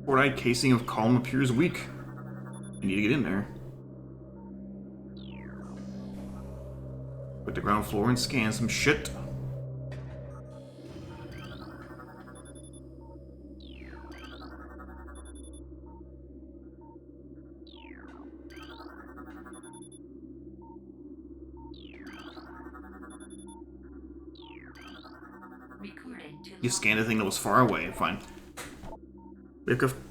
A: Fortnite casing of column appears weak. I need to get in there. Go to the ground floor and scan some shit. You scanned a thing that was far away. Fine.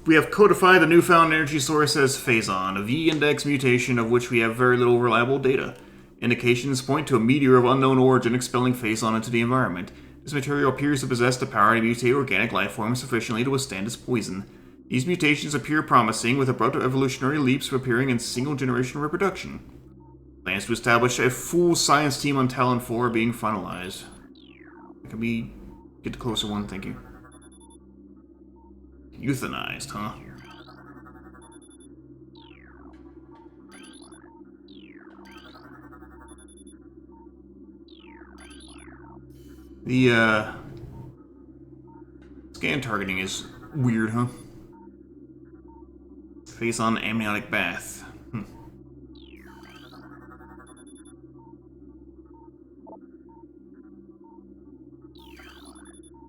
A: We have codified the newfound energy source as Phazon, a V-index mutation of which we have very little reliable data. Indications point to a meteor of unknown origin expelling Phazon into the environment. This material appears to possess the power to mutate organic life forms sufficiently to withstand its poison. These mutations appear promising, with abrupt evolutionary leaps appearing in single-generation reproduction. Plans to establish a full science team on Talon 4 are being finalized. Can we get the closer one? Thank you. Euthanized, huh? The, scan targeting is weird, huh? Phazon amniotic bath.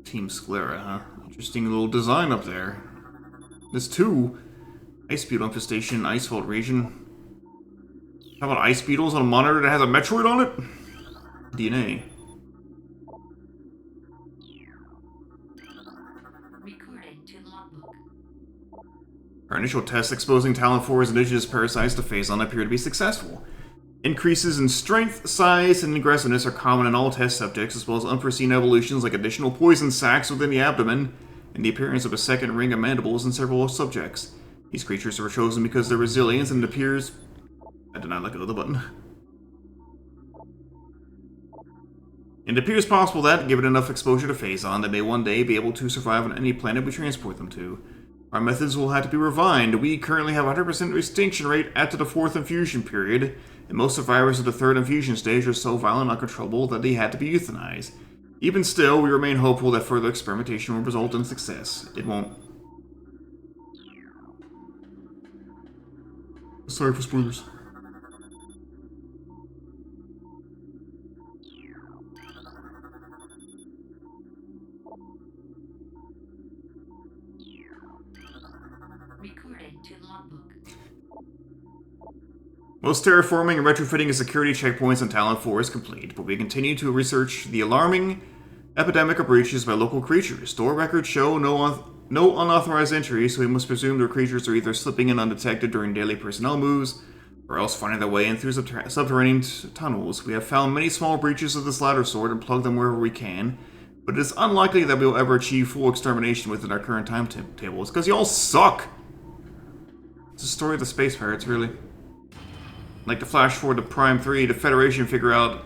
A: Team Sclera, huh? Interesting little design up there. There's two. Ice beetle infestation, ice fault region. How about ice beetles on a monitor that has a Metroid on it? DNA.
B: Recording to logbook.
A: Our initial tests exposing Talon 4's indigenous parasites to Phazon appear to be successful. Increases in strength, size, and aggressiveness are common in all test subjects, as well as unforeseen evolutions like additional poison sacs within the abdomen and the appearance of a second ring of mandibles in several subjects. These creatures were chosen because of their resilience, and it appears... I did not let go of the button. It appears possible that, given enough exposure to Phazon, they may one day be able to survive on any planet we transport them to. Our methods will have to be refined. We currently have a 100% extinction rate after the 4th infusion period, and most survivors of the 3rd infusion stage are so violent and uncontrollable that they had to be euthanized. Even still, we remain hopeful that further experimentation will result in success. It won't. Sorry for spoilers.
B: Recording to logbook.
A: Most terraforming and retrofitting of security checkpoints on Talon 4 is complete, but we continue to research the alarming epidemic of breaches by local creatures. Store records show no unauthorized entry, so we must presume their creatures are either slipping in undetected during daily personnel moves, or else finding their way in through subterranean tunnels. We have found many small breaches of this latter sort and plugged them wherever we can, but it is unlikely that we will ever achieve full extermination within our current timetable. It's because y'all suck! It's the story of the space pirates, really. Like to flash forward to Prime 3, the Federation figure out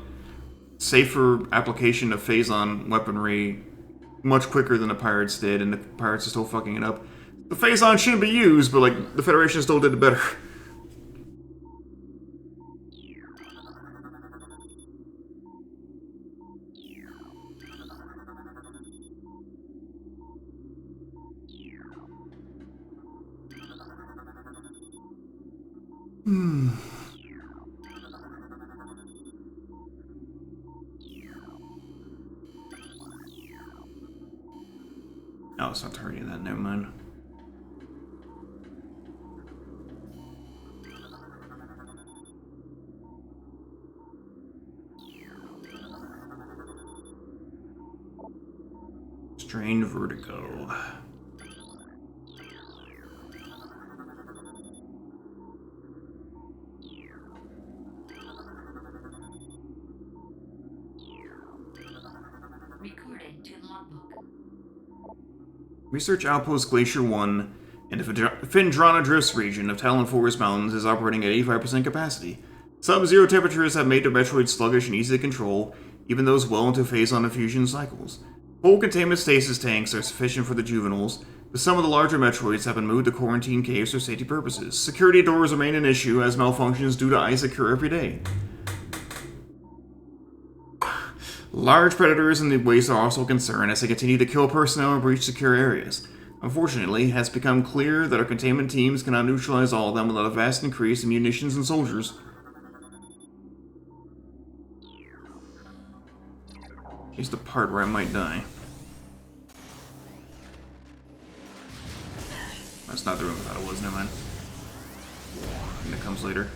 A: safer application of Phazon weaponry much quicker than the pirates did, and the pirates are still fucking it up. The Phazon shouldn't be used, but like the Federation still did it better. Oh, it's not targeting that, never mind. Strained vertigo.
B: Recording to logbook.
A: Research Outpost Glacier 1 in the Phendrana Drifts region of Talon Forest Mountains is operating at 85% capacity. Sub-zero temperatures have made the Metroid sluggish and easy to control, even those well into Phazon infusion cycles. Full containment stasis tanks are sufficient for the juveniles, but some of the larger Metroids have been moved to quarantine caves for safety purposes. Security doors remain an issue as malfunctions due to ice occur every day. Large predators in the waste are also a concern as they continue to kill personnel and breach secure areas. Unfortunately, it has become clear that our containment teams cannot neutralize all of them without a vast increase in munitions and soldiers. Here's the part where I might die. That's not the room I thought it was, never mind. And it comes later.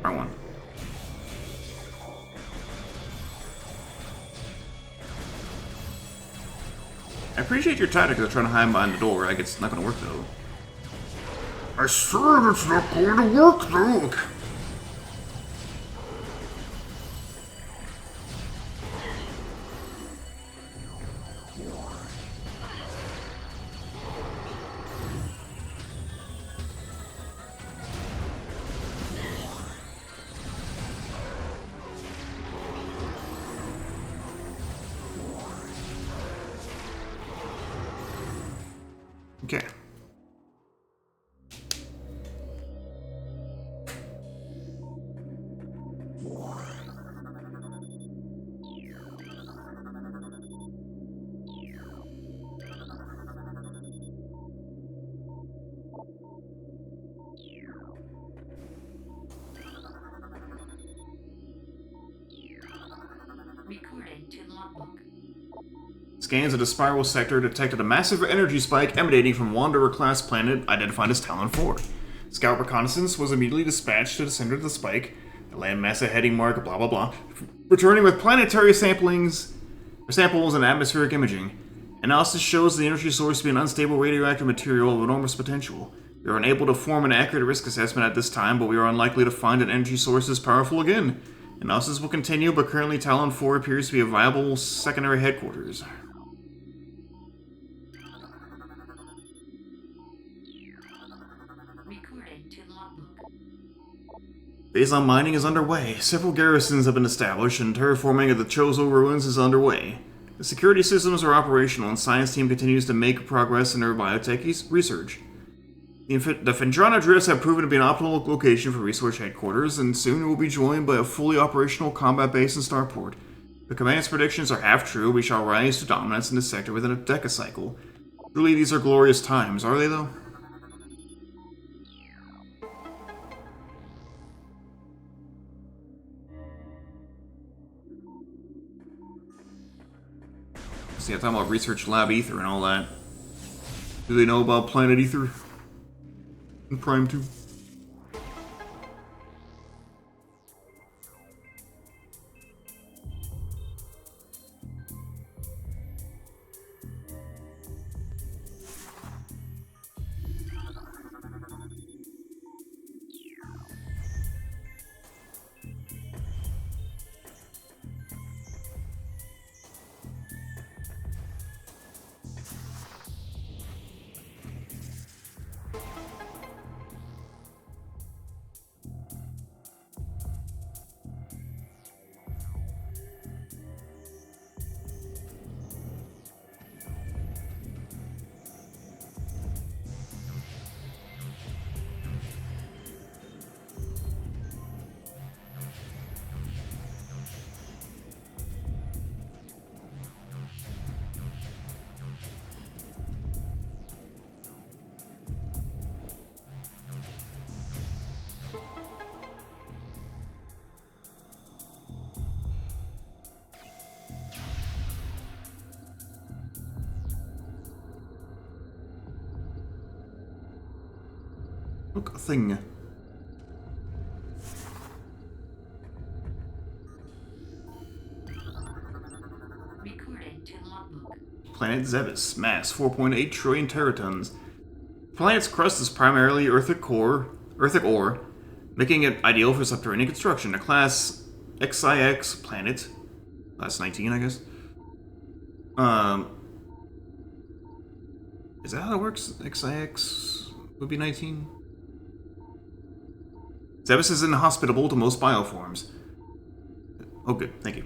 A: Wrong one. I appreciate your tactic of trying to hide behind the door. Like, it's not gonna work though. I said it's not going to work though. Okay.
B: Recording to logbook.
A: Scans of the spiral sector detected a massive energy spike emanating from Wanderer-class planet identified as Talon 4. Scout reconnaissance was immediately dispatched to the center of the spike, the landmass heading mark, blah blah blah, returning with planetary samples and atmospheric imaging. Analysis shows the energy source to be an unstable radioactive material of enormous potential. We are unable to form an accurate risk assessment at this time, but we are unlikely to find an energy source as powerful again. Analysis will continue, but currently Talon 4 appears to be a viable secondary headquarters.
B: Recording to logbook.
A: Baseline mining is underway. Several garrisons have been established, and terraforming of the Chozo ruins is underway. The security systems are operational, and science team continues to make progress in their biotech research. The Fendrana drifts have proven to be an optimal location for research headquarters, and soon it will be joined by a fully operational combat base in Starport. The command's predictions are half true. We shall rise to dominance in this sector within a decacycle. Truly, these are glorious times, are they, though? See, I'm talking about research lab ether and all that. Do they know about planet ether? In Prime 2? Look, a thing.
B: Recording to logbook.
A: Planet Zebes, mass 4.8 trillion teratons. The planet's crust is primarily earthic ore, making it ideal for subterranean construction. A class XIX planet, class 19, I guess. Is that how it works? XIX would be 19. Zebes is inhospitable to most bioforms. Oh, good, thank you.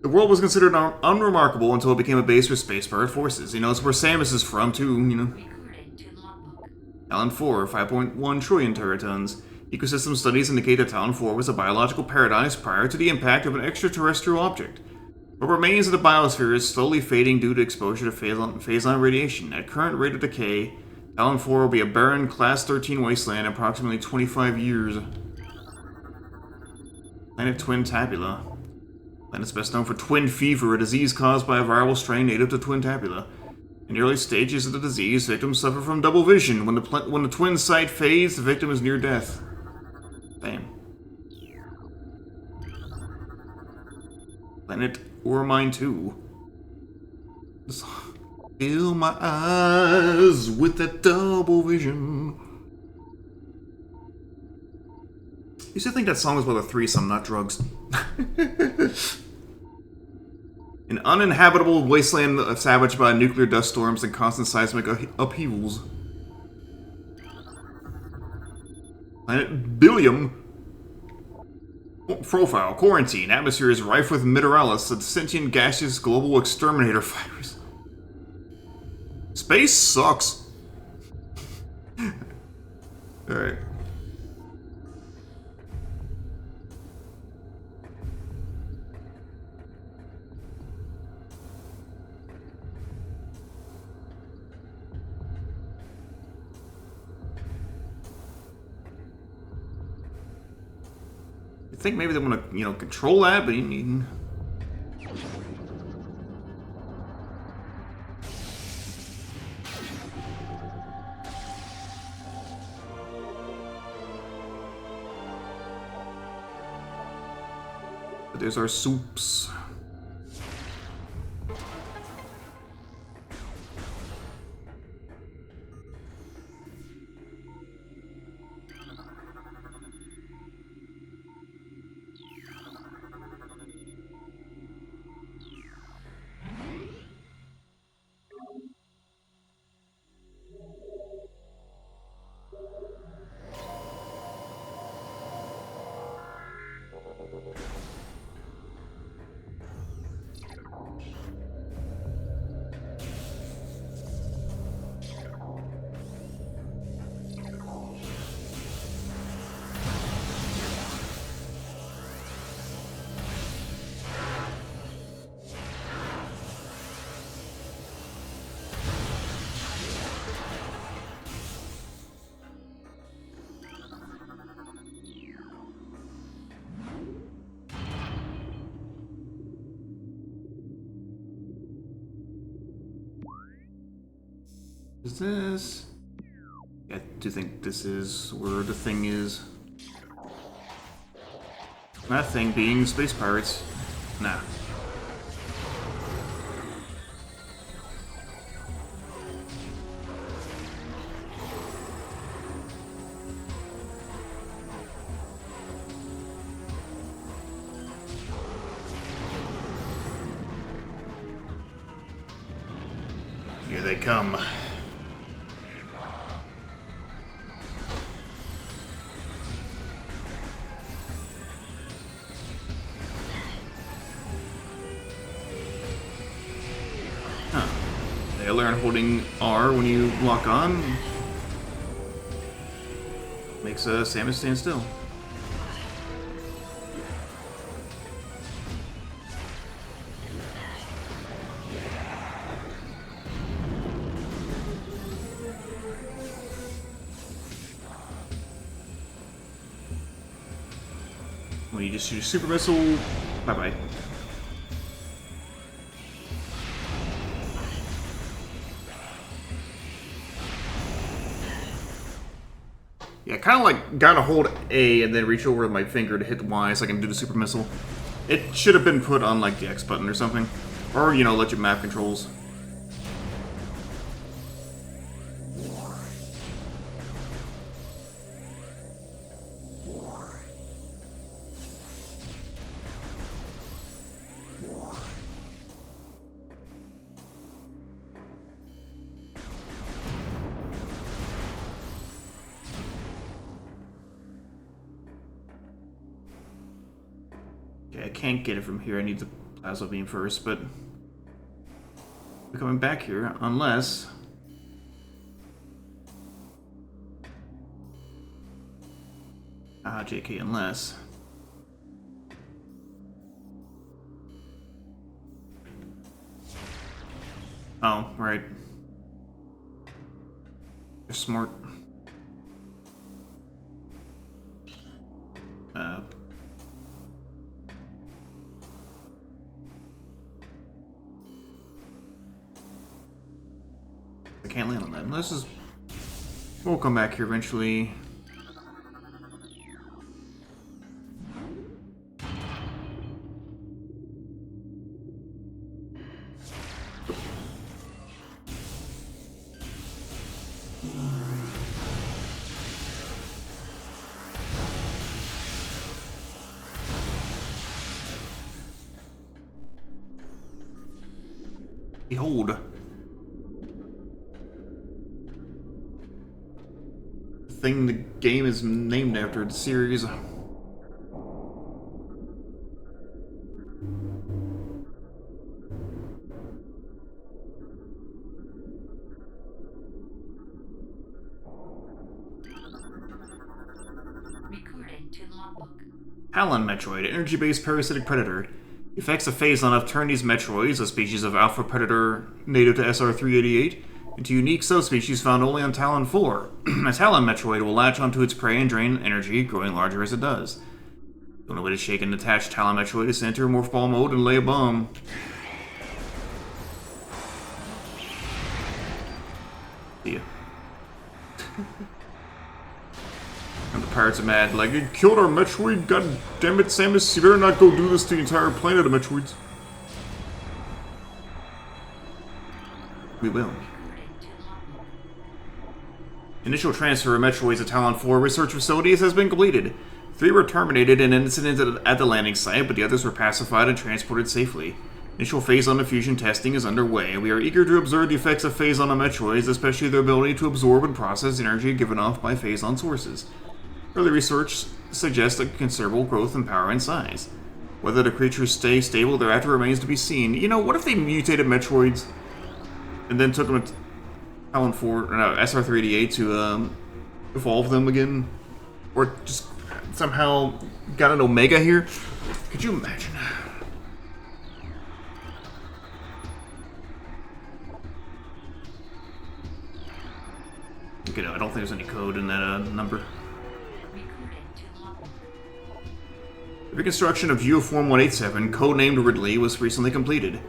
A: The world was considered unremarkable until it became a base for space pirate forces. You know, it's where Samus is from, too, you know.
B: Recording to logbook.
A: Talon 4, 5.1 trillion teratons. Ecosystem studies indicate that Talon 4 was a biological paradise prior to the impact of an extraterrestrial object. What remains of the biosphere is slowly fading due to exposure to phazon radiation. At current rate of decay, Talon 4 will be a barren Class 13 wasteland in approximately 25 years. Planet Twin Tabula. Planet's best known for twin fever, a disease caused by a viral strain native to Twin Tabula. In the early stages of the disease, victims suffer from double vision. When the twin sight fades, the victim is near death. Damn. Planet Ormine 2. Just fill my eyes with that double vision. You should think that song was about a threesome, not drugs. An uninhabitable wasteland savaged by nuclear dust storms and constant seismic upheavals. Planet Billium. Profile. Quarantine. Atmosphere is rife with Mineralis, a sentient gaseous global exterminator virus. Space sucks. Alright. I think maybe they want to, you know, control that, but you need... But there's our soups. Is this... I do think this is where the thing is. That thing being space pirates. Nah. Here they come. They learn holding R when you lock on. Makes Samus stand still. When you just shoot a super missile, bye-bye. Yeah, kind of like gotta hold A and then reach over with my finger to hit Y so I can do the super missile. It should have been put on like the X button or something. Or, you know, let you map controls. Okay, I can't get it from here. I need to Plasma beam first, but we're coming back here unless. JK, unless. Oh, right. You're smart. I can't land on that. This is. We'll come back here eventually. Behold. The thing the game is named after, the series.
B: Recording to logbook.
A: Talon Metroid, energy-based parasitic predator. Effects of Phazon have turned these Metroids, a species of alpha predator native to SR-388, into unique subspecies found only on Talon 4. A Talon Metroid will latch onto its prey and drain energy, growing larger as it does. The only way to shake and detach Talon Metroid is to enter Morph Ball mode and lay a bomb. See ya. And the pirates are mad, like, it killed our Metroid, god damn it, Samus, you better not go do this to the entire planet of Metroids. We will. Initial transfer of Metroids to Talon 4 research facilities has been completed. 3 were terminated in an incident at the landing site, but the others were pacified and transported safely. Initial Phazon diffusion testing is underway. We are eager to observe the effects of Phazon on Metroids, especially their ability to absorb and process energy given off by Phazon sources. Early research suggests a considerable growth in power and size. Whether the creatures stay stable thereafter remains to be seen. You know, what if they mutated Metroids and then took them to Talon 4, no, SR-388 to evolve them again? Or just somehow got an Omega here? Could you imagine? Okay, no, I don't think there's any code in that number. The reconstruction of Geoform 187, codenamed Ridley, was recently completed.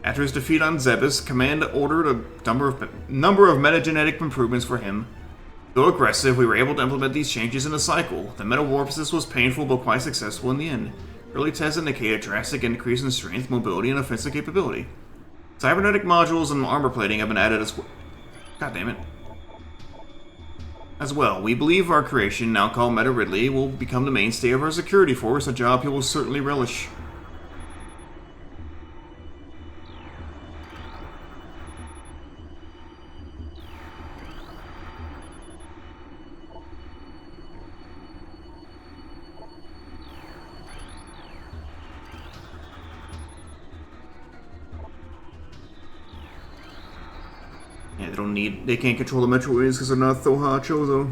A: After his defeat on Zebes, Command ordered a number of metagenetic improvements for him. Though aggressive, we were able to implement these changes in a cycle. The metamorphosis was painful but quite successful in the end. Early tests indicated a drastic increase in strength, mobility, and offensive capability. Cybernetic modules and armor plating have been added as well. God damn it. As well, we believe our creation, now called Meta Ridley, will become the mainstay of our security force, a job he will certainly relish. Yeah, they can't control the Metroids because they're not Thoha Chozo.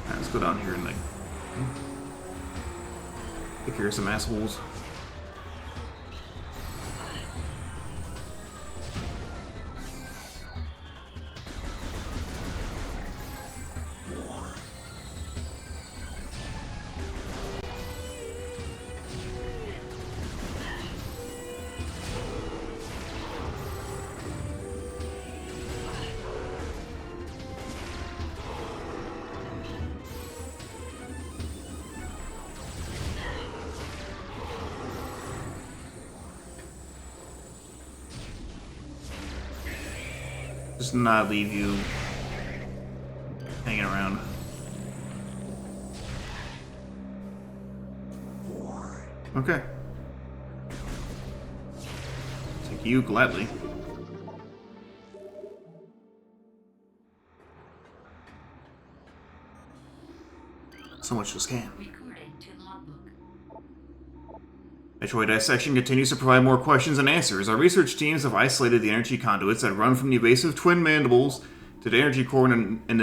A: Let's go down here and like take care of some assholes. Just not leave you hanging around. Okay. Take you gladly. So much to scan.
B: Recording
A: Metroid Dissection continues to provide more questions than answers. Our research teams have isolated the energy conduits that run from the evasive twin mandibles to the energy core and then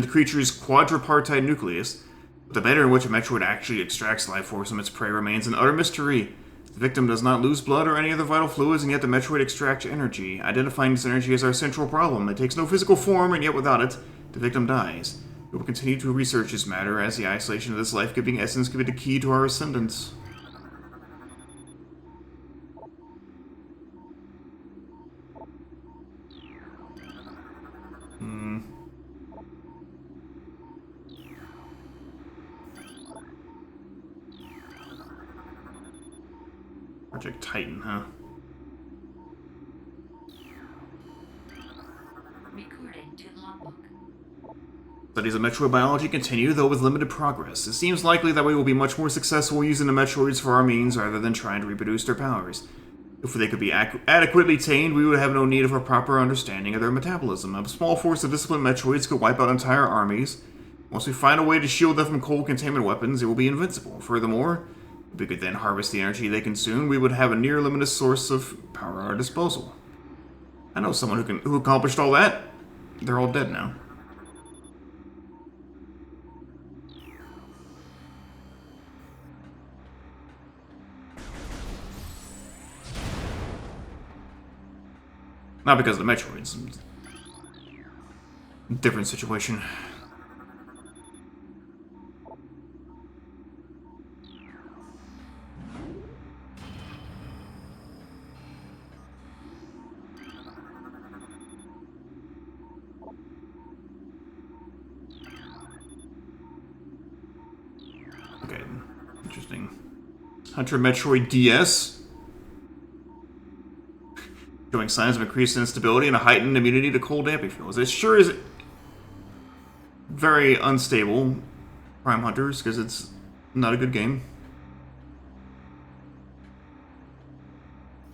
A: the creature's quadripartite nucleus. But the manner in which a Metroid actually extracts life force from its prey remains an utter mystery. The victim does not lose blood or any other vital fluids, and yet the Metroid extracts energy. Identifying this energy is our central problem. It takes no physical form, and yet without it, the victim dies. We will continue to research this matter, as the isolation of this life-giving essence could be the key to our ascendance. Project Titan, huh?
B: Recording to logbook.
A: Studies of Metroid biology continue, though with limited progress. It seems likely that we will be much more successful using the Metroids for our means rather than trying to reproduce their powers. If they could be adequately tamed, we would have no need of a proper understanding of their metabolism. A small force of disciplined Metroids could wipe out entire armies. Once we find a way to shield them from cold containment weapons, it will be invincible. Furthermore, if we could then harvest the energy they consume, we would have a near limitless source of power at our disposal. I know someone who accomplished all that. They're all dead now. Not because of the Metroids. Different situation. Okay, interesting. Hunter Metroid DS. Showing signs of increased instability and a heightened immunity to cold damping fields. It sure is very unstable, Prime Hunters, because it's not a good game.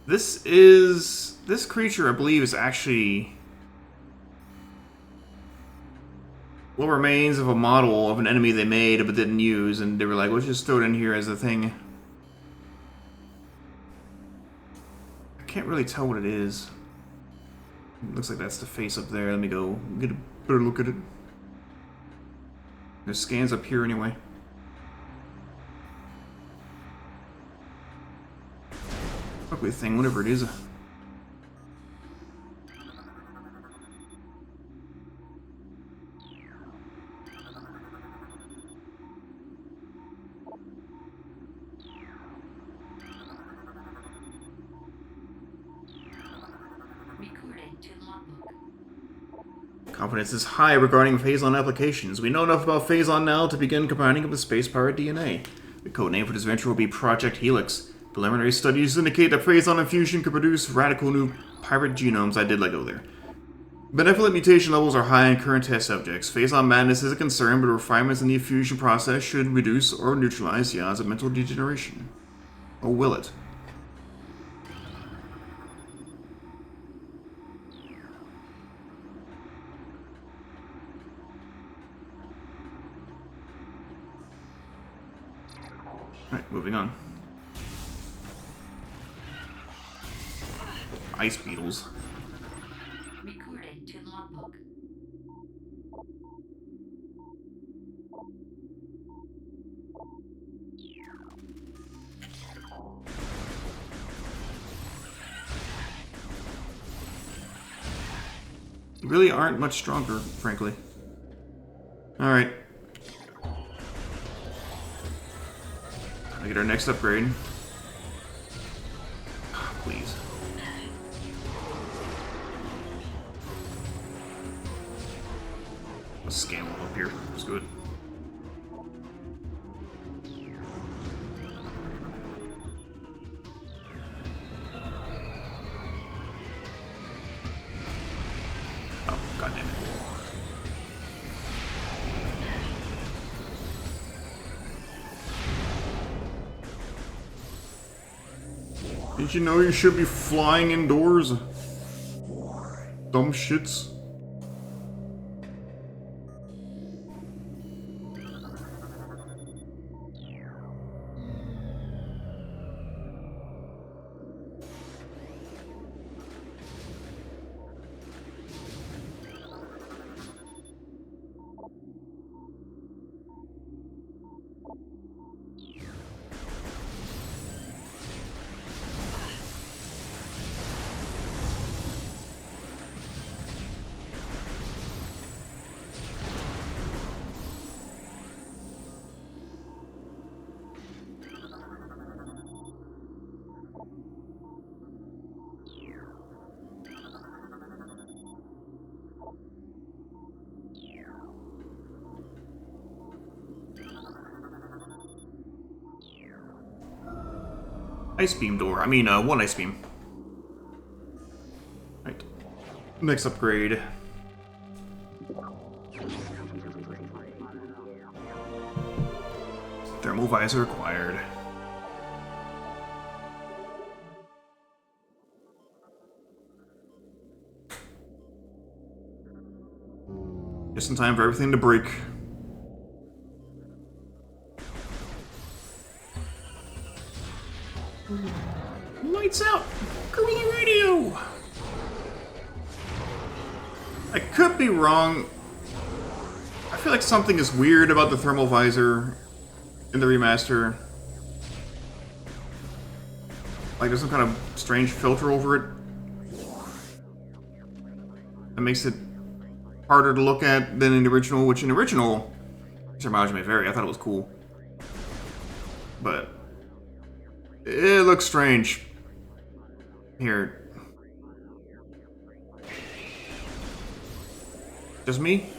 A: This creature, I believe, is actually what remains of a model of an enemy they made but didn't use, and they were like, let's just throw it in here as a thing. Can't really tell what it is. It looks like that's the face up there. Let me go get a better look at it. There's scans up here anyway. Ugly thing, whatever it is. Confidence is high regarding Phazon applications. We know enough about Phazon now to begin combining it with space pirate DNA. The codename for this venture will be Project Helix. Preliminary studies indicate that Phazon infusion could produce radical new pirate genomes. I did let go there. Benevolent mutation levels are high in current test subjects. Phazon madness is a concern, but refinements in the infusion process should reduce or neutralize the odds of mental degeneration. Or will it? Alright, moving on. Ice beetles.
B: Recording to logbook.
A: Really aren't much stronger, frankly. Alright. Time to get our next upgrade. Please. Let's scan one up here. That's good. Oh, goddammit. Did you know you should be flying indoors? Dumb shits. Ice beam door. I mean, one ice beam. Right. Next upgrade. Thermal visor acquired. Just in time for everything to break. Lights out! Guerrilla radio! I could be wrong. I feel like something is weird about the thermal visor in the remaster. Like there's some kind of strange filter over it. That makes it harder to look at than in the original, which in the original, your mileage may vary, I thought it was cool. But it looks strange. Here. Just me?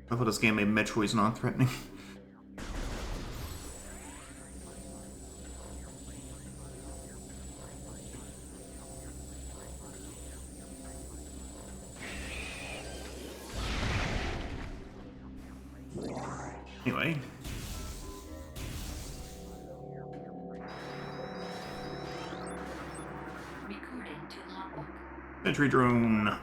A: I thought this game made Metroid's non-threatening. Anyway.
B: Recording to logbook.
A: Entry drone.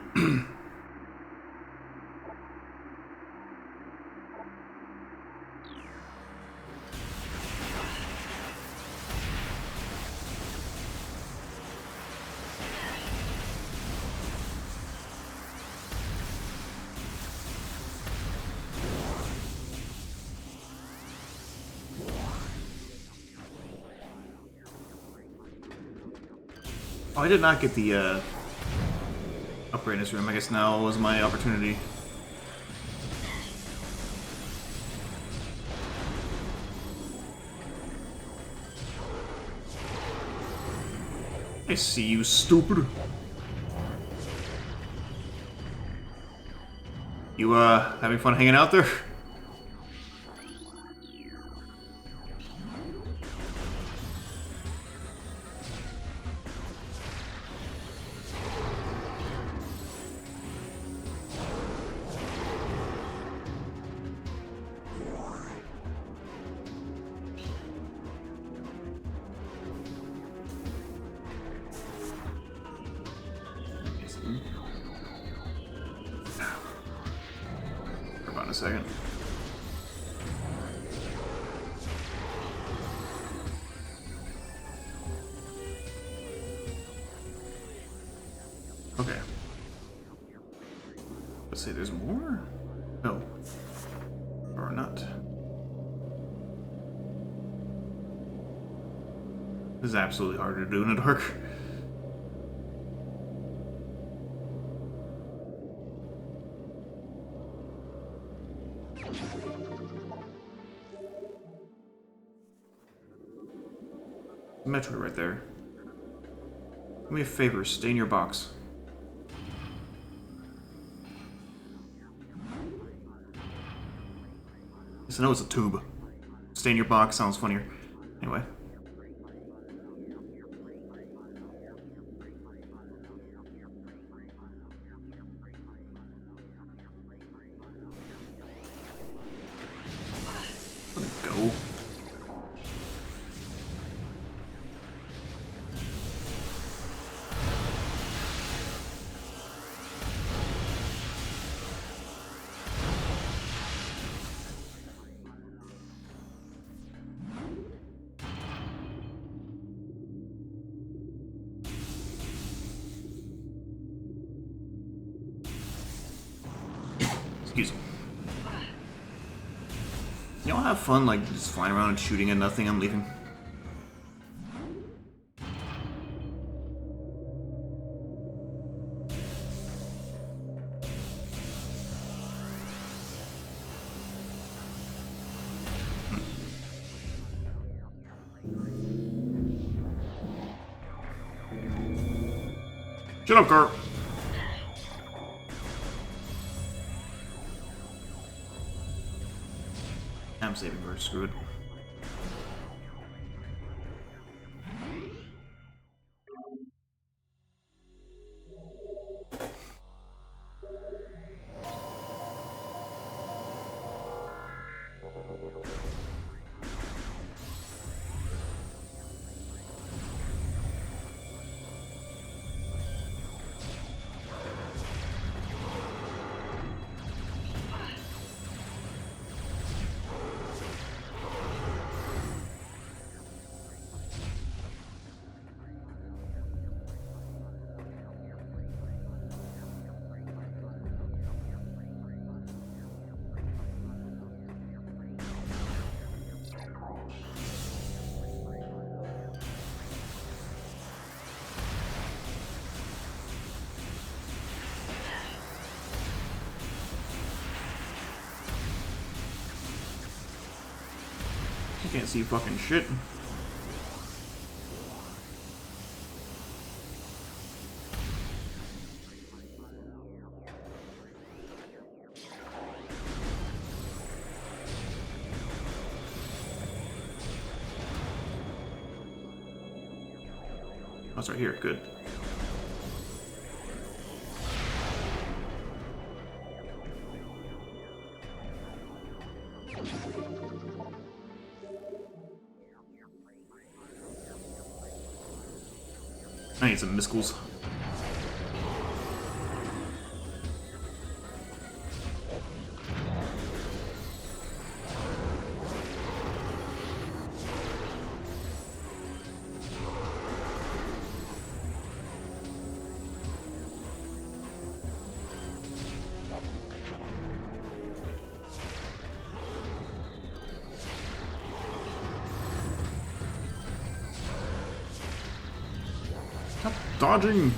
A: Oh, I did not get the upgrade in this room. I guess now was my opportunity. I see you, stupid. You, having fun hanging out there? Hold on a second. Okay. Let's see, there's more? No. Or not. This is absolutely hard to do in the dark. Metroid right there. Do me a favor, stay in your box. Yes, I know it's a tube. Stay in your box sounds funnier. Anyway. Let it go. Excuse me. You know, I'll have fun, like, just flying around and shooting at nothing. I'm leaving. Shut up, car. I'm saving first. Screw it. I can't see fucking shit. Oh, it's right here. Good. I need some missiles. Stop dodging!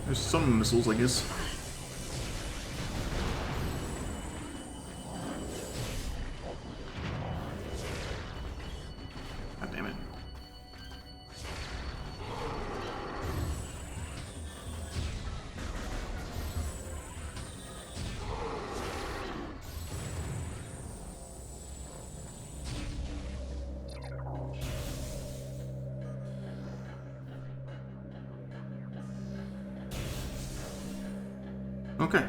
A: There's some missiles, I guess. God damn it. Okay.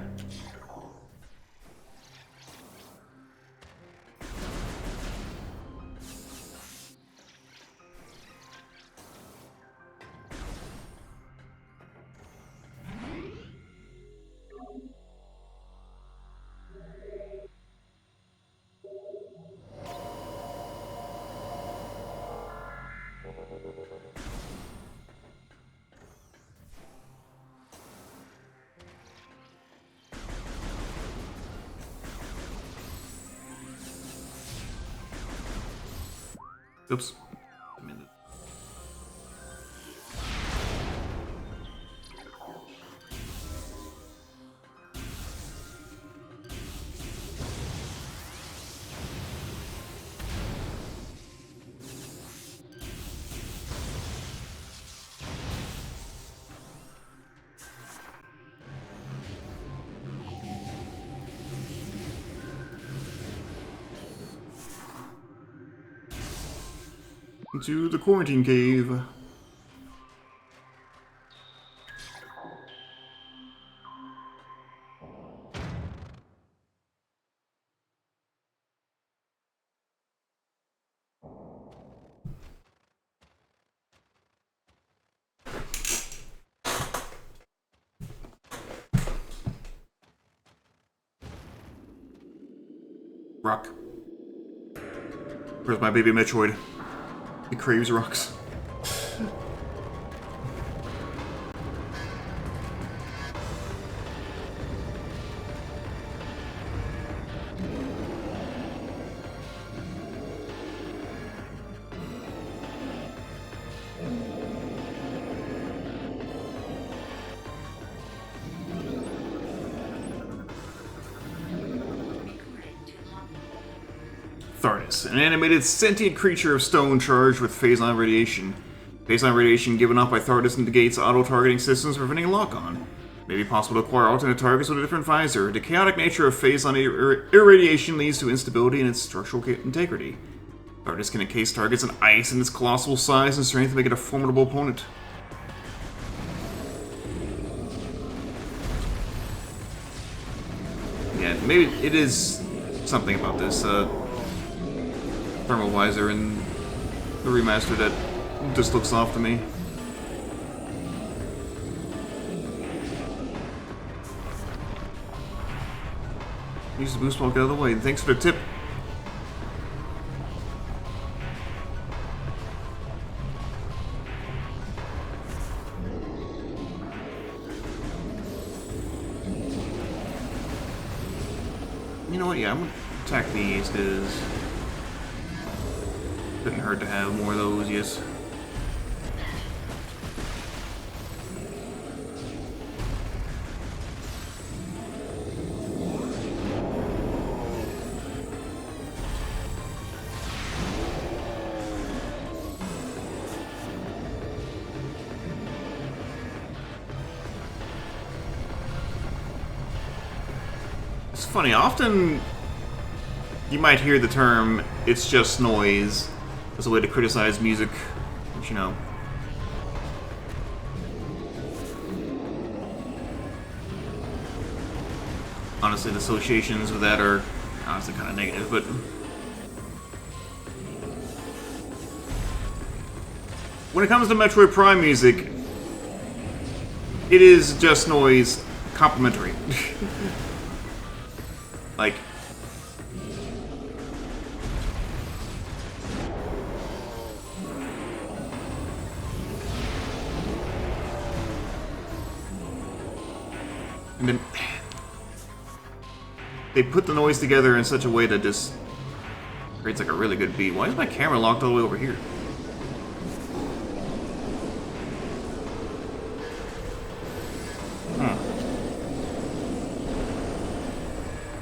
A: Oops. A minute. Into the quarantine cave. Rock. Where's my baby Metroid? He craves rocks. Satus, an animated sentient creature of stone charged with phase-on radiation. Phase-on radiation given off by Satus negates auto-targeting systems, preventing lock-on. It may be possible to acquire alternate targets with a different visor. The chaotic nature of phase-on irradiation leads to instability in its structural integrity. Satus can encase targets in ice, and its colossal size and strength make it a formidable opponent. Yeah, maybe it is something about this thermal visor in the remaster that just looks off to me. Use the boost walk out of the way. Thanks for the tip. You know what? Yeah, I'm gonna attack these because couldn't hurt to have more of those. Yes. It's funny, often you might hear the term, it's just noise, as a way to criticize music, which, you know. Honestly, the associations with that are honestly kind of negative, but when it comes to Metroid Prime music, it is just noise complimentary. Like, and then they put the noise together in such a way that just creates like a really good beat. Why is my camera locked all the way over here?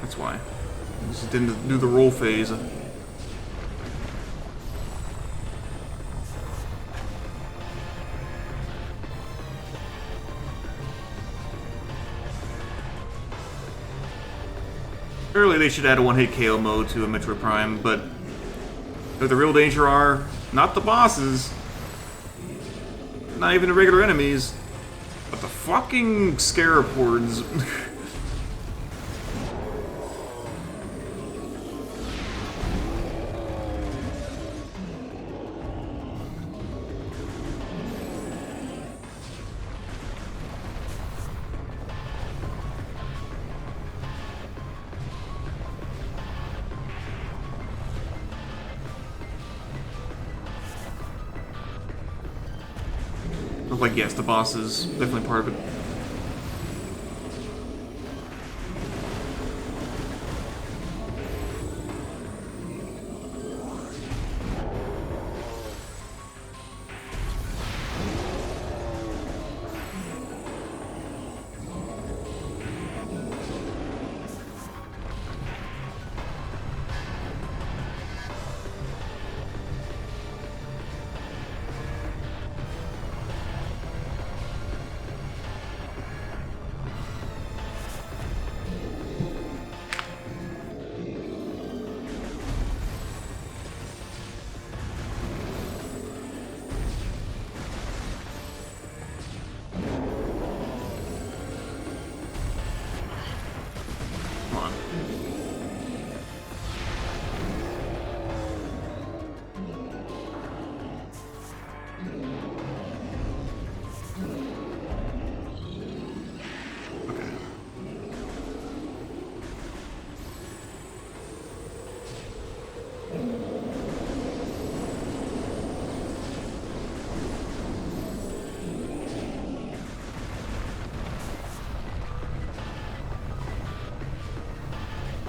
A: That's why. I just didn't do the roll phase. Early they should add a one-hit KO mode to a Metroid Prime, but where the real danger are not the bosses, not even the regular enemies, but the fucking scarab hordes. Like, yes, the boss is definitely part of it.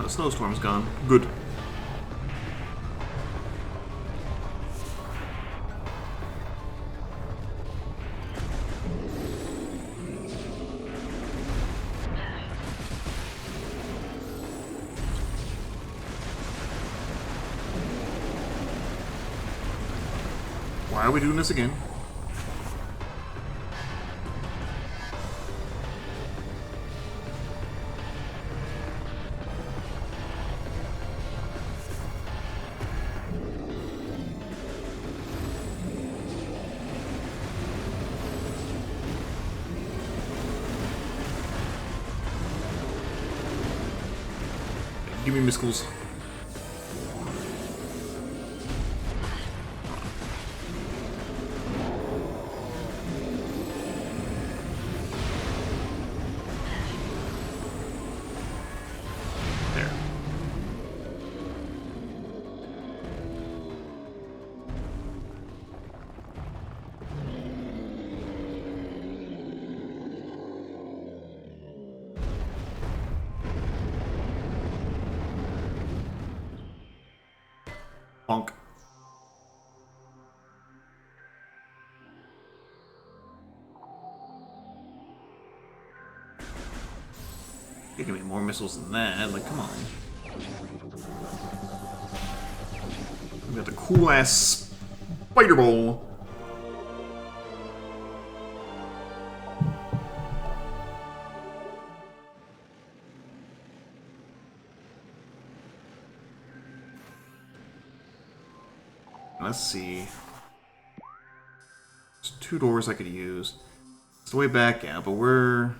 A: the snowstorm's gone. Good. Why are we doing this again? Give me missiles. There. Bonk. You give me more missiles than that. Like, come on. We got the cool ass spider ball. Let's see. There's 2 doors I could use. It's the way back, yeah, but we're...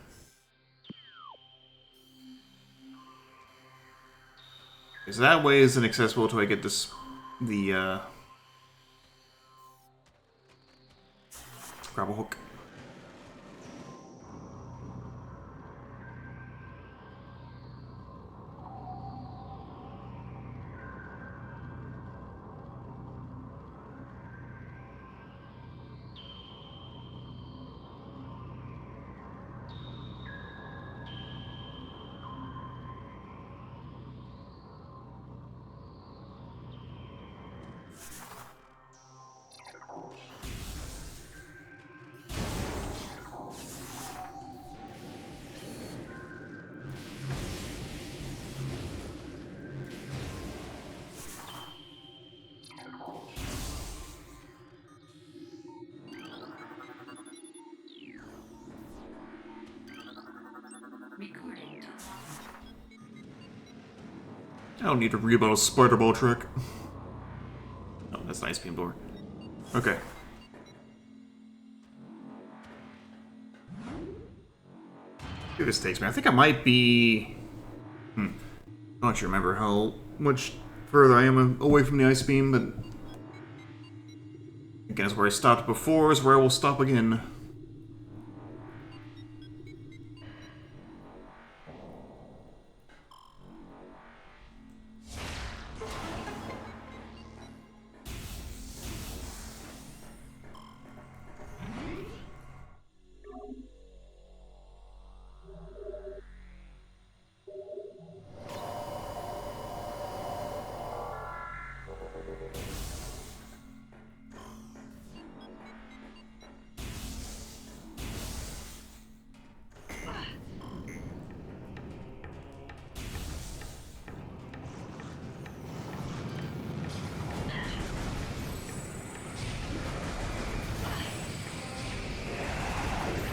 A: So that way is inaccessible until I get this... the, grapple hook.
B: Recording.
A: I don't need to read about a spider ball trick. Oh, that's an ice beam door. Okay. See what this takes me. I think I might be... I don't actually remember how much further I am away from the ice beam, but... I guess where I stopped before is where I will stop again.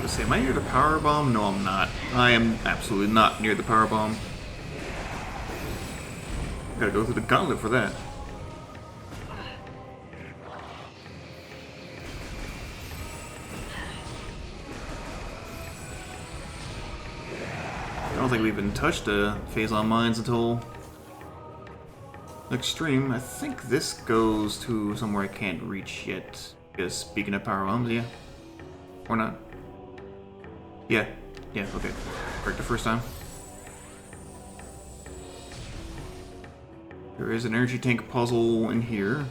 A: Let's see, am I near the power bomb? No, I'm not. I am absolutely not near the power bomb. Gotta go through the gauntlet for that. I don't think we even touched the Phazon mines until next stream. I think this goes to somewhere I can't reach yet. Because speaking of power bombs, yeah. Or not. Yeah. Yeah, okay. Correct the first time. There is an energy tank puzzle in here.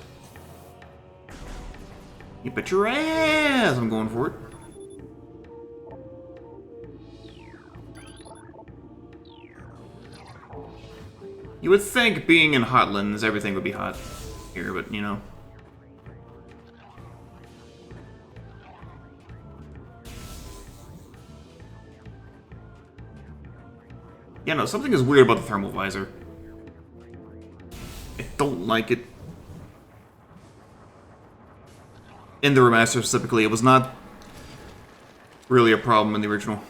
A: You bet your ass I'm going for it. You would think being in Hotlands, everything would be hot here, but you know. Yeah, no, something is weird about the thermal visor. I don't like it. In the remaster specifically, it was not really a problem in the original.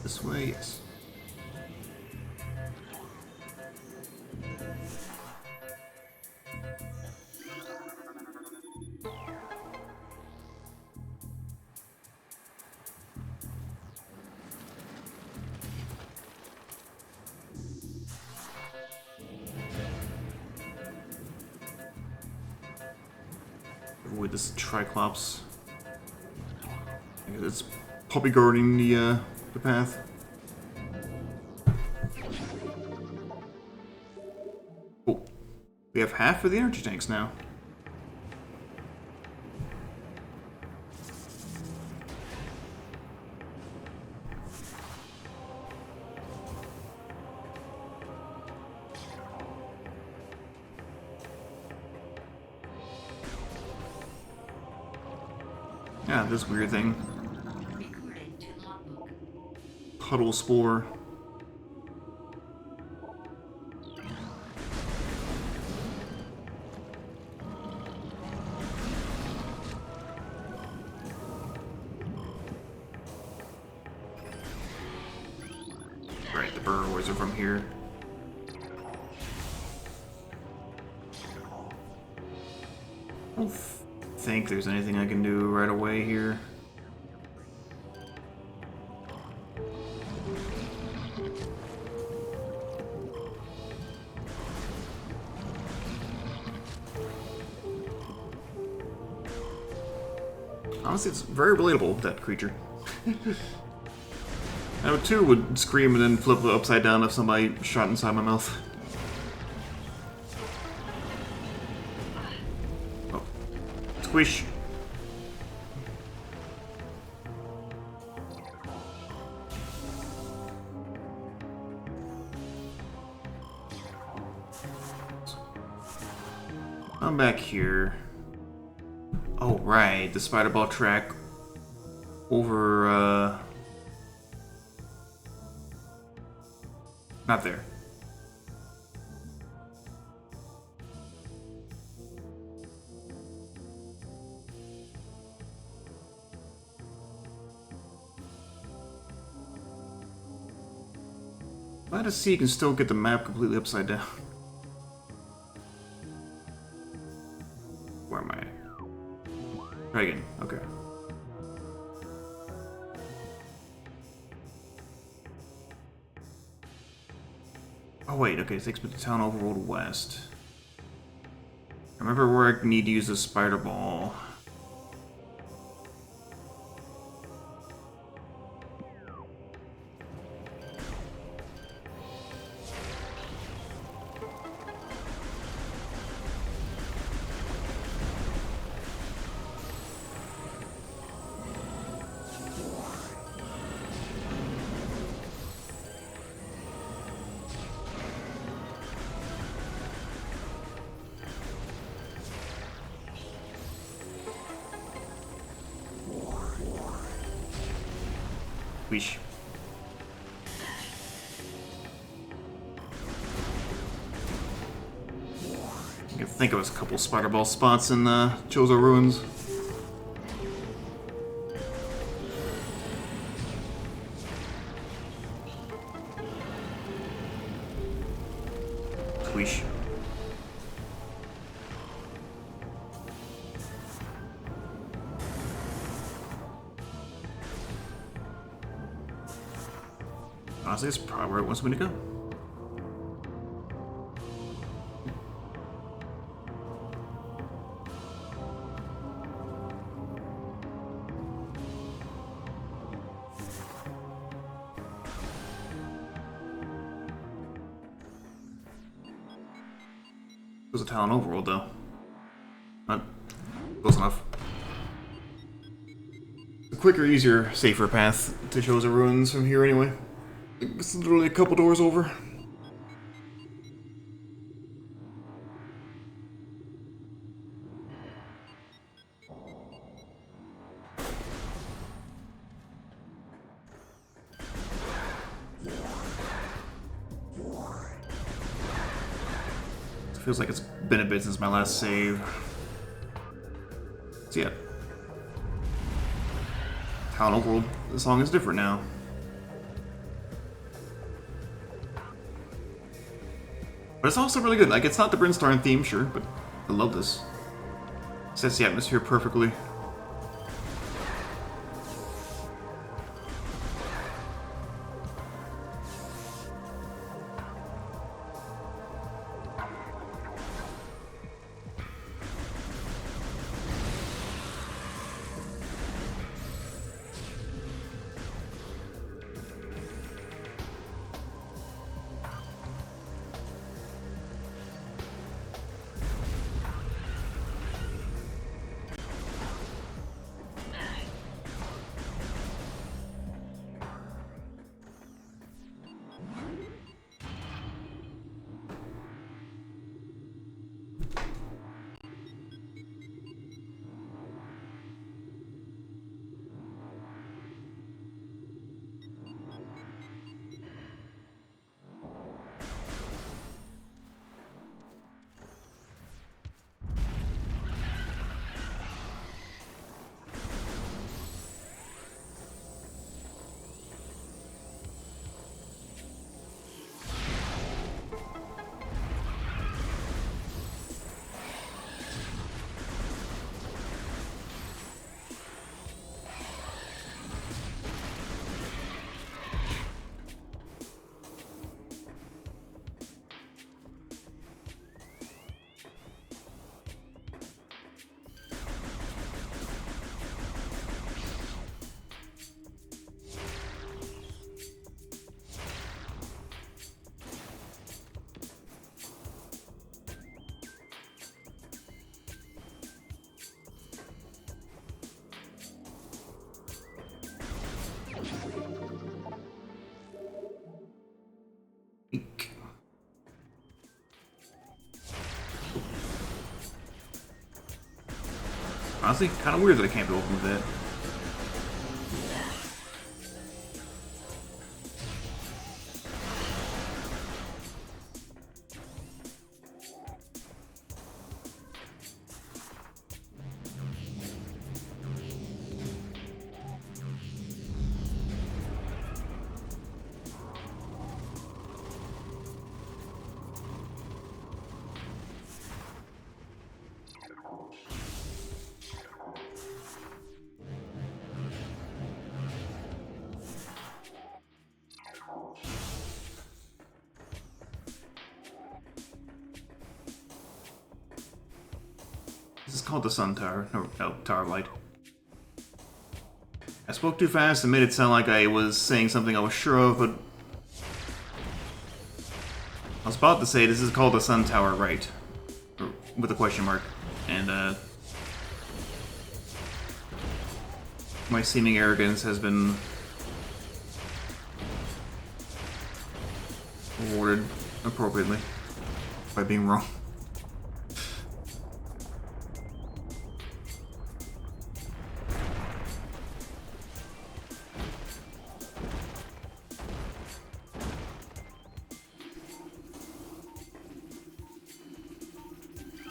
A: This way, yes. Avoid this Triclops. It's probably guarding the path. Oh, we have half of the energy tanks now. Yeah, this weird thing.
B: Recording to logbook.
A: Puddle spore. Right, the burrowers are from here. I don't think there's anything I can do right away here. Honestly, it's very relatable, that creature. I would too would scream and then flip upside down if somebody shot inside my mouth. Oh. Squish. I'm back here. Oh, right, the spider ball track over, not there. Glad to see you can still get the map completely upside down. Where am I? Try again. Okay. Oh wait, okay, it takes me to town overworld west. Remember where I need to use the spider ball. Weesh. I can think of a couple spider ball spots in the Chozo ruins. Weesh. Honestly, it's probably where it wants me to go. It was a town overworld, though. Not close enough. A quicker, easier, safer path to Chosen Ruins from here, anyway. It's literally a couple doors over. It feels like it's been a bit since my last save. So yeah. Town overworld. The song is different now. But it's also really good. Like, it's not the Brimstone theme, sure, but I love this. Sets the atmosphere perfectly. Eek. Honestly, kind of weird that I can't be open with that. This is called the Sun Tower. No, Tower of Light. I spoke too fast and made it sound like I was saying something I was sure of, but I was about to say this is called the Sun Tower, right? With a question mark. And, my seeming arrogance has been rewarded appropriately by being wrong.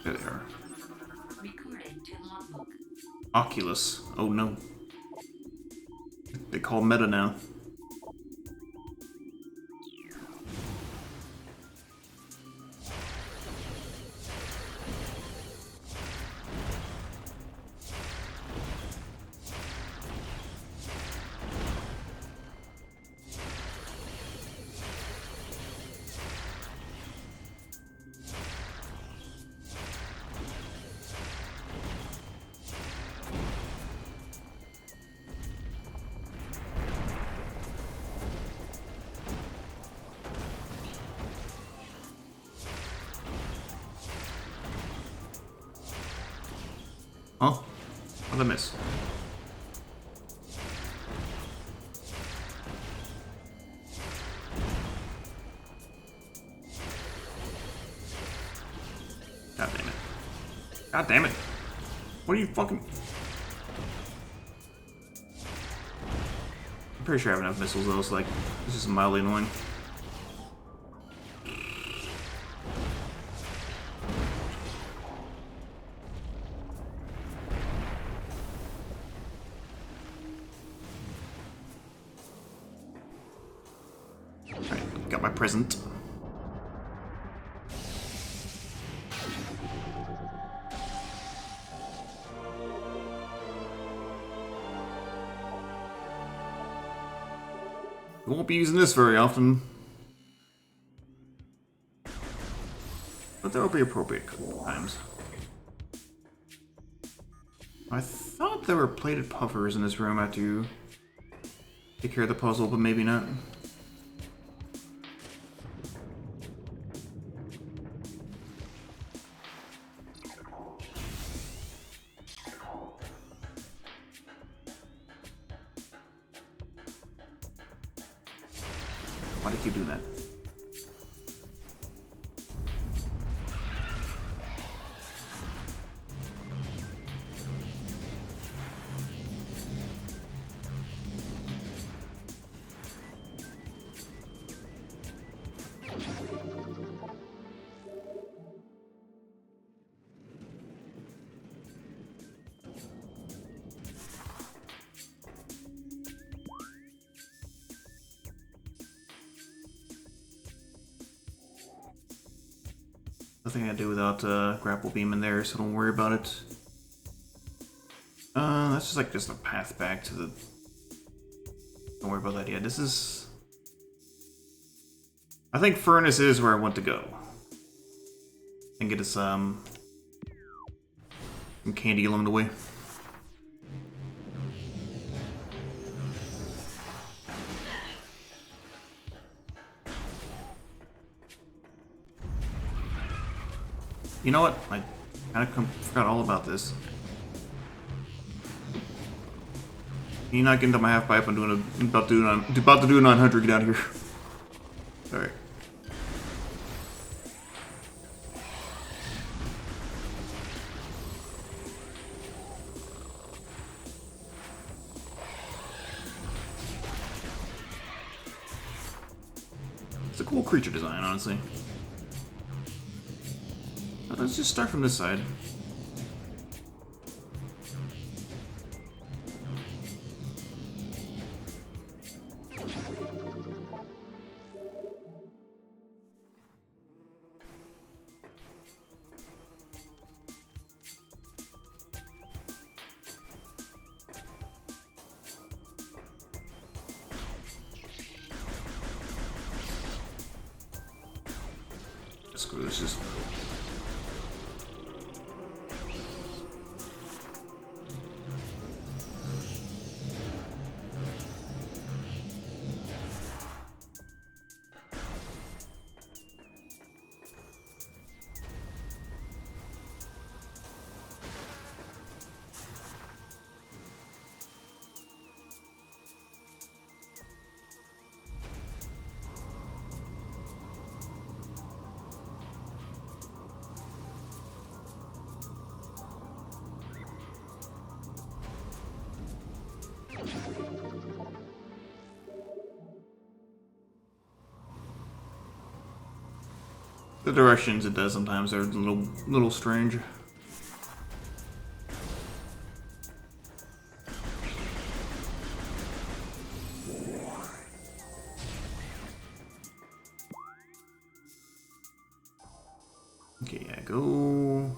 A: There they are.
B: Recording to logbook.
A: Oculus. Oh no. They call meta now. Huh? What did I miss? God damn it. God damn it. What are you fucking... I'm pretty sure I have enough missiles though, so like, this is mildly annoying. Alright, got my present. We won't be using this very often. But there will be appropriate times. I thought there were plated puffers in this room after you take care of the puzzle, but maybe not. Why did you do that? Nothing I do without grapple beam in there, so don't worry about it. That's just like a path back to the... Don't worry about that yet. This is... I think Furnace is where I want to go. And get us some candy along the way. You know what? I kind of forgot all about this. Can you not get into my half pipe? I'm about to do a 900. Get out of here. All right. It's a cool creature design, honestly. Let's just start from this side. Screw this, just... The directions it does sometimes are a little strange. Okay, yeah, go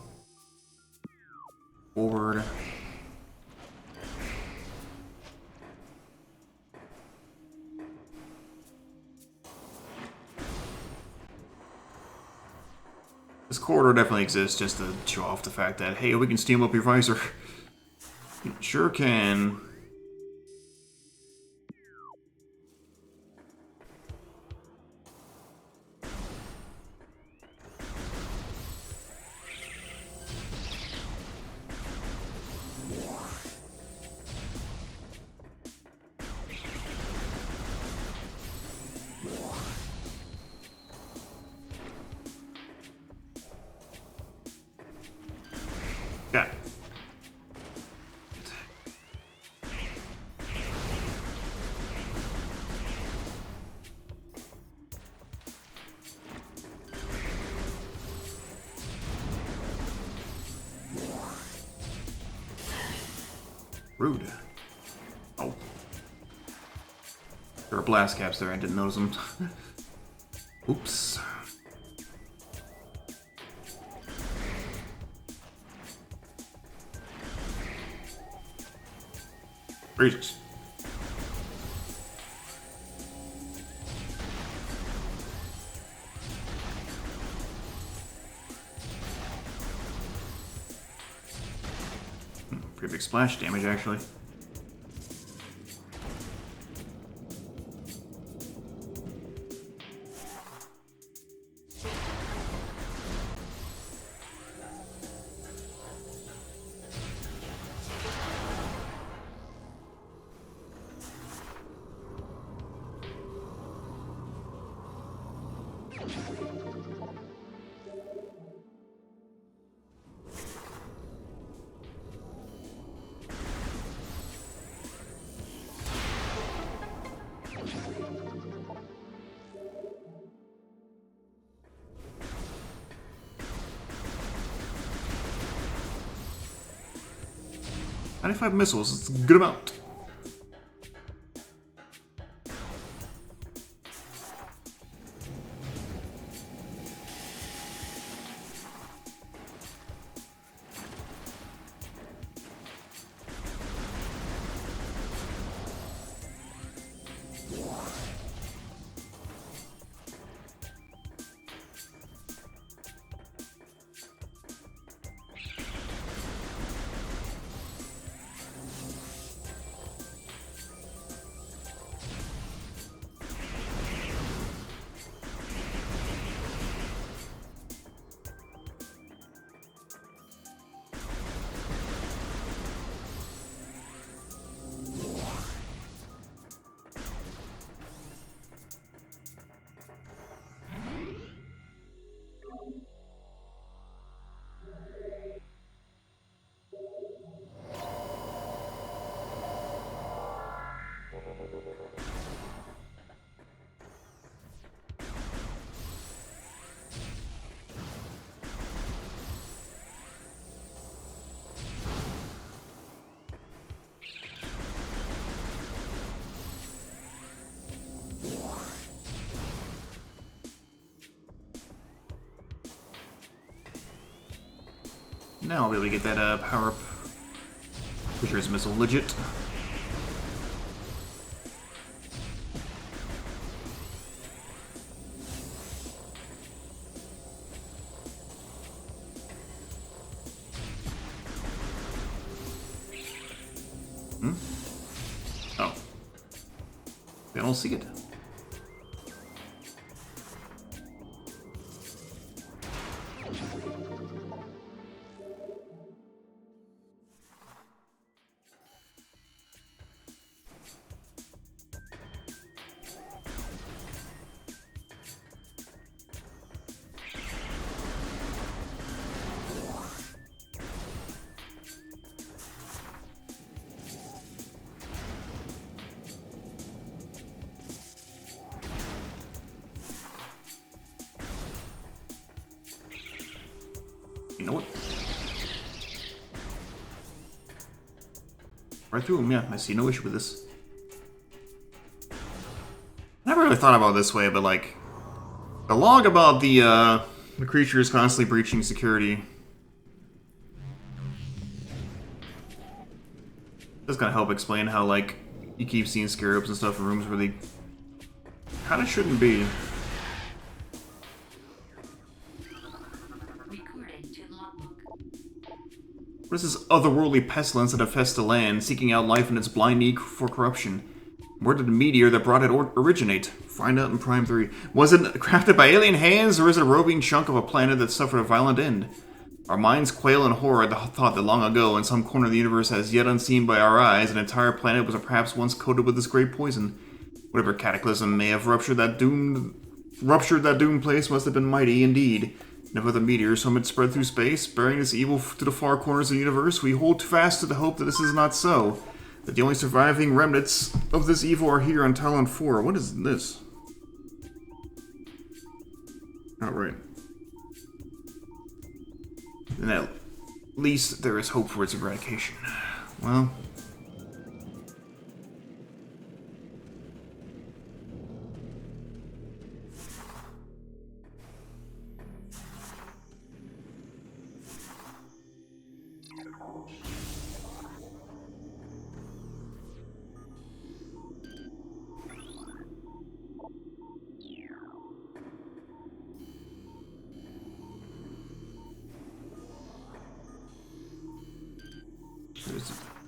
A: forward. This corridor definitely exists just to show off the fact that, hey, we can steam up your visor. You sure can. God. Rude. Oh. There are blast caps there, I didn't notice them. Oops. Jesus. Pretty big splash damage, actually. "95 missiles, it's a good amount." Now I'll be able to get that power up. Pretty sure it's missile legit. Hmm? Oh. I don't see it. You know what? Right through him, yeah. I see no issue with this. I never really thought about it this way, but like, the log about the creatures constantly breaching security does kind of help explain how, like, you keep seeing scarabs and stuff in rooms where they kind of shouldn't be. What is this otherworldly pestilence that infests the land, seeking out life in its blind need for corruption? Where did the meteor that brought it originate? Find out in Prime 3. Was it crafted by alien hands, or is it a roving chunk of a planet that suffered a violent end? Our minds quail in horror at the thought that long ago, in some corner of the universe as yet unseen by our eyes, an entire planet was perhaps once coated with this great poison. Whatever cataclysm may have ruptured that doomed place must have been mighty indeed. Never the meteors from it spread through space, bearing this evil to the far corners of the universe. We hold fast to the hope that this is not so. That the only surviving remnants of this evil are here on Talon 4. What is this? Alright. Then at least there is hope for its eradication. Well...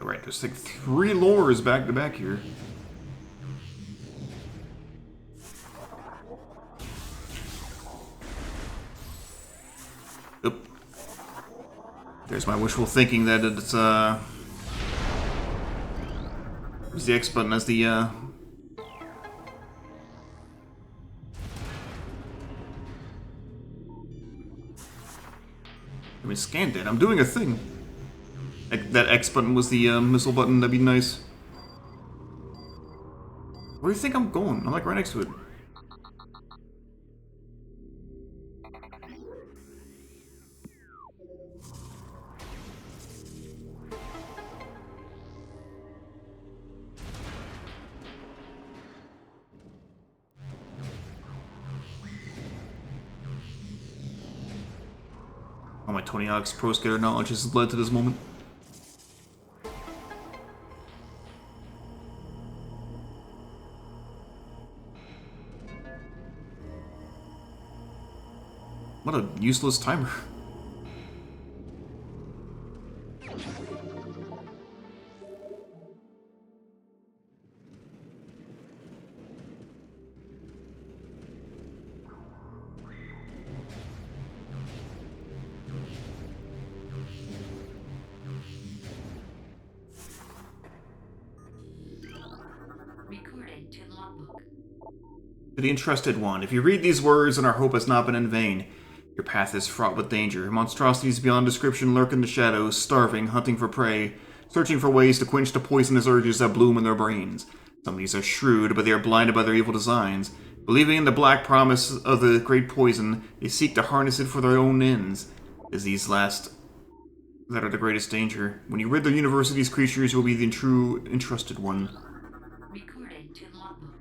A: Alright, there's like 3 lures back to back here. Oop. There's my wishful thinking that it's, there's the X button as the, I mean, scanned it. I'm doing a thing. That X button was the missile button. That'd be nice. Where do you think I'm going? I'm like right next to it. All my Tony Hawk's Pro Skater knowledge has led to this moment. What a useless timer.
B: Recorded to logbook.
A: To the entrusted one, if you read these words and our hope has not been in vain, your path is fraught with danger. Monstrosities beyond description lurk in the shadows, starving, hunting for prey, searching for ways to quench the poisonous urges that bloom in their brains. Some of these are shrewd, but they are blinded by their evil designs. Believing in the black promise of the great poison, they seek to harness it for their own ends. It is these last that are the greatest danger. When you rid the universe of these creatures, you will be the true entrusted one.
B: Recorded to logbook.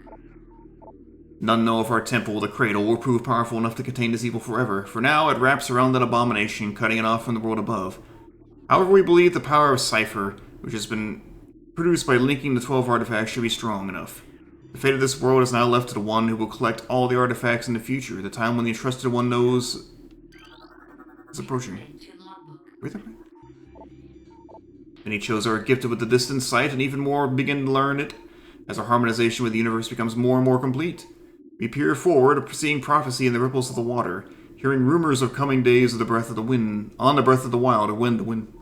A: None know if our temple, the cradle, will prove powerful enough to contain this evil forever. For now, it wraps around that abomination, cutting it off from the world above. However, we believe the power of Cypher, which has been produced by linking the 12 artifacts, should be strong enough. The fate of this world is now left to the one who will collect all the artifacts in the future. The time when the entrusted one knows is approaching.
B: Recorded to logbook.
A: Wait a minute. Many chose are gifted with the distant sight, and even more begin to learn it, as our harmonization with the universe becomes more and more complete. We peer forward, seeing prophecy in the ripples of the water, hearing rumors of coming days of the breath of the wind, on the breath of the wild, or wind to wind.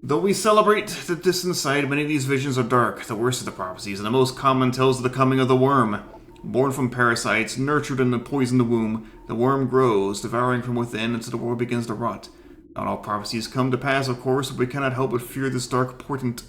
A: Though we celebrate the distant sight, many of these visions are dark, the worst of the prophecies, and the most common tells of the coming of the worm. Born from parasites, nurtured in the poisoned womb, the worm grows, devouring from within until the world begins to rot. Not all prophecies come to pass, of course, but we cannot help but fear this dark portent.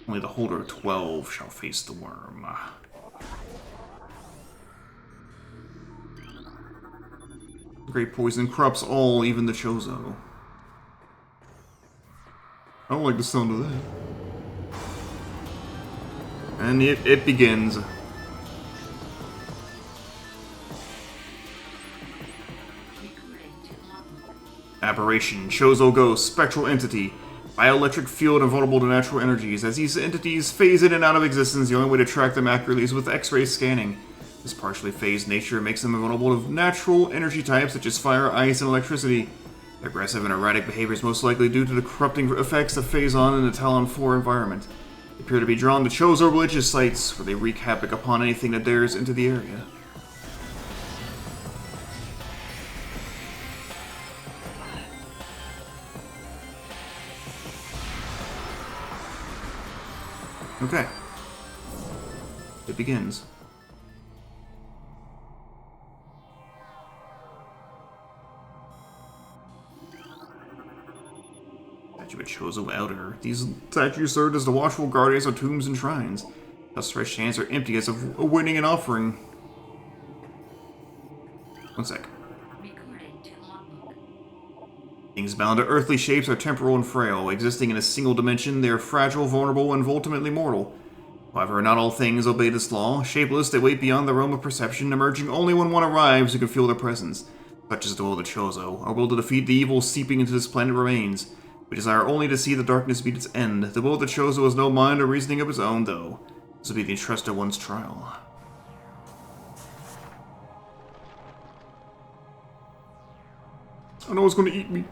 A: Only the holder of 12 shall face the worm. Great poison corrupts all, even the Chozo. I don't like the sound of that. And it begins. Aberration, Chozo Ghost, Spectral Entity. Bioelectric field and vulnerable to natural energies. As these entities phase in and out of existence, the only way to track them accurately is with X-ray scanning. This partially phased nature makes them vulnerable to natural energy types such as fire, ice, and electricity. Their aggressive and erratic behavior is most likely due to the corrupting effects that phase on in the Talon 4 environment. They appear to be drawn to Chozo religious sites, where they wreak havoc upon anything that dares into the area. Okay. It begins. Statue of Chozo Elder. These statues served as the watchful guardians of tombs and shrines. Thus, fresh hands are empty as of awaiting an offering. One sec.
B: Recording to logbook.
A: Things bound to earthly shapes are temporal and frail. Existing in a single dimension, they are fragile, vulnerable, and ultimately mortal. However, not all things obey this law. Shapeless, they wait beyond the realm of perception, emerging only when one arrives who can feel their presence. Such is the will of the Chozo. Our will to defeat the evil seeping into this planet remains. We desire only to see the darkness meet its end. The will of the Chozo has no mind or reasoning of its own, though. This will be the entrusted one's trial. I know it's going to eat me.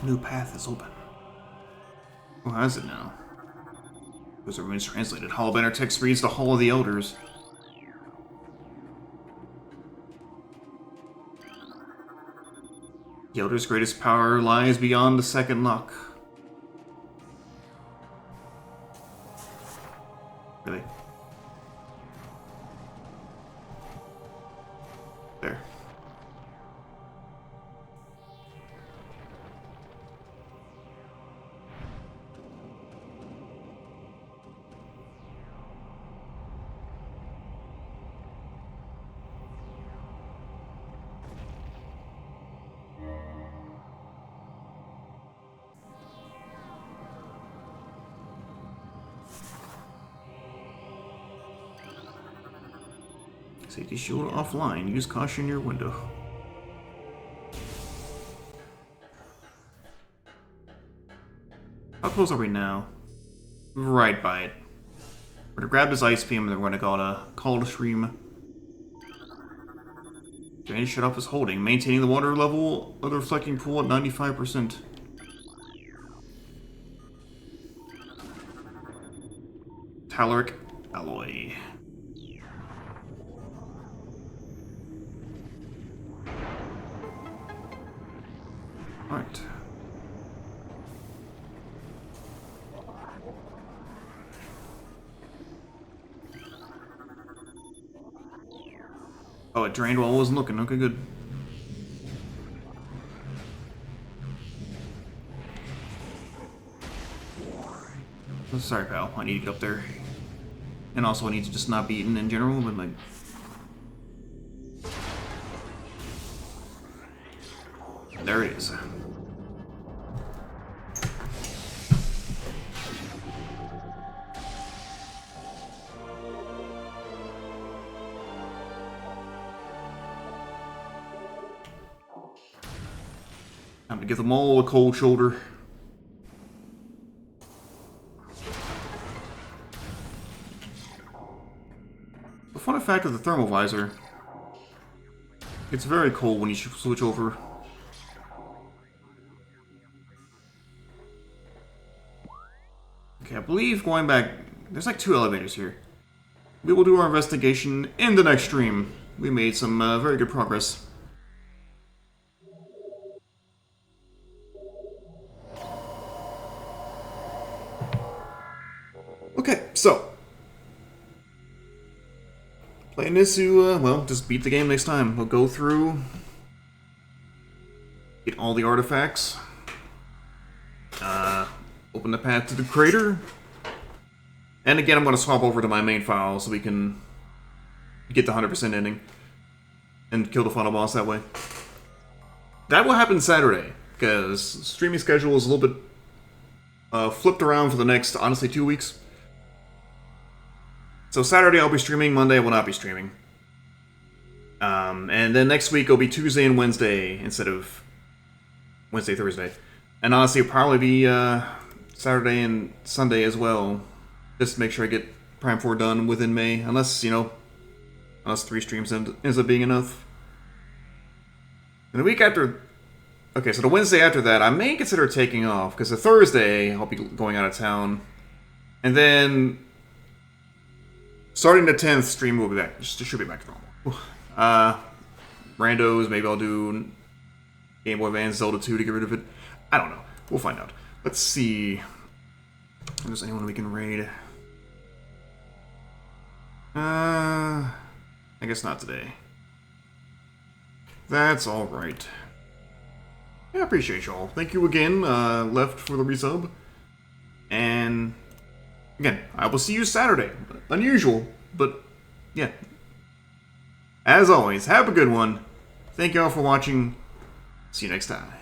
A: A new path is open. Well, how is it now? Those are runes translated. Hallbender text reads the Hall of the Elders. The Elder's greatest power lies beyond the second lock. Really? There. Safety shield offline. Use caution in your window. How close are we now? Right by it. We're gonna grab this ice beam and then we're gonna call it a stream. Drainage shut-off is holding, maintaining the water level of the reflecting pool at 95%. Telluric alloy. Alright. Oh, it drained while I wasn't looking. Okay, good. Oh, sorry, pal. I need to get up there. And also I need to just not be eaten in general, but like... There it is. Time to give them all a cold shoulder. The fun fact of the thermal visor, it's very cold when you switch over. Okay, I believe going back, there's like 2 elevators here. We will do our investigation in the next stream. We made some very good progress. Okay, so playing this to, well, just beat the game next time. We'll go through, get all the artifacts, Open the path to the crater. And again, I'm going to swap over to my main file so we can get the 100% ending. And kill the final boss that way. That will happen Saturday, because streaming schedule is a little bit flipped around for the next, honestly, 2 weeks. So Saturday I'll be streaming, Monday I will not be streaming. And then next week it'll be Tuesday and Wednesday instead of Wednesday, Thursday. And honestly, it'll probably be Saturday and Sunday as well. Just to make sure I get Prime 4 done within May. Unless, unless 3 streams ends up being enough. And the week after... Okay, so the Wednesday after that, I may consider taking off. Because the Thursday, I'll be going out of town. And then... Starting the 10th, stream will be back. Should be back to normal. Randos, maybe I'll do Game Boy Advance Zelda 2 to get rid of it. I don't know. We'll find out. Let's see. If there's anyone we can raid. I guess not today. That's alright. Yeah, I appreciate y'all. Thank you again, Left, for the resub. And again, I will see you Saturday. Unusual, but yeah. As always, have a good one. Thank y'all for watching. See you next time.